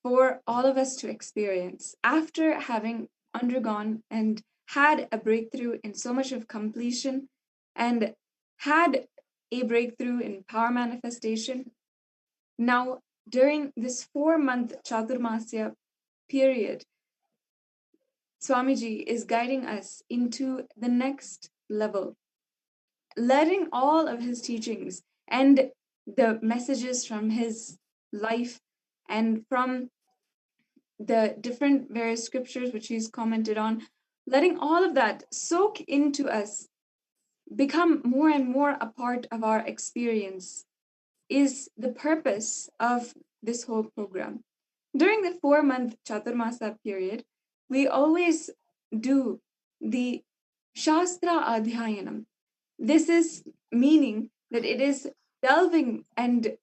for all of us to experience after having undergone and had a breakthrough in so much of completion and had a breakthrough in power manifestation. Now, during this 4-month Chaturmasya period, Swamiji is guiding us into the next level, letting all of his teachings and the messages from his life and from the different various scriptures which he's commented on, letting all of that soak into us, become more and more a part of our experience, is the purpose of this whole program. During the 4-month Chaturmasa period, we always do the Shastra Adhyayanam. This is meaning that it is delving and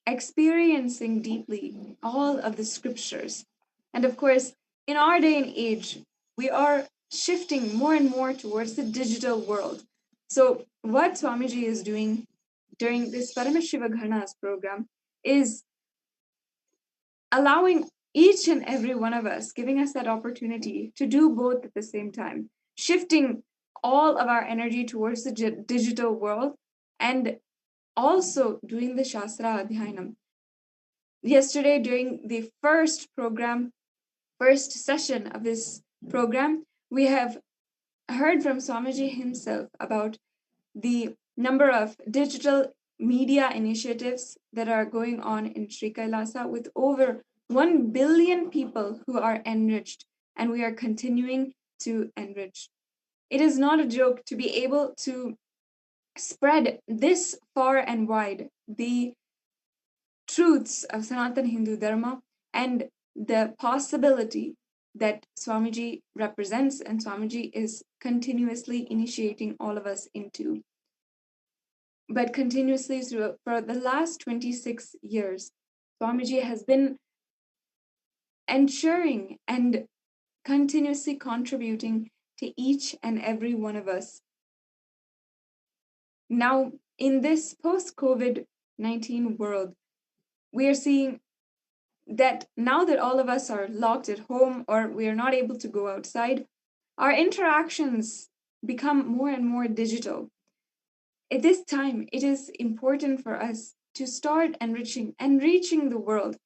experiencing deeply all of the scriptures. And of course, in our day and age, we are shifting more and more towards the digital world. So, what Swamiji is doing during this Paramashiva Ghanas program is allowing each and every one of us, giving us that opportunity to do both at the same time, shifting all of our energy towards the digital world and also doing the Shastra Adhyayanam. Yesterday, during the first session of this program, we have heard from Swamiji himself about the number of digital media initiatives that are going on in Sri Kailasa with over 1 billion people who are enriched, and we are continuing to enrich. It is not a joke to be able to spread this far and wide the truths of Sanatana Hindu Dharma and the possibility that Swamiji represents and Swamiji is continuously initiating all of us into. But continuously for the last 26 years, Swamiji has been ensuring and continuously contributing to each and every one of us. Now, in this post-COVID-19 world, we are seeing that now that all of us are locked at home or we are not able to go outside, our interactions become more and more digital. At this time, it is important for us to start enriching and reaching the world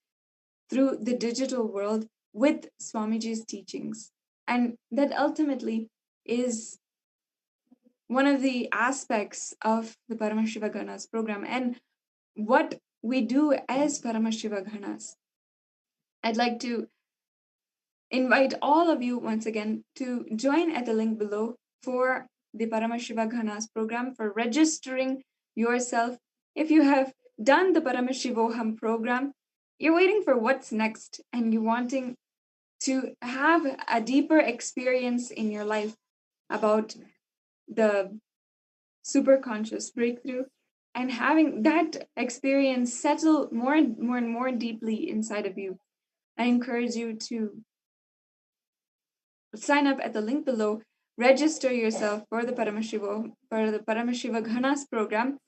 through the digital world with Swamiji's teachings. And that ultimately is one of the aspects of the Paramashiva Ganas program and what we do as Paramashiva Ganas. I'd like to invite all of you once again to join at the link below for the Paramashiva Ganas program, for registering yourself. If you have done the Paramashivoham program, you're waiting for what's next and you're wanting to have a deeper experience in your life about the superconscious breakthrough and having that experience settle more and more deeply inside of you. I encourage you to sign up at the link below, register yourself for the Paramashiva Ganas program,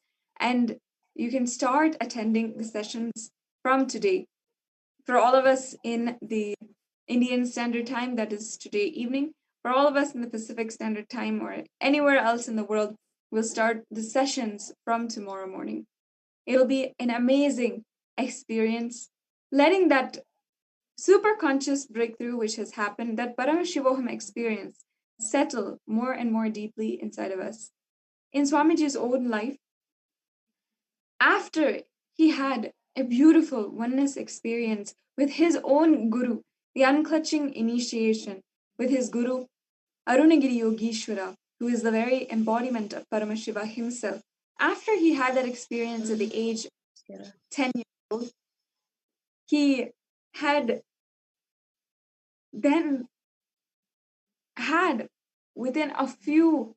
and you can start attending the sessions from today. For all of us in the Indian Standard Time, that is today evening. For all of us in the Pacific Standard Time or anywhere else in the world, we'll start the sessions from tomorrow morning. It'll be an amazing experience, letting that super conscious breakthrough which has happened, that Paramashivoham experience, settle more and more deeply inside of us. In Swamiji's own life, after he had a beautiful oneness experience with his own guru, the unclutching initiation with his guru, Arunagiri Yogishwara, who is the very embodiment of Paramashiva himself. After he had that experience at the age of 10 years old, he had then had within a few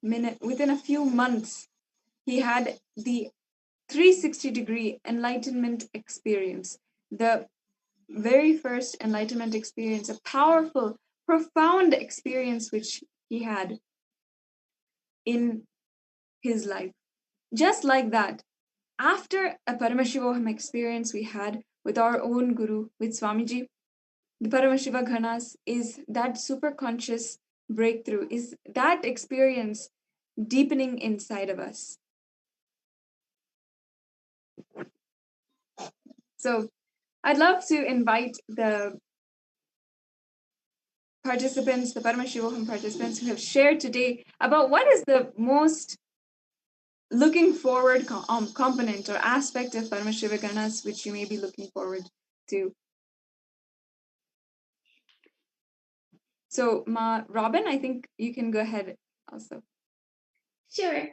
months, he had the 360-degree enlightenment experience, the very first enlightenment experience, a powerful, profound experience which he had in his life. Just like that, after a Paramashivoham experience we had with our own guru, with Swamiji, the Paramashiva Ganas is that super conscious breakthrough, is that experience deepening inside of us. So I'd love to invite the participants, the Paramashivoham participants who have shared today about what is the most looking forward component or aspect of Paramashiva Ganas which you may be looking forward to. So, Robin, I think you can go ahead also. Sure.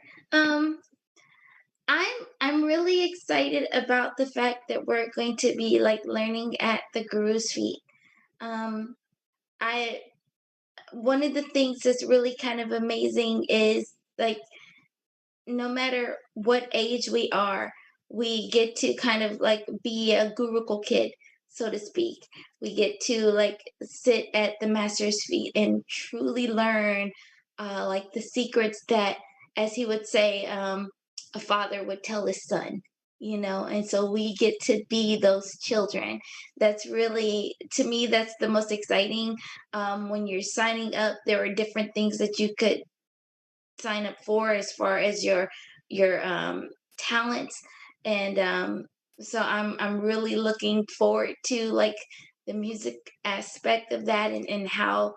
I'm really excited about the fact that we're going to be like learning at the Guru's feet. One of the things that's really kind of amazing is like no matter what age we are, we get to kind of like be a Gurukul kid, so to speak. We get to like sit at the master's feet and truly learn like the secrets that, as he would say, a father would tell his son, you know. And so we get to be those children. That's really, to me, that's the most exciting. When you're signing up, there are different things that you could sign up for as far as your talents. And so I'm really looking forward to like the music aspect of that, and how,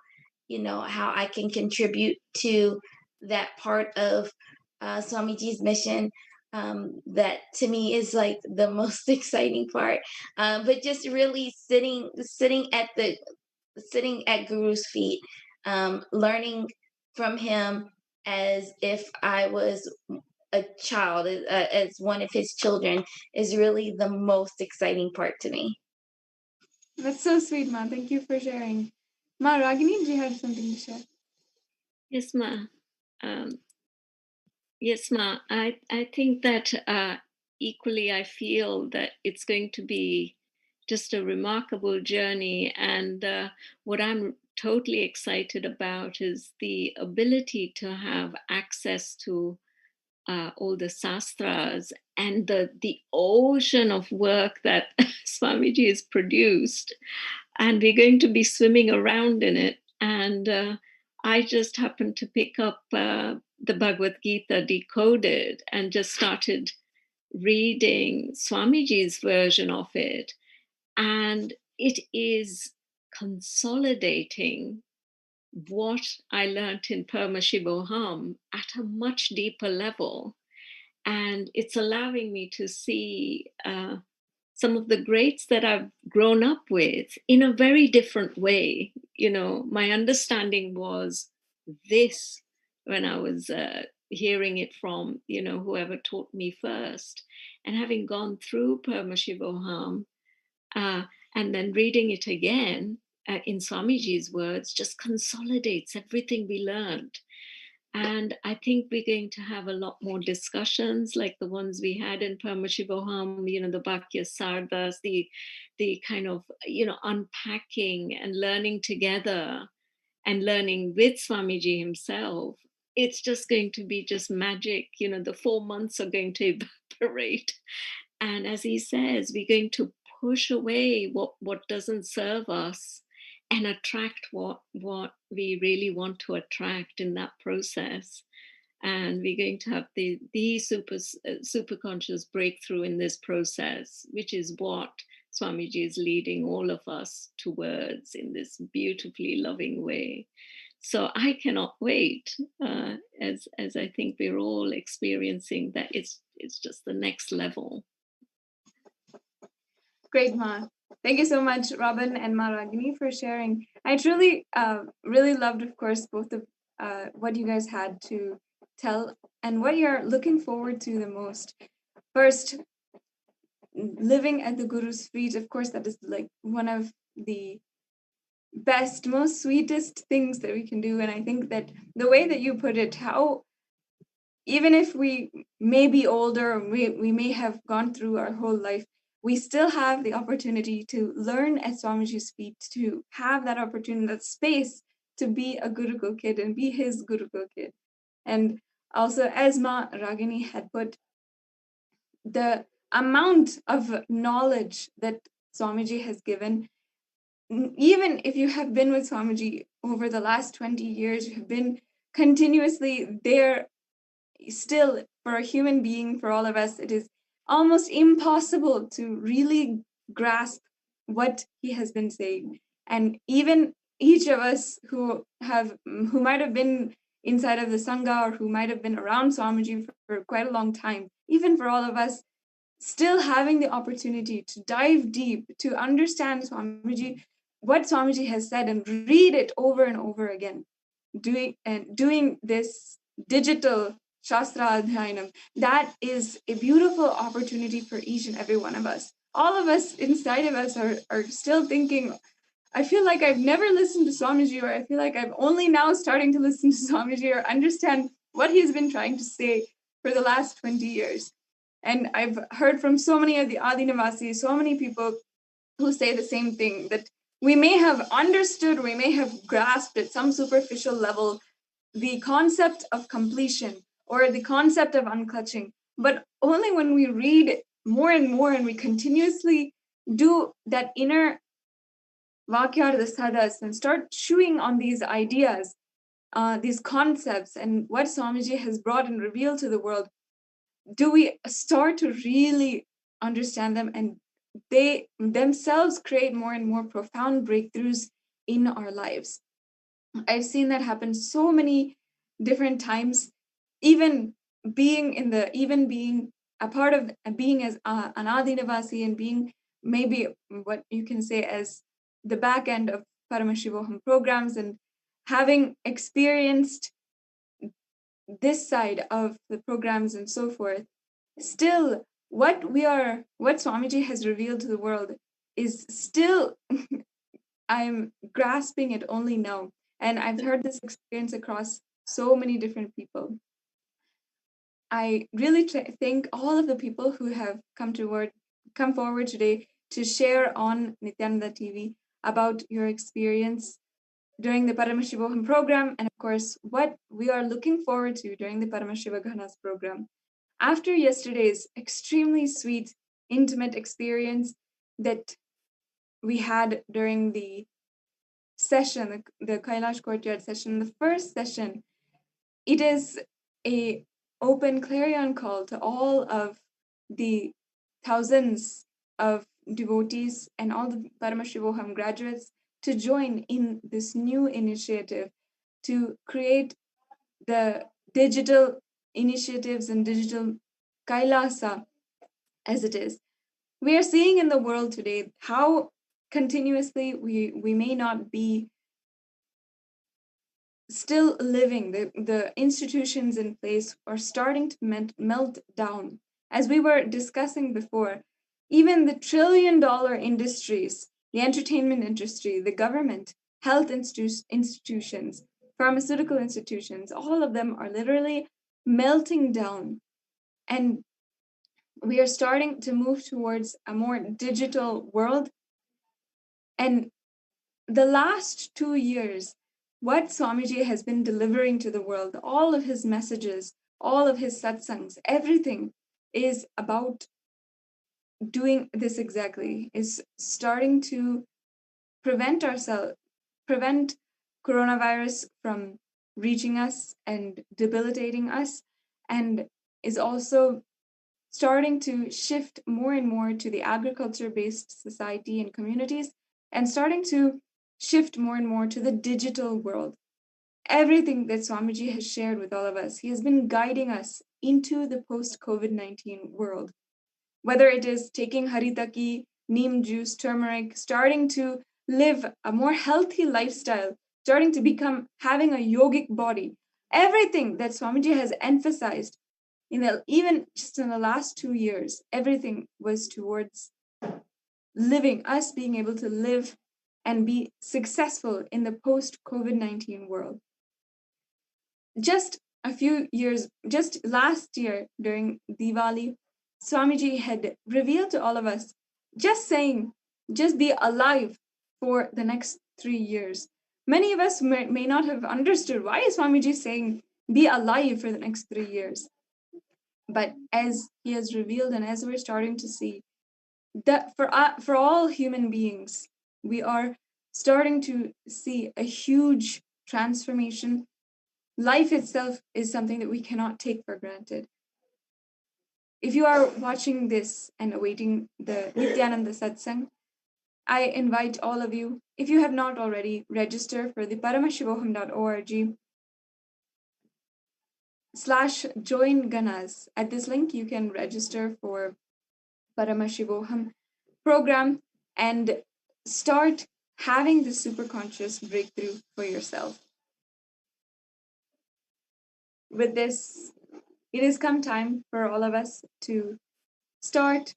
you know, how I can contribute to that part of Swamiji's mission. That to me is like the most exciting part. But just really sitting at Guru's feet, learning from him as if I was a child, as one of his children, is really the most exciting part to me. That's so sweet, Ma. Thank you for sharing. Ma, Ragini, do you have something to share? Yes, Ma. Um, yes, Ma. I think that equally I feel that it's going to be just a remarkable journey. And what I'm totally excited about is the ability to have access to all the sastras and the ocean of work that Swamiji has produced. And we're going to be swimming around in it. And I just happened to pick up the Bhagavad Gita decoded and just started reading Swamiji's version of it. And it is consolidating what I learned in Paramashivoham at a much deeper level. And it's allowing me to see some of the greats that I've grown up with in a very different way. You know, my understanding was this when I was hearing it from, you know, whoever taught me first. And having gone through Paramashivoham and then reading it again in Swamiji's words just consolidates everything we learned. And I think we're going to have a lot more discussions like the ones we had in Paramashivoham, you know, the Bhakya Sardas, the kind of, you know, unpacking and learning together and learning with Swamiji himself. It's just going to be just magic. You know, the 4 months are going to evaporate. And as he says, we're going to push away what doesn't serve us and attract what we really want to attract in that process. And we're going to have the super conscious breakthrough in this process, which is what Swamiji is leading all of us towards in this beautifully loving way. So I cannot wait, as I think we're all experiencing that it's just the next level. Great, Ma. Thank you so much, Robin and Ma Ragini, for sharing. I truly, really loved, of course, both of what you guys had to tell and what you're looking forward to the most. First, living at the Guru's feet, of course, that is like one of the best, most sweetest things that we can do. And I think that the way that you put it, how even if we may be older, we may have gone through our whole life, we still have the opportunity to learn at Swamiji's feet, to have that opportunity, that space to be a Gurukul kid and be his Gurukul kid. And also, as Ma Ragini had put, the amount of knowledge that Swamiji has given, even if you have been with Swamiji over the last 20 years, you have been continuously there, still, for a human being, for all of us, it is almost impossible to really grasp what he has been saying. And even each of us who might have been inside of the Sangha or who might have been around Swamiji for quite a long time, even for all of us, still having the opportunity to dive deep, to understand Swamiji, what Swamiji has said, and read it over and over again, doing this digital Shastra Adhyanam, that is a beautiful opportunity for each and every one of us. All of us inside of us are still thinking, I feel like I've never listened to Swamiji, or I feel like I'm only now starting to listen to Swamiji or understand what he's been trying to say for the last 20 years. And I've heard from so many of the Adinavasis, so many people who say the same thing, that we may have understood, we may have grasped at some superficial level the concept of completion or the concept of unclutching, but only when we read more and more and we continuously do that inner vakyar the sadas and start chewing on these ideas, these concepts, and what Swamiji has brought and revealed to the world, do we start to really understand them, and they themselves create more and more profound breakthroughs in our lives. I've seen that happen so many different times, even being a part of being as an Adinavasi and being maybe what you can say as the back end of Paramashivoham programs, and having experienced this side of the programs and so forth, still what Swamiji has revealed to the world is still I'm grasping it only now. And I've heard this experience across so many different people. I really thank all of the people who have come forward today to share on Nithyananda TV about your experience during the Paramashivoham program, and of course, what we are looking forward to during the Paramashivoganas program. After yesterday's extremely sweet, intimate experience that we had during the session, the Kailash Courtyard session, the first session, it is a open clarion call to all of the thousands of devotees and all the Paramashivoham graduates to join in this new initiative to create the digital initiatives and digital Kailasa as it is. We are seeing in the world today how continuously we may not be still living. The institutions in place are starting to melt down. As we were discussing before, even the trillion-dollar industries, the entertainment industry, the government, health institutions, pharmaceutical institutions, all of them are literally melting down. And we are starting to move towards a more digital world. And the last 2 years, what Swamiji has been delivering to the world, all of his messages, all of his satsangs, everything is about doing this exactly, is starting to prevent coronavirus from reaching us and debilitating us, and is also starting to shift more and more to the agriculture-based society and communities, and starting to shift more and more to the digital world. Everything that Swamiji has shared with all of us, he has been guiding us into the post-COVID-19 world. Whether it is taking haritaki, neem juice, turmeric, starting to live a more healthy lifestyle, starting to having a yogic body, everything that Swamiji has emphasized even just in the last 2 years, everything was towards us being able to live and be successful in the post-COVID-19 world. Just last year during Diwali, Swamiji had revealed to all of us, just be alive for the next 3 years. Many of us may not have understood why is Swamiji saying be alive for the next 3 years. But as he has revealed, and as we're starting to see, that for all human beings, we are starting to see a huge transformation. Life itself is something that we cannot take for granted. If you are watching this and awaiting the Nithyananda Satsang, I invite all of you, if you have not already, register for the paramashivoham.org/join Ganas. At this link, you can register for Paramashivoham program and start having the superconscious breakthrough for yourself. With this, it has come time for all of us to start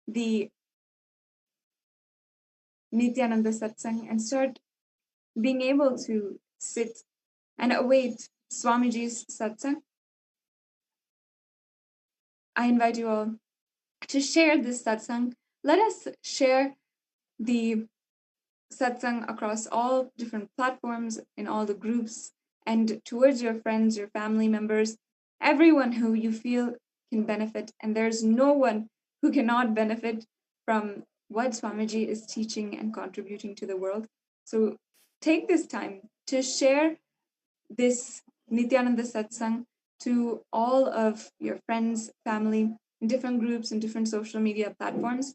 the Nithyananda Satsang and start being able to sit and await Swamiji's Satsang. I invite you all to share this Satsang. Let us share the Satsang across all different platforms, in all the groups, and towards your friends, your family members, everyone who you feel can benefit. And there's no one who cannot benefit from what Swamiji is teaching and contributing to the world. So take this time to share this Nithyananda Satsang to all of your friends, family, in different groups and different social media platforms.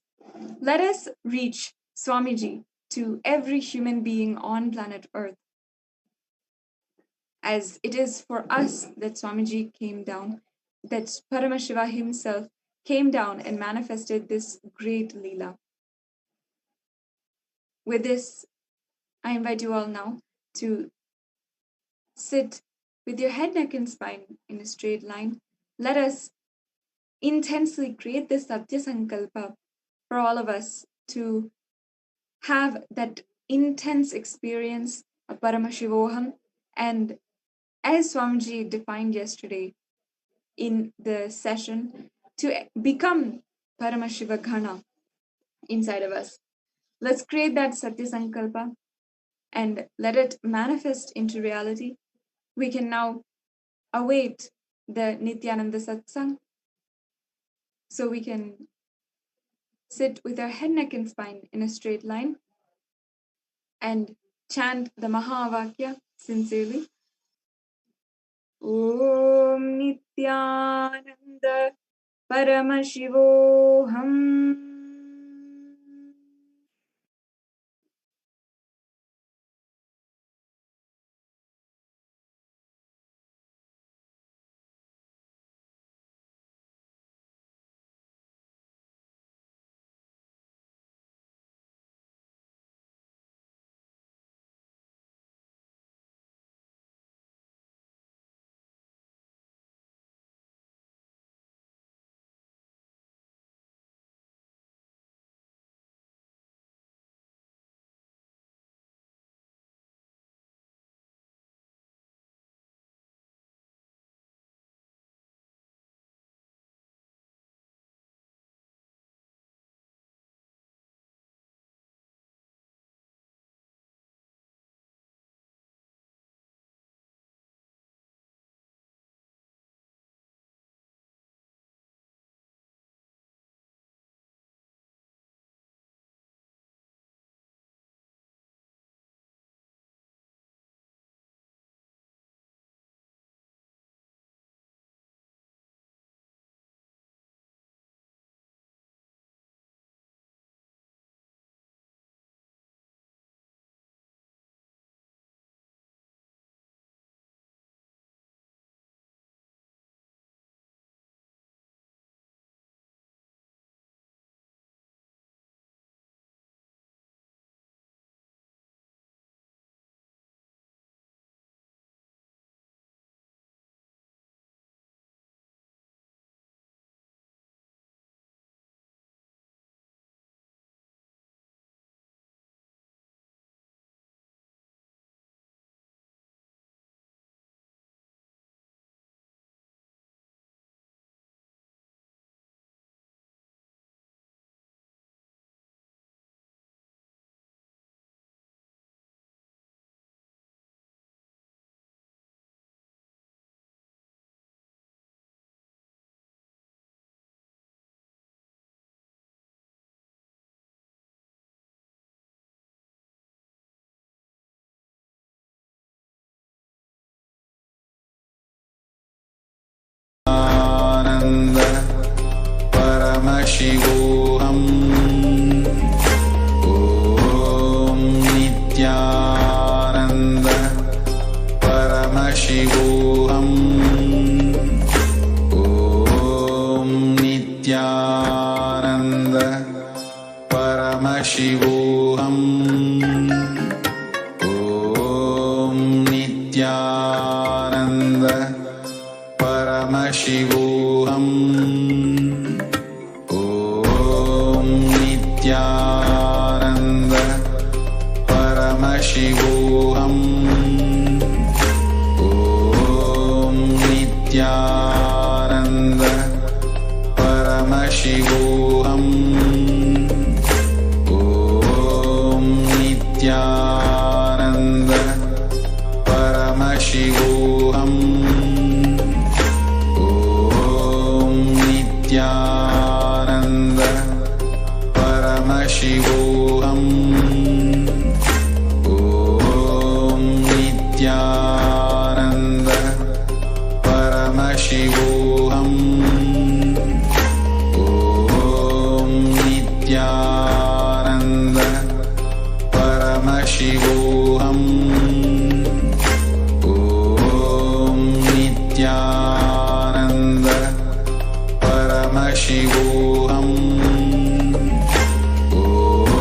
Let us reach Swamiji to every human being on planet Earth, as it is for us that Swamiji came down, that Paramashiva himself came down and manifested this great Leela. With this, I invite you all now to sit with your head, neck, and spine in a straight line, let us intensely create this Satya Sankalpa for all of us to have that intense experience of Paramashivoham. And as Swamiji defined yesterday in the session, to become Paramashiva Ghana inside of us. Let's create that Satya Sankalpa and let it manifest into reality. We can now await the Nithyananda Satsang, so we can sit with our head, neck, and spine in a straight line and chant the Mahavakya sincerely. Om Nithyananda Paramashivoham. Paramashivoham. Om Nithyananda Paramashivoham. Om Nithyananda Paramashivoham. Om Nithyananda Paramashivoham. Nithyananda Paramashivoham. Om Nithyananda Paramashivoham. Om Nithyananda Paramashivoham. Om Nithyananda Paramashivoham. Om Nithyananda Paramashivoham. Om Nithyananda Paramashivoham. Om Nithyananda Paramashivoham.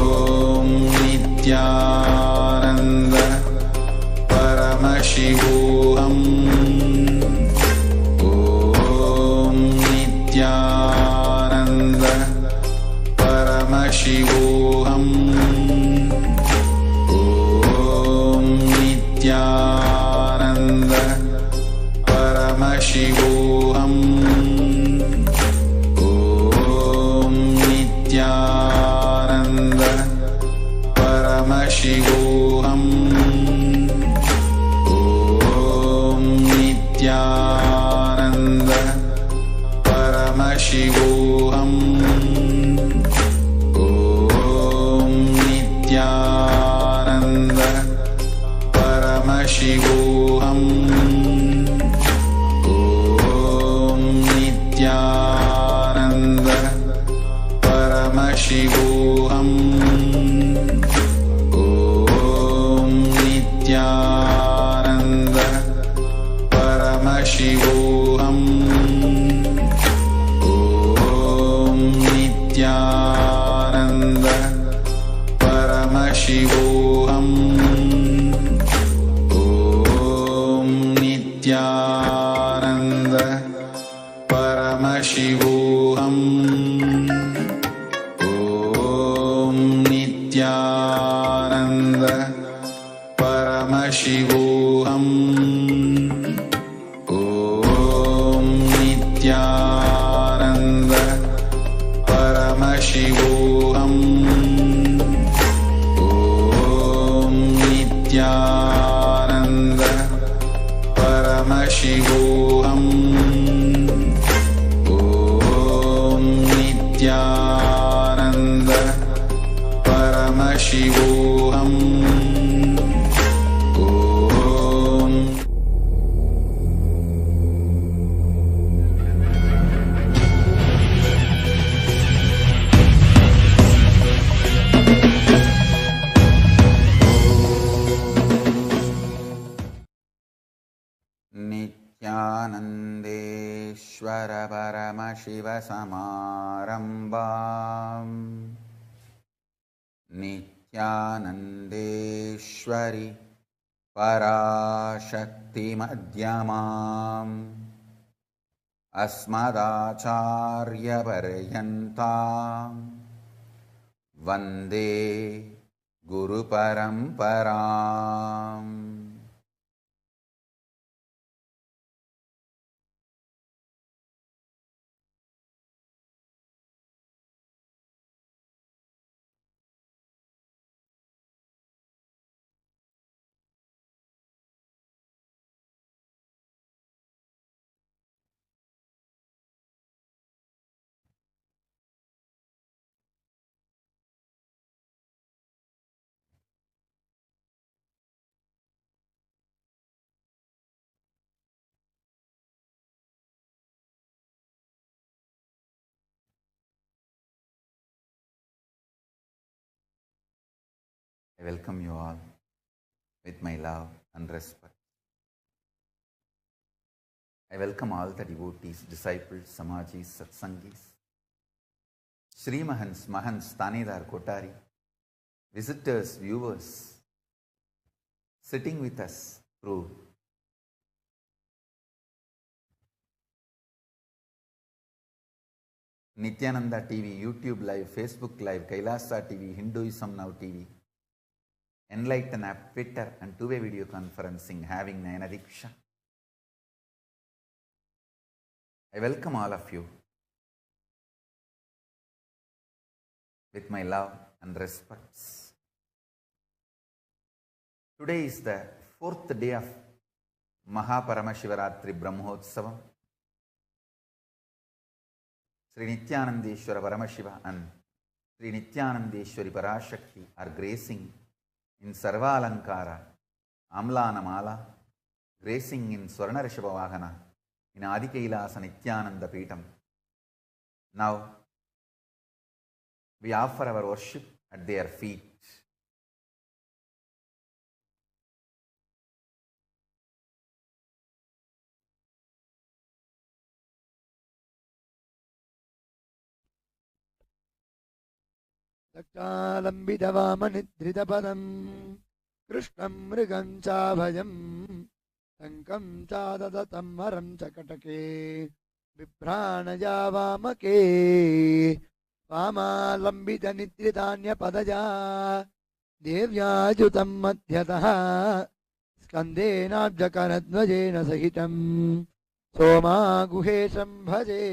Om Nithyananda Paramashivoham. Paramashivoham. Om Nithyananda Paramashivoham. Om Nithyananda Paramashivoham. Om Nithyananda Paramashivoham. Om Nithyananda Paramashivoham. Om Nithyananda Paramashivoham. Om Nithyananda Paramashivoham. Om Nithyananda Paramashivoham. Om Nithyananda Paramashivoham. Om Nithyananda Paramashivoham. Om Nithyananda Paramashivoham. Om Nithyananda Paramashivoham. Om Nithyananda Paramashivoham. Om Nithyanandeshwara Paramashiva Samarambam. Nithyanandeshwari Parashakti Madhyamam. Asmadacharya Paryantam. Vande Guru Paramparam. I welcome you all with my love and respect. I welcome all the devotees, disciples, samajis, satsangis, Shri Mahans, Mahans, Tanedar, Kotari, visitors, viewers, sitting with us through Nithyananda TV, YouTube Live, Facebook Live, Kailasa TV, Hinduism Now TV, Enlighten app, Twitter, and two-way video conferencing having Nayana Diksha. I welcome all of you with my love and respects. Today is the fourth day of Mahaparamashivaratri Brahmotsavam. Sri Nithyanandeshwara Paramashiva and Sri Nithyanandeshwari Parashakti are gracing in Sarvalankara, Amlanamala, gracing in Swarna Rishabhavahana, in Adikailasa Nithyananda Peetam. Now, we offer our worship at their feet. Lakshaalambidavamanidridhapadam Krishnam mrigam chabhayam Sankam chadadatam maram chakatake Vibhranayavamake वामालम्बितनित्रितान्यपदजा देव्याजुतं मध्यतः स्कन्देनाब्जकरध्वजेन सहितं सोमा गुहेशं भजे।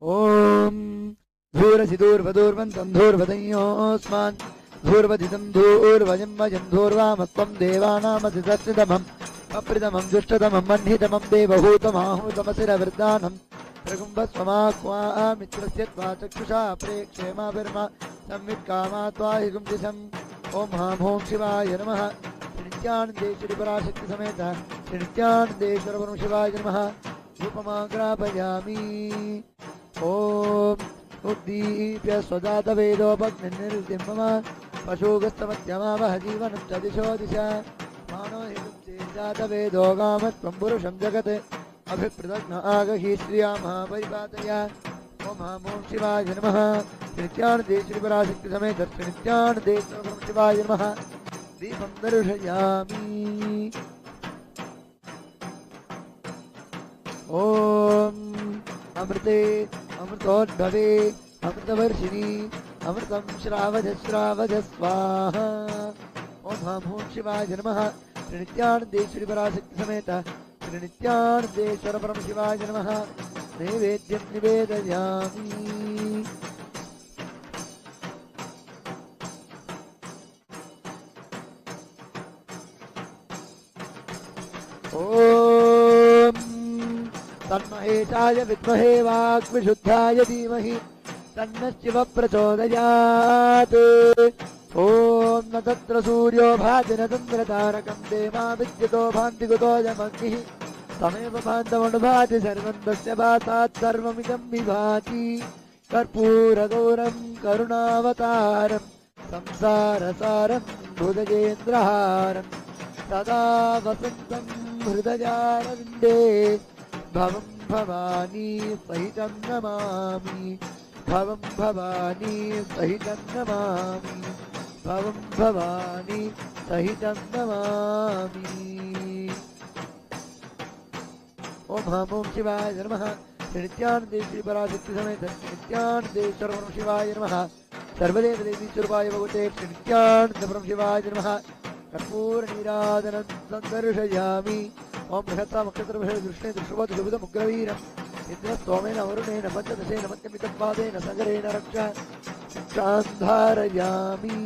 ॐ धूरसिदूर्वदूर्वन्तं धूर्वदयोऽस्मान् धूर्वधितं धूर्वजं वजं धूर्वामत्वं देवानामतिदर्शितमम् अप्रितमं दुष्टतमं मह्नितमं देवहूतमाहूतमसिरवृद्धानं प्रकुम्भस्वमाक्वामित्रस्य त्वा चक्षुषा प्रेक्षेमाभिर्मा संवित्कामा त्वाहिगुं दिशम्। ॐ हां हों शिवाय नमः। श्रीनित्यानन्देश्वरि पराशक्तिसमेत श्रीनित्यानन्देश्वर शिवाय नमः। रूपमाग्रापयामि। ॐ उद्दीप्य स्वजातवेदोपग्निर्निर्तिं मम पशुगस्तमत्यमावह जीवनं च दिशो दिश मानो हितं चेजातवेदो गामत्वं पुरुषं जगत् अभिप्रदग्न आगहि श्रिया महापरिपातय। ॐ हां ॐ शिवाय नमः। श्रीनित्यानन्देश्वरि पराशक्तिसमेत श्रीनित्यानन्देश्वर शिवाय नमः। दीपं दर्शयामि। ॐ अमृते अमृतोद्भवे अमृतवर्षिणि अमृतं श्रावज श्रावज स्वाहा। ॐ हां ॐ शिवाय नमः। श्रीनित्यानन्देश्वरि पराशक्तिसमेत श्रीनित्यानन्देश्वर परमशिवाय नमः। नैवेद्यं निवेदयामि। ॐ तन्महेशाय विद्महे वाग्विशुद्धाय धीमहि तन्नः शिवः प्रचोदयात्। ॐ न तत्र सूर्यो भाति न चन्द्रतारकं देवा विद्युतो भान्ति कुतोऽयमग्निः तमेव भान्तमनुभाति सर्वं तस्य भासात् सर्वमिदं विभाति। कर्पूरगौरं करुणावतारं संसारसारं भुजगेन्द्रहारं सदा वसन्तं हृदयारविन्दे भवं भवानी सहितं नमामि। भवं भवानी सहितं नमामि। भवं भवानी सहितं नमामि। ॐ हां ॐ शिवाय नमः। श्रीनित्यानन्देश्वरि पराशक्तिसमेत श्रीनित्यानन्देश्वर परमशिवाय नमः। सर्वदेवदेवीस्वरूपाय भगवते श्रीनित्यानन्दपरं शिवाय नमः। कर्पूरनीराजनं सन्दर्शयामि। ॐ बृहत्ता नक्षत्रविषये दृष्णे दृष्टवद्भुतमुग्रवीरम् इन्द्रस्तोमेन वरुणेन पञ्चदशेन मध्यमितपादेन सगरेण रक्षां धारयामि।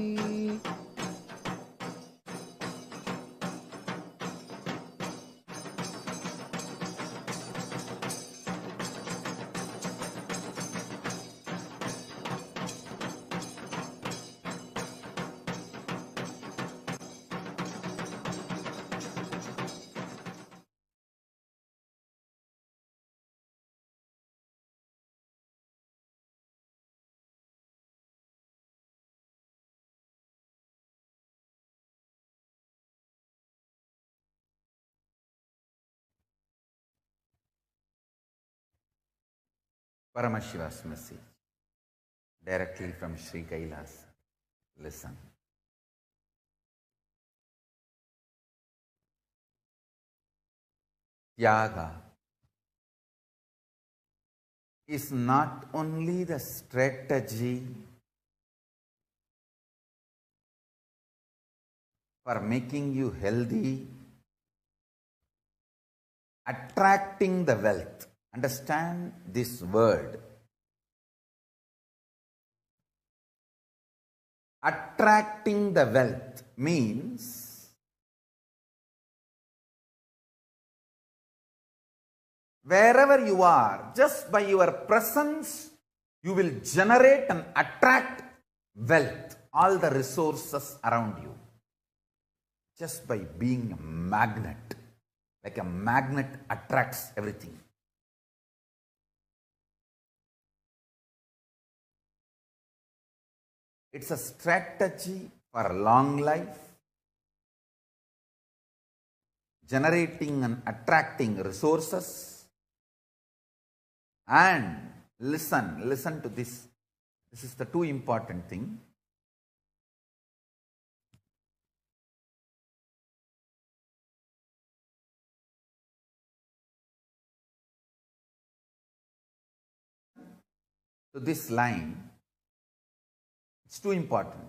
Paramashiva's message, directly from Sri Kailas. Listen. Tyaga is not only the strategy for making you healthy, attracting the wealth. Understand this word. Attracting the wealth means wherever you are, just by your presence, you will generate and attract wealth, all the resources around you. Just by being a magnet, like a magnet attracts everything. It's a strategy for long life, generating and attracting resources. And listen to this. This is the too important thing. So this line, it's too important.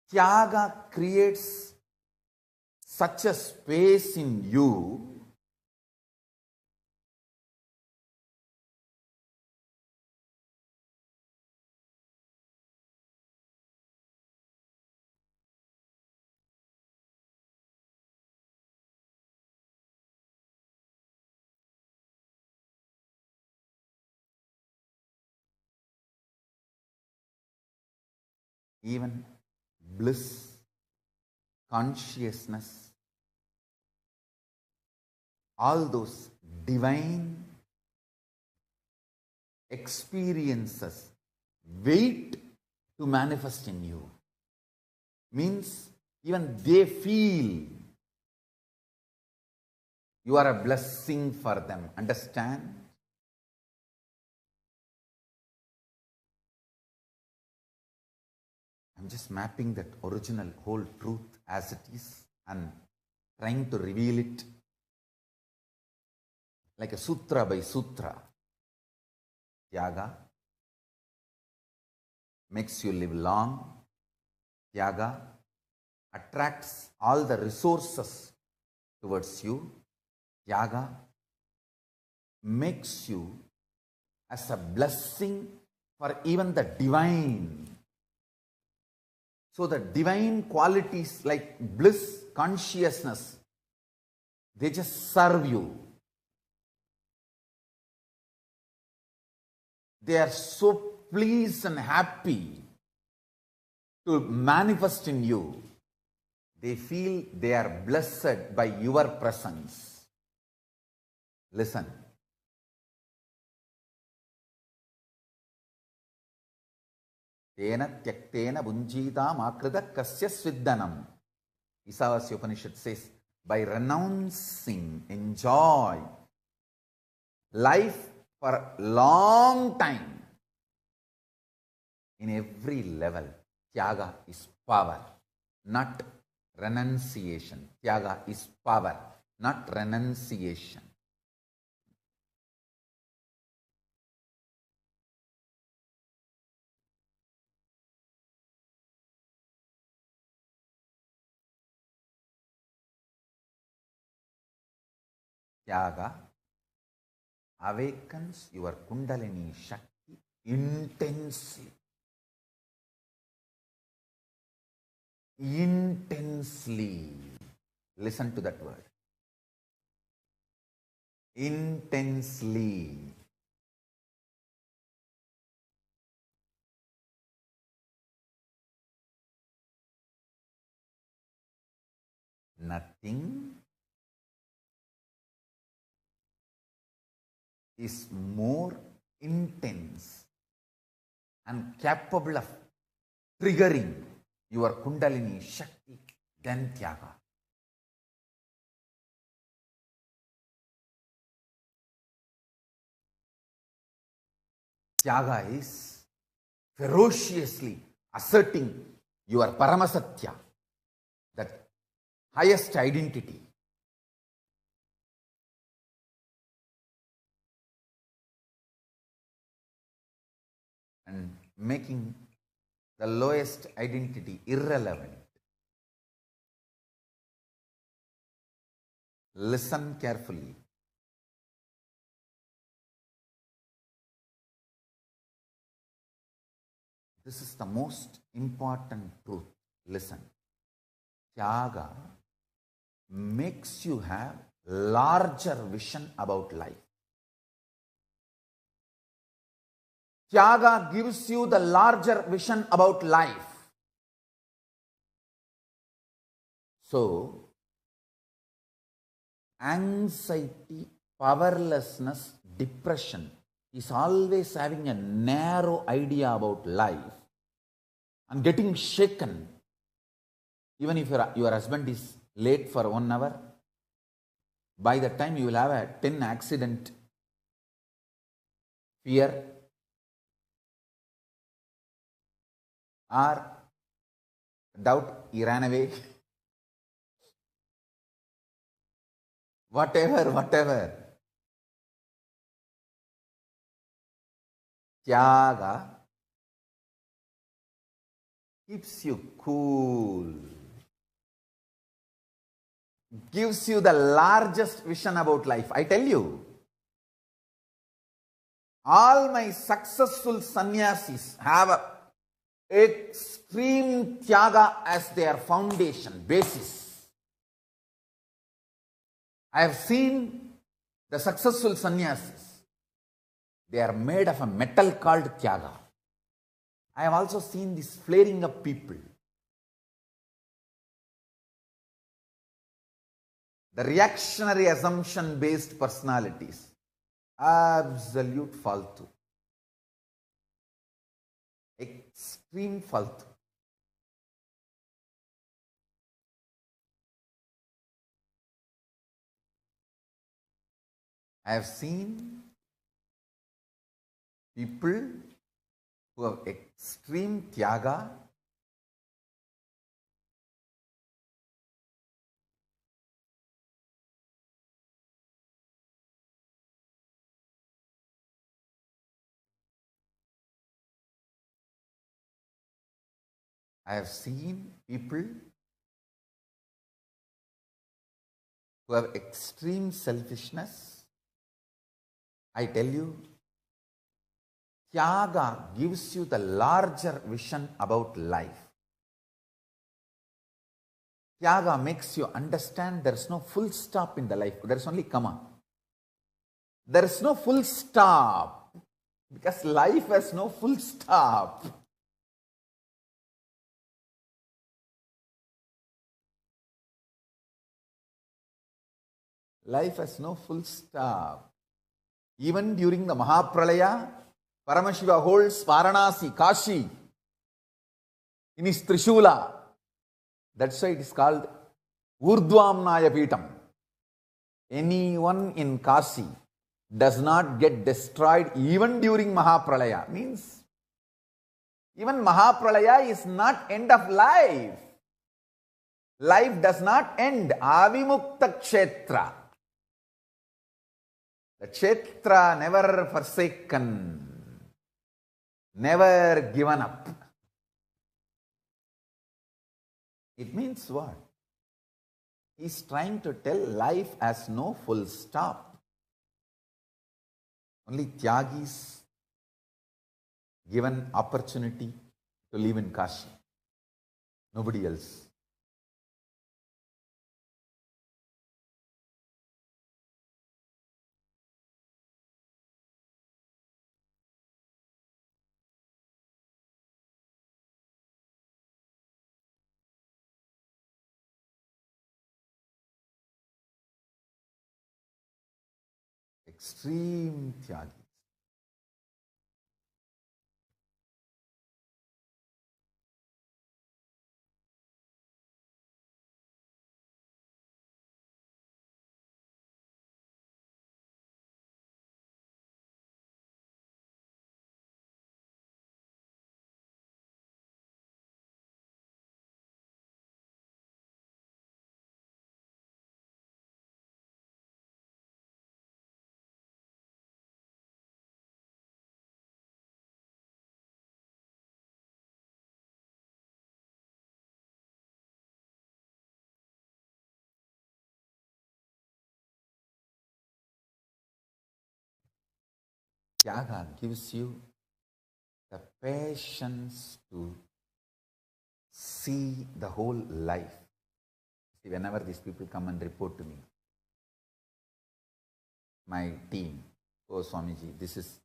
Tyaga creates such a space in you even bliss, consciousness, all those divine experiences wait to manifest in you. Means even they feel you are a blessing for them. Understand? I'm just mapping that original whole truth as it is and trying to reveal it like a sutra by sutra. Tyaga makes you live long. Tyaga attracts all the resources towards you. Tyaga makes you as a blessing for even the divine. So the divine qualities like bliss, consciousness, they just serve you. They are so pleased and happy to manifest in you. They feel they are blessed by your presence. Listen. Tena tyaktena bunjita makrita kasya sviddanam. Isavasya Upanishad says, by renouncing, enjoy life for a long time. In every level, Tyaga is power, not renunciation. Tyaga is power, not renunciation. Tyaga awakens your Kundalini Shakti intensely. Intensely. Listen to that word. Intensely. Nothing is more intense and capable of triggering your Kundalini Shakti than Tyaga. Tyaga is ferociously asserting your Paramasatya, that highest identity. And making the lowest identity irrelevant. Listen carefully. This is the most important truth. Listen. Tyaga makes you have larger vision about life. Tyaga gives you the larger vision about life. So, anxiety, powerlessness, depression is always having a narrow idea about life and getting shaken. Even if your husband is late for 1 hour, by the time you will have a 10 accident fear, or doubt he ran away. Whatever. Tyaga keeps you cool, gives you the largest vision about life. I tell you, all my successful sannyasis have a extreme tyaga as their foundation, basis. I have seen the successful sannyasis. They are made of a metal called tyaga. I have also seen this flaring up people. The reactionary assumption based personalities. Absolute faltu. Extreme faltu. I have seen people who have extreme tyaga, I have seen people who have extreme selfishness. I tell you, tyaga gives you the larger vision about life. Tyaga makes you understand there is no full stop in the life. There is only comma. There is no full stop because life has no full stop. Life has no full stop. Even during the Mahapralaya, Paramashiva holds Varanasi, Kashi in his Trishula. That's why it is called Urdhvamnaya Pitam. Anyone in Kashi does not get destroyed even during Mahapralaya. Means even Mahapralaya is not end of life. Life does not end. Avimukta Kshetra. The Kshetra never forsaken, never given up. It means what? He is trying to tell life has no full stop. Only Tyagis given opportunity to live in Kashi. Nobody else. Extreme Tyagi. Tyaga gives you the patience to see the whole life. See, whenever these people come and report to me, my team, oh Swamiji, this is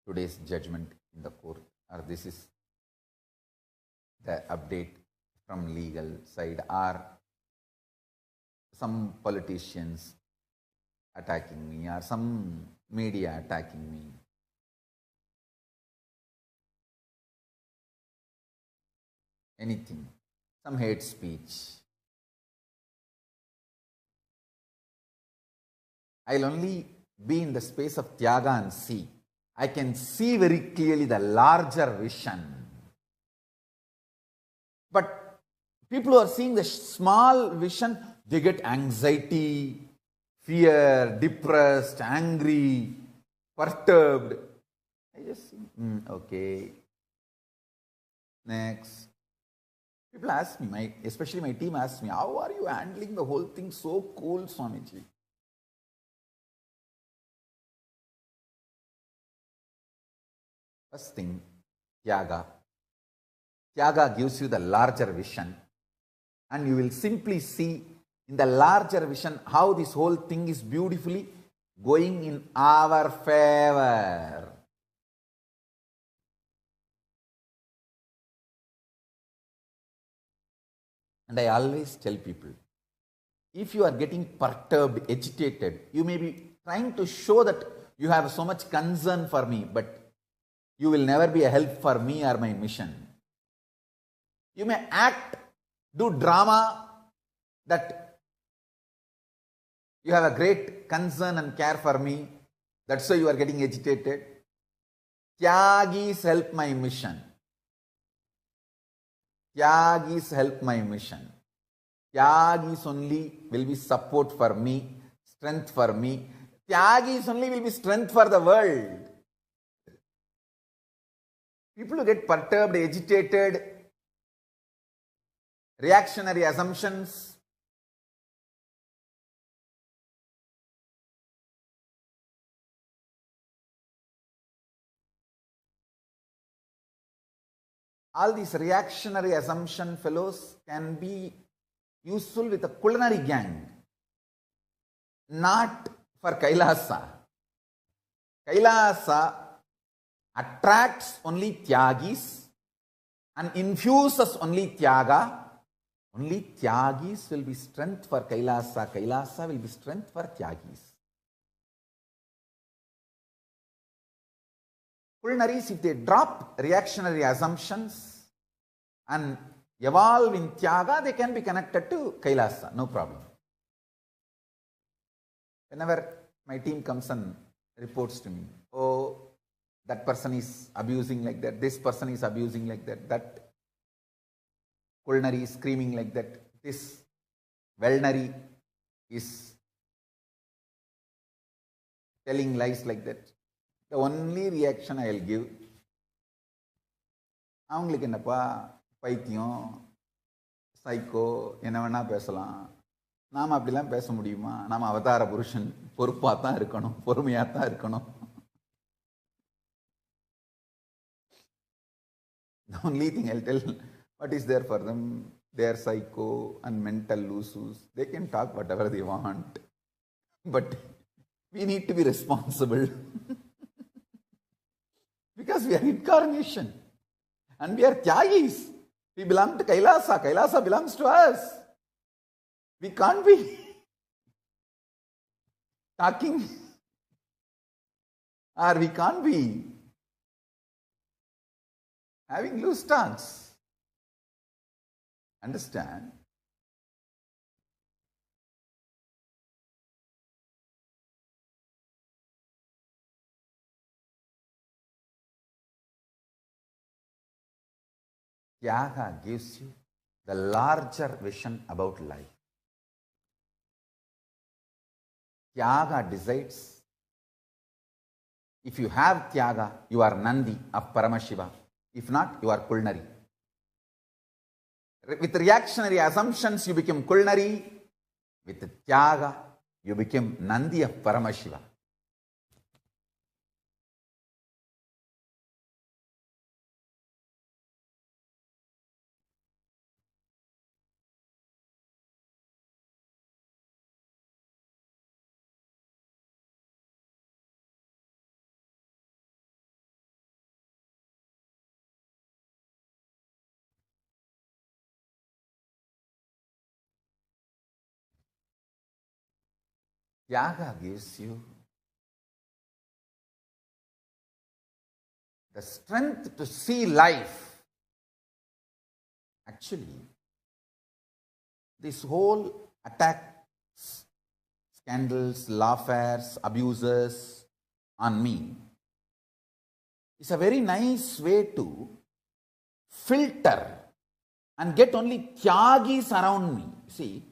today's judgment in the court, or this is the update from legal side, or some politicians attacking me, or some media attacking me. Anything, some hate speech. I'll only be in the space of Tyaga and see. I can see very clearly the larger vision. But people who are seeing the small vision, they get anxiety, fear, depressed, angry, perturbed. I just see, okay. Next. People ask me, especially my team asks me, how are you handling the whole thing so cool, Swamiji? First thing, Tyaga. Tyaga gives you the larger vision, and you will simply see in the larger vision how this whole thing is beautifully going in our favor. And I always tell people, if you are getting perturbed, agitated, you may be trying to show that you have so much concern for me, but you will never be a help for me or my mission. You may act, do drama that you have a great concern and care for me. That's why you are getting agitated. Tyagis help my mission. Tyagis help my mission. Tyagis only will be support for me, strength for me. Tyagis only will be strength for the world. People who get perturbed, agitated, reactionary assumptions, all these reactionary assumption fellows can be useful with a culinary gang, not for Kailasa. Kailasa attracts only Tyagis and infuses only Tyaga. Only Tyagis will be strength for Kailasa. Kailasa will be strength for Tyagis. Culinaries, if they drop reactionary assumptions and evolve in Tyaga, they can be connected to Kailasa, no problem. Whenever my team comes and reports to me, oh, that person is abusing like that, this person is abusing like that, that culinary is screaming like that, this Velnary is telling lies like that. The only reaction I will give, அவங்களுக்கு என்னப்பா பைத்தியம், psycho, என்ன வேணா பேசலாம், நாம் அப்படிலாம் பேச முடியுமா? நாம் அவதார புருஷன், பொறுப்பாக தான் இருக்கணும், பொறுமையாக தான் இருக்கணும். The only thing I'll tell, what is there for them? They are psycho and mental loosus. They can talk whatever they want. But we need to be responsible. Because we are incarnation. And we are Tyagis. We belong to Kailasa. Kailasa belongs to us. We can't be talking, or we can't be having loose tongues. Understand? Tyaga gives you the larger vision about life. Tyaga decides. If you have Tyaga, you are Nandi of Paramashiva. If not, you are Kulnari. With reactionary assumptions, you become Kulnari. With Tyaga, you become Nandi of Paramashiva. Tyaga gives you the strength to see life. Actually, this whole attacks, scandals, lawfares, abuses on me is a very nice way to filter and get only tyagis around me. See,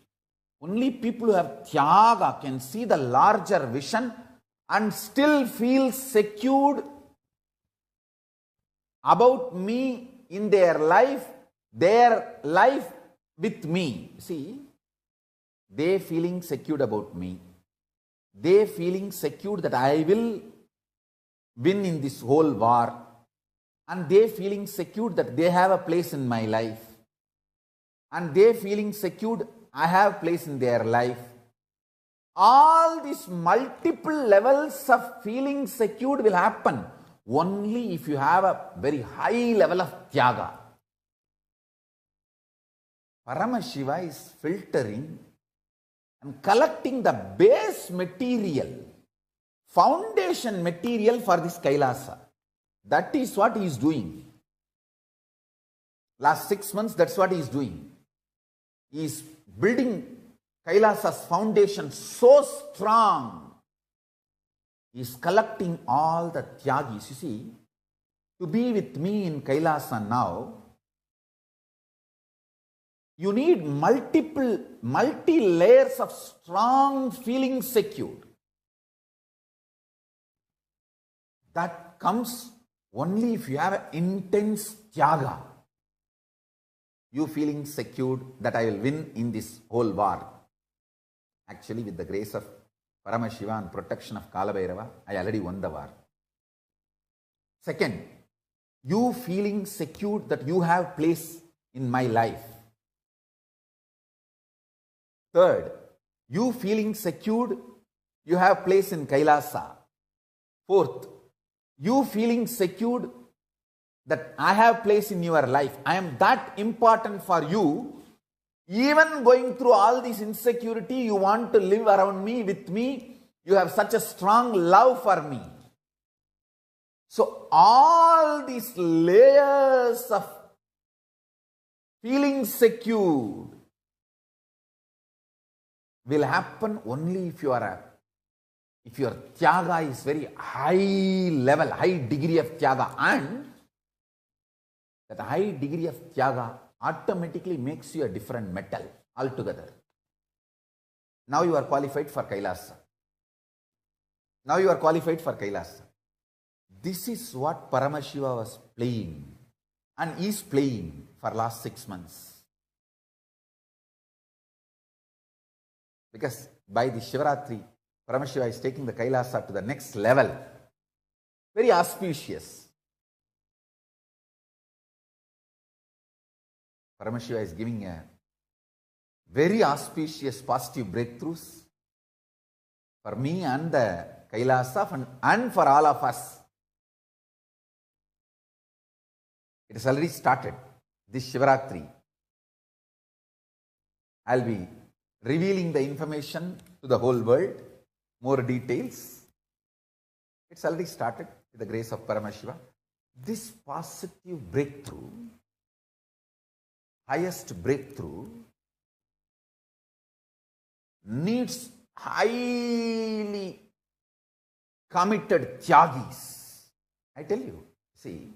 only people who have tyaga can see the larger vision and still feel secured about me in their life with me. See, they feeling secured about me. They feeling secured that I will win in this whole war. And they feeling secured that they have a place in my life. And they feeling secured I have place in their life. All these multiple levels of feeling secured will happen only if you have a very high level of tyaga. Paramashiva is filtering and collecting the base material, foundation material for this Kailasa. That is what he is doing. Last 6 months, that's what he is doing. He is building Kailasa's foundation so strong. He is collecting all the tyagis. You see, to be with me in Kailasa now, you need multi layers of strong feeling secured. That comes only if you have an intense tyaga. You feeling secured that I will win in this whole war. Actually, with the grace of Paramashiva and protection of Kalabhairava, I already won the war. Second, you feeling secured that you have place in my life. Third, you feeling secured you have place in Kailasa. Fourth, you feeling secured that I have place in your life. I am that important for you. Even going through all this insecurity, you want to live around me, with me. You have such a strong love for me. So all these layers of feeling secured will happen only if your tyaga is very high level, high degree of tyaga, and that high degree of tyaga automatically makes you a different metal altogether. Now you are qualified for Kailasa. Now you are qualified for Kailasa. This is what Paramashiva was playing and is playing for last 6 months. Because by the Shivaratri, Paramashiva is taking the Kailasa to the next level. Very auspicious. Paramashiva is giving a very auspicious positive breakthroughs for me and the Kailasa and for all of us. It has already started. This Shivaratri, I will be revealing the information to the whole world, more details. It's already started with the grace of Paramashiva. This positive breakthrough, highest breakthrough, needs highly committed tyagis. I tell you, see,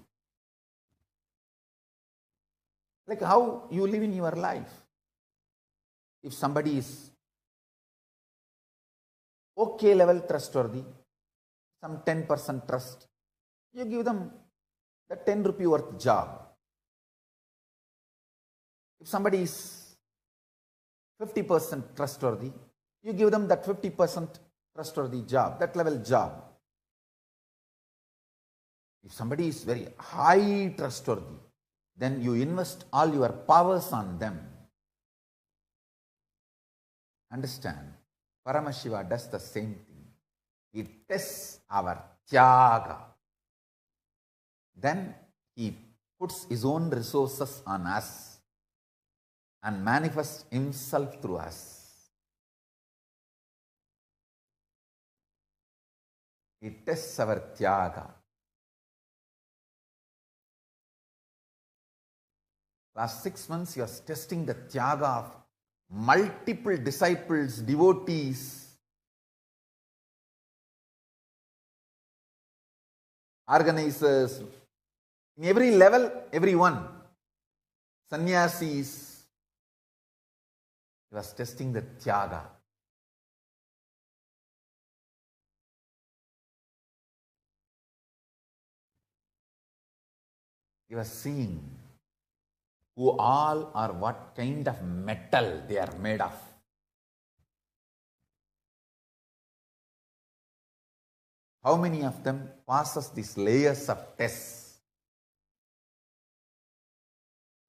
like how you live in your life. If somebody is okay level trustworthy, some 10% trust, you give them the 10 rupee worth job. If somebody is 50% trustworthy, you give them that 50% trustworthy job, that level job. If somebody is very high trustworthy, then you invest all your powers on them. Understand? Paramashiva does the same thing. He tests our tyaga. Then he puts his own resources on us and manifests himself through us. He tests our tyaga. Last 6 months, you are testing the tyaga of multiple disciples, devotees, organizers, in every level, everyone. sannyasis, he was testing the tyaga. He was seeing who all are what kind of metal they are made of. How many of them passes these layers of tests?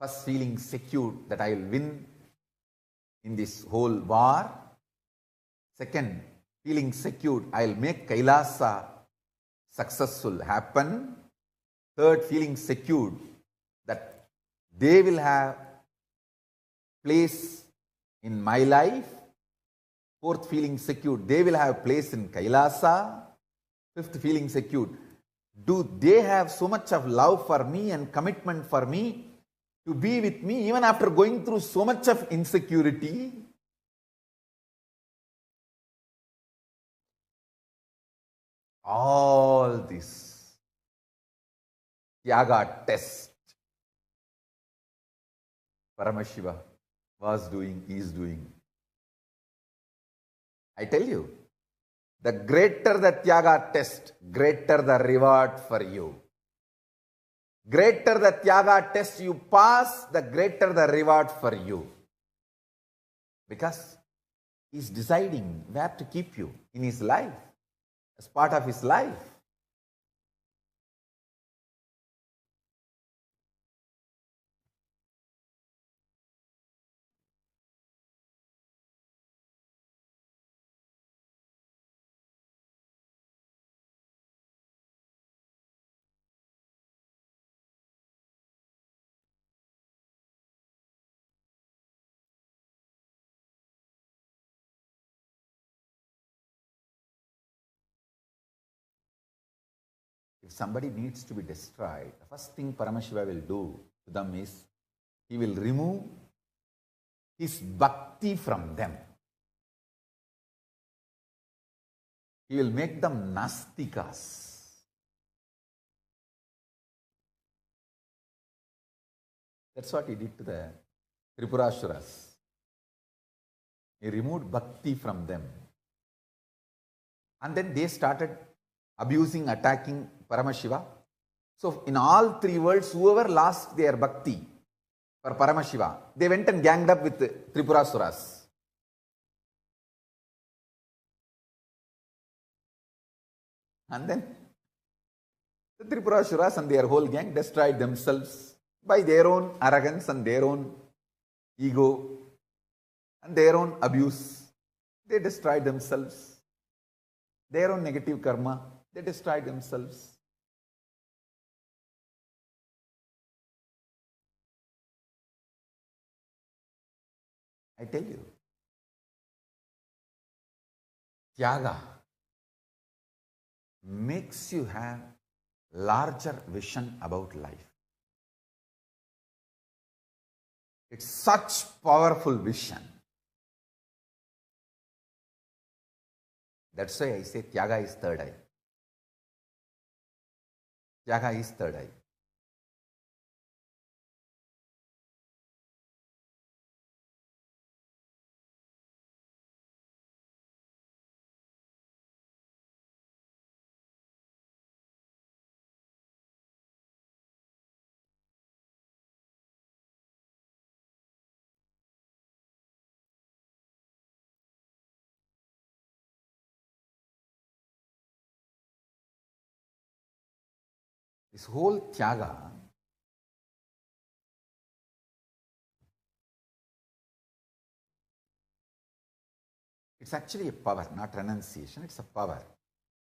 First, feeling secure that I will win in this whole war. Second, feeling secure I will make Kailasa successful happen. Third, feeling secure that they will have place in my life. Fourth, feeling secure they will have place in Kailasa. Fifth, feeling secure, do they have so much of love for me and commitment for me to be with me even after going through so much of insecurity? All this Tyaga test Paramashiva was doing, is doing. I tell you, the greater the Tyaga test, greater the reward for you. Greater the Tyaga test you pass, the greater the reward for you. Because he is deciding where to keep you in his life, as part of his life. If somebody needs to be destroyed, the first thing Paramashiva will do to them is, he will remove his bhakti from them. He will make them nastikas. That's what he did to the Tripurasuras. He removed bhakti from them. And then they started abusing, attacking Paramashiva. So in all three worlds, whoever lost their bhakti for Paramashiva, they went and ganged up with Tripurasuras. And then the Tripurasuras and their whole gang destroyed themselves by their own arrogance and their own ego and their own abuse. They destroyed themselves. Their own negative karma, they destroyed themselves. I tell you, Tyaga makes you have larger vision about life. It's such powerful vision. That's why I say Tyaga is third eye. Tyaga is third eye. This whole Tyaga it's actually a power, not renunciation, it's a power.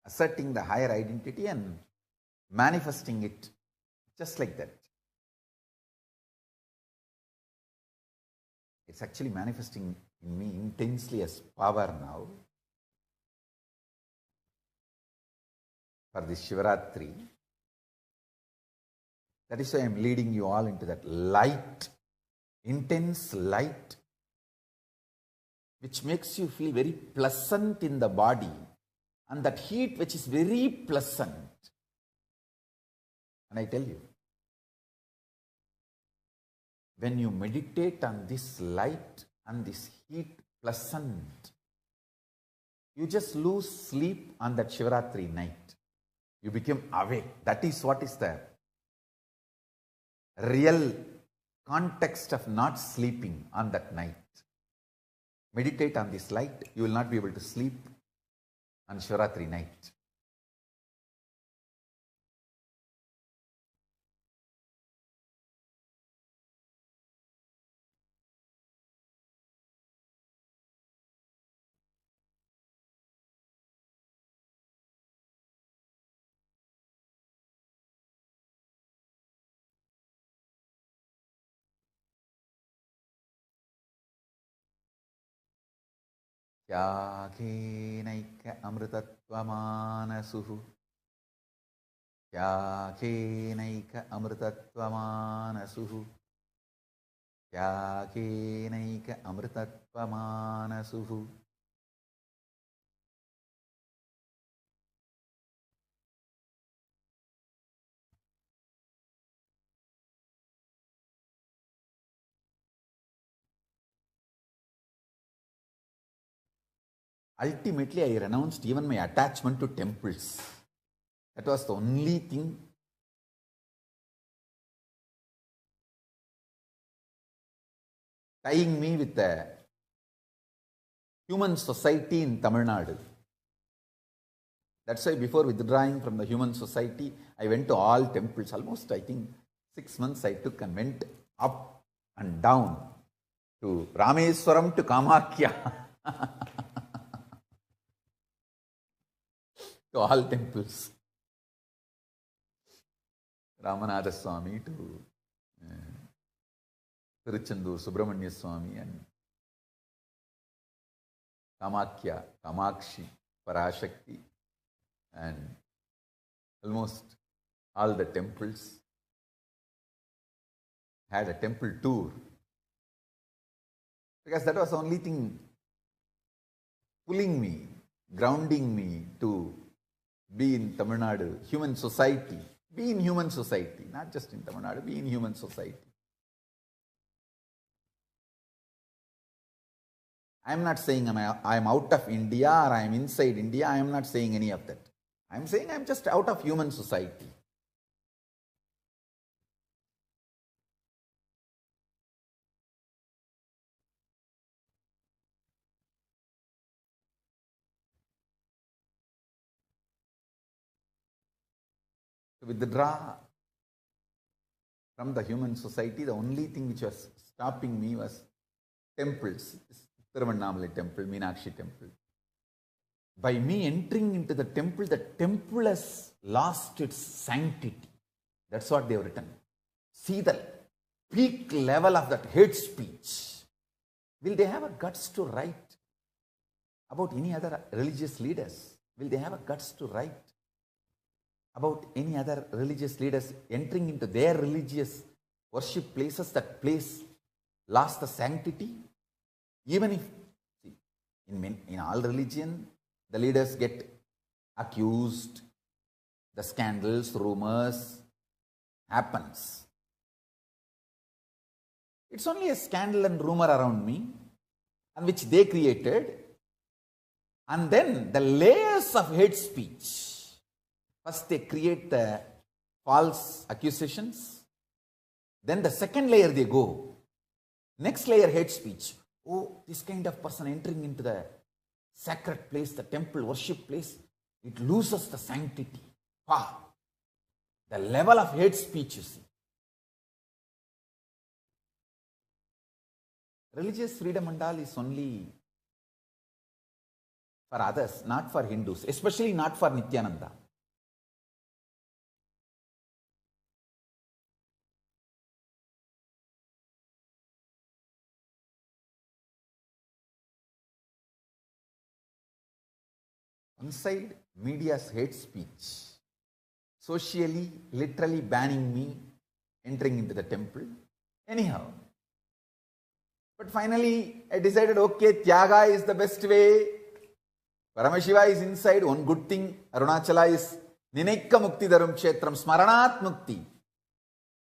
Asserting the higher identity and manifesting it just like that. It's actually manifesting in me intensely as power now. For this Shivaratri, that is why I am leading you all into that light, intense light, which makes you feel very pleasant in the body, and that heat which is very pleasant. And I tell you, when you meditate on this light and this heat pleasant, you just lose sleep on that Shivaratri night. You become awake. That is what is the real context of not sleeping on that night. Meditate on this light, you will not be able to sleep on Shivaratri night. Kyakenaika amritatvamanasu. Kyakenaika amritatvamanasu. Kyakenaika amritatvamanasu. Ultimately, I renounced even my attachment to temples. That was the only thing tying me with the human society in Tamil Nadu. That's why before withdrawing from the human society, I went to all temples. Almost, I think, 6 months I took and went up and down to Rameswaram to Kamakhya. To all temples. Ramanatha Swami to Tiruchendur Subramanya Swami and Kamakhya, Kamakshi, Parashakti, and almost all the temples. Had a temple tour. Because that was the only thing pulling me, grounding me to be in Tamil Nadu, human society. Be in human society, not just in Tamil Nadu, be in human society. I am not saying I am out of India or I am inside India. I am not saying any of that. I am saying I am just out of human society. To withdraw from the human society, the only thing which was stopping me was temples. Tiruvannamalai temple, Meenakshi temple. By me entering into the temple has lost its sanctity. That's what they have written. See the peak level of that hate speech. Will they have a guts to write about any other religious leaders? Will they have a guts to write about any other religious leaders entering into their religious worship places, that place lost the sanctity? Even if, see, in all religion, the leaders get accused, the scandals, rumors happens. It's only a scandal and rumor around me, and which they created, and then the layers of hate speech. First they create the false accusations, then the second layer they go. Next layer, hate speech. Oh, this kind of person entering into the sacred place, the temple worship place, it loses the sanctity. Wow. The level of hate speech, you see. Religious freedom and all is only for others, not for Hindus, especially not for Nithyananda. One side, media's hate speech, socially, literally banning me entering into the temple. Anyhow. But finally, I decided, okay, Tyaga is the best way. Paramashiva is inside. One good thing, Arunachala is Ninaikka Mukti Dharam Kshetram Smaranat Mukti.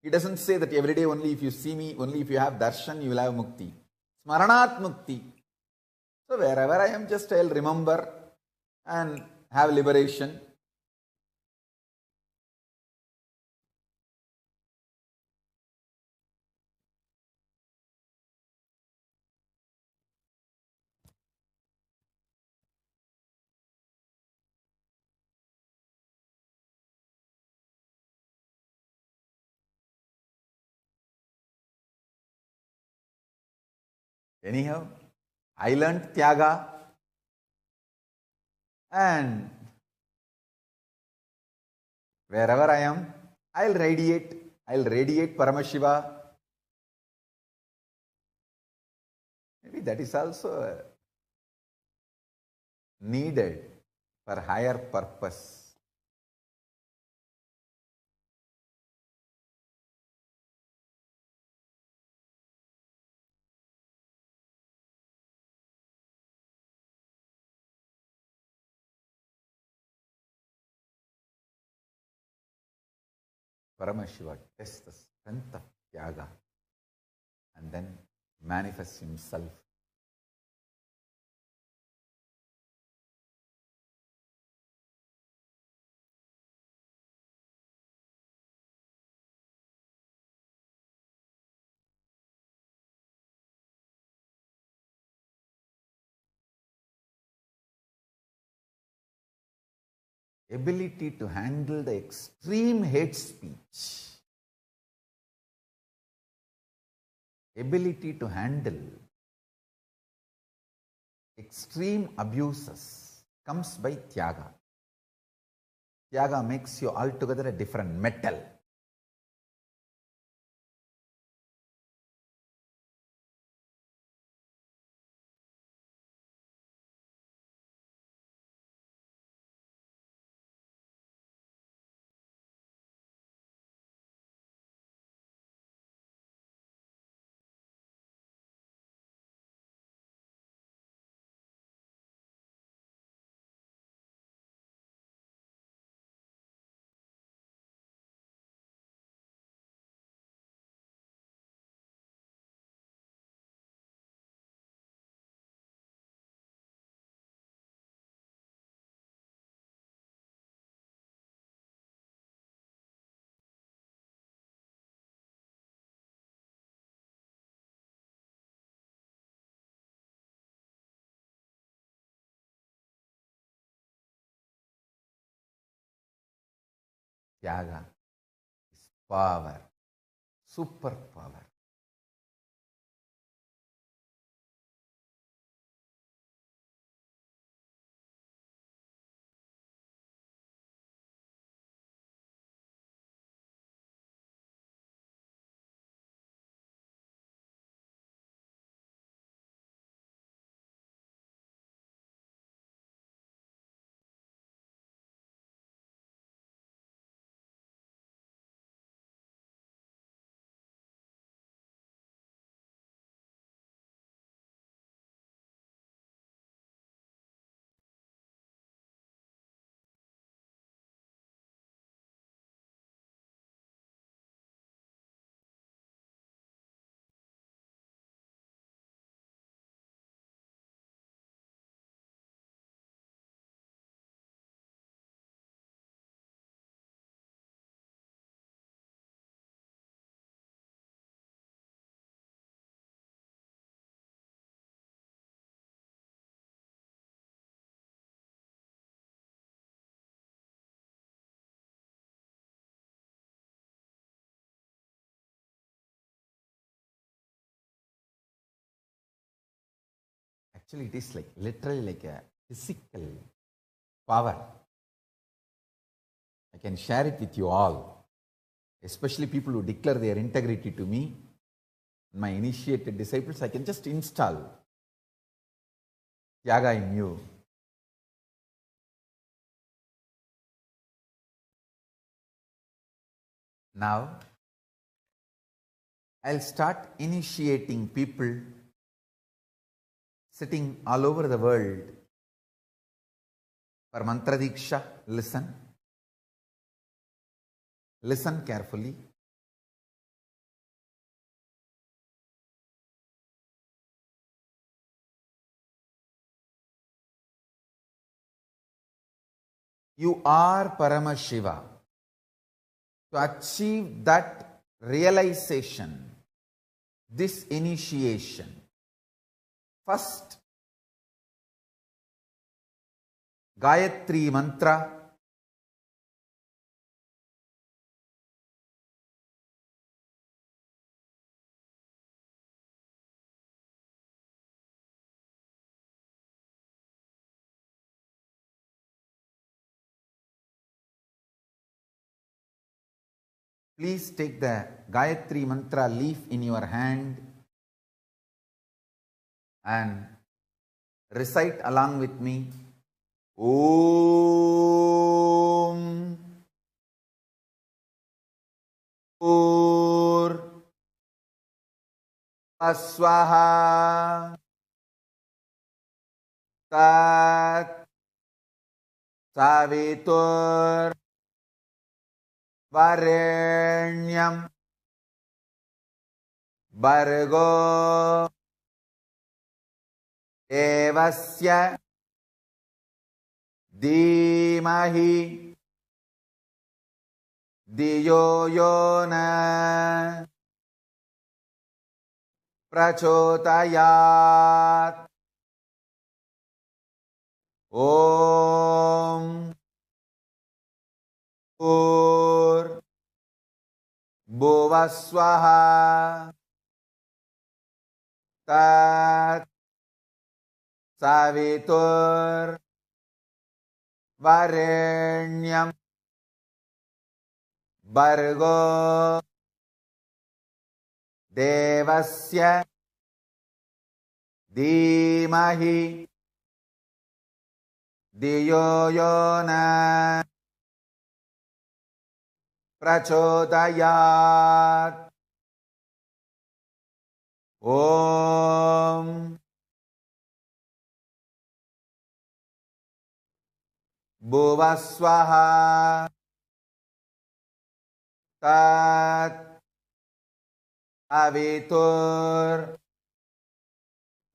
He doesn't say that every day only if you see me, only if you have darshan, you will have mukti. Smaranat mukti. So wherever I am, just I'll remember and have liberation. Anyhow, I learned Tyaga, and wherever I am, I'll radiate Paramashiva. Maybe that is also needed for higher purpose. Paramashiva tests the strength of Tyaga and then manifests himself. Ability to handle the extreme hate speech, ability to handle extreme abuses comes by Tyaga. Tyaga makes you altogether a different metal. Tyaga is power, superpower. Actually, it is like literally like a physical power. I can share it with you all, especially people who declare their integrity to me, my initiated disciples. I can just install Tyaga in you. Now, I'll start initiating people sitting all over the world for Mantra Diksha. Listen carefully. You are Paramashiva. To achieve that realization, this initiation, first Gayatri mantra, please take the Gayatri mantra leaf in your hand and recite along with me. Om Pur Aswaha Tat Savitur Varenyam Bargo Devasya Dhimahi Diyo Yona Prachodayat. Om Pur Bhuvaswaha Tat Savitur Varenyam Bargo Devasya Dhimahi Diyo Yona Prachodayat. Om Bhuvaswaha Tat Avitur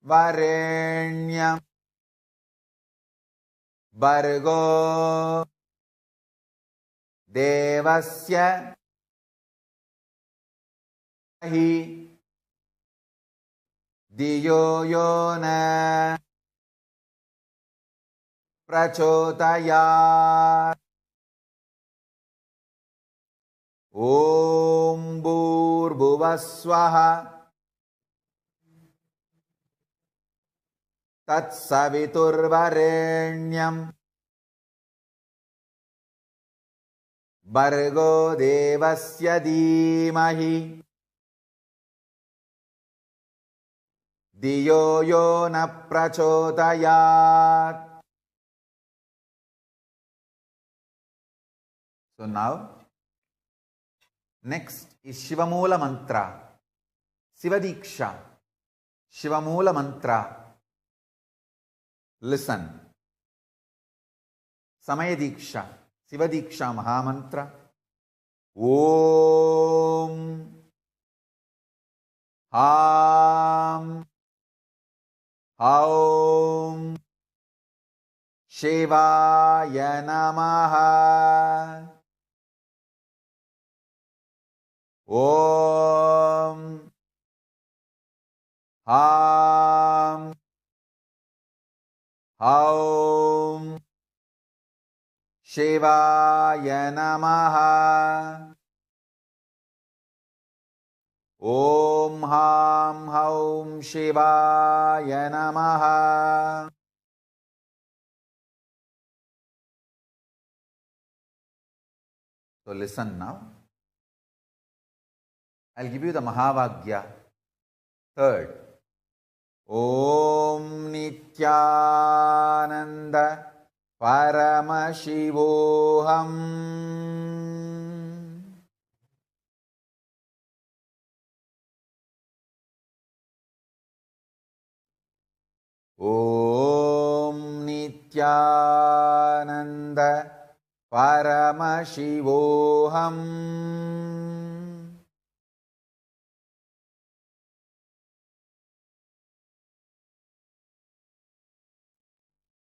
Varenyam Bargo Devasya Hi Diyo Yona Prachodayat. Om Bhuvaswaha Tat Savitur Varenyam Bargo Devasya Dhimahi Diyo Yona Prachodayat. So now, next is Shivamoola mantra. Sivadiksha. Shivamoola mantra. Listen. Samayadiksha. Sivadiksha Mahamantra. Om Ham Aum Shivaya Namaha. Om Ham Aum Shivaya Namaha. Om Ham Aum Shivaya Namaha. So listen now. I'll give you the Mahavagya. Third. Om Nithyananda Paramashivoham. Om Nithyananda Paramashivoham.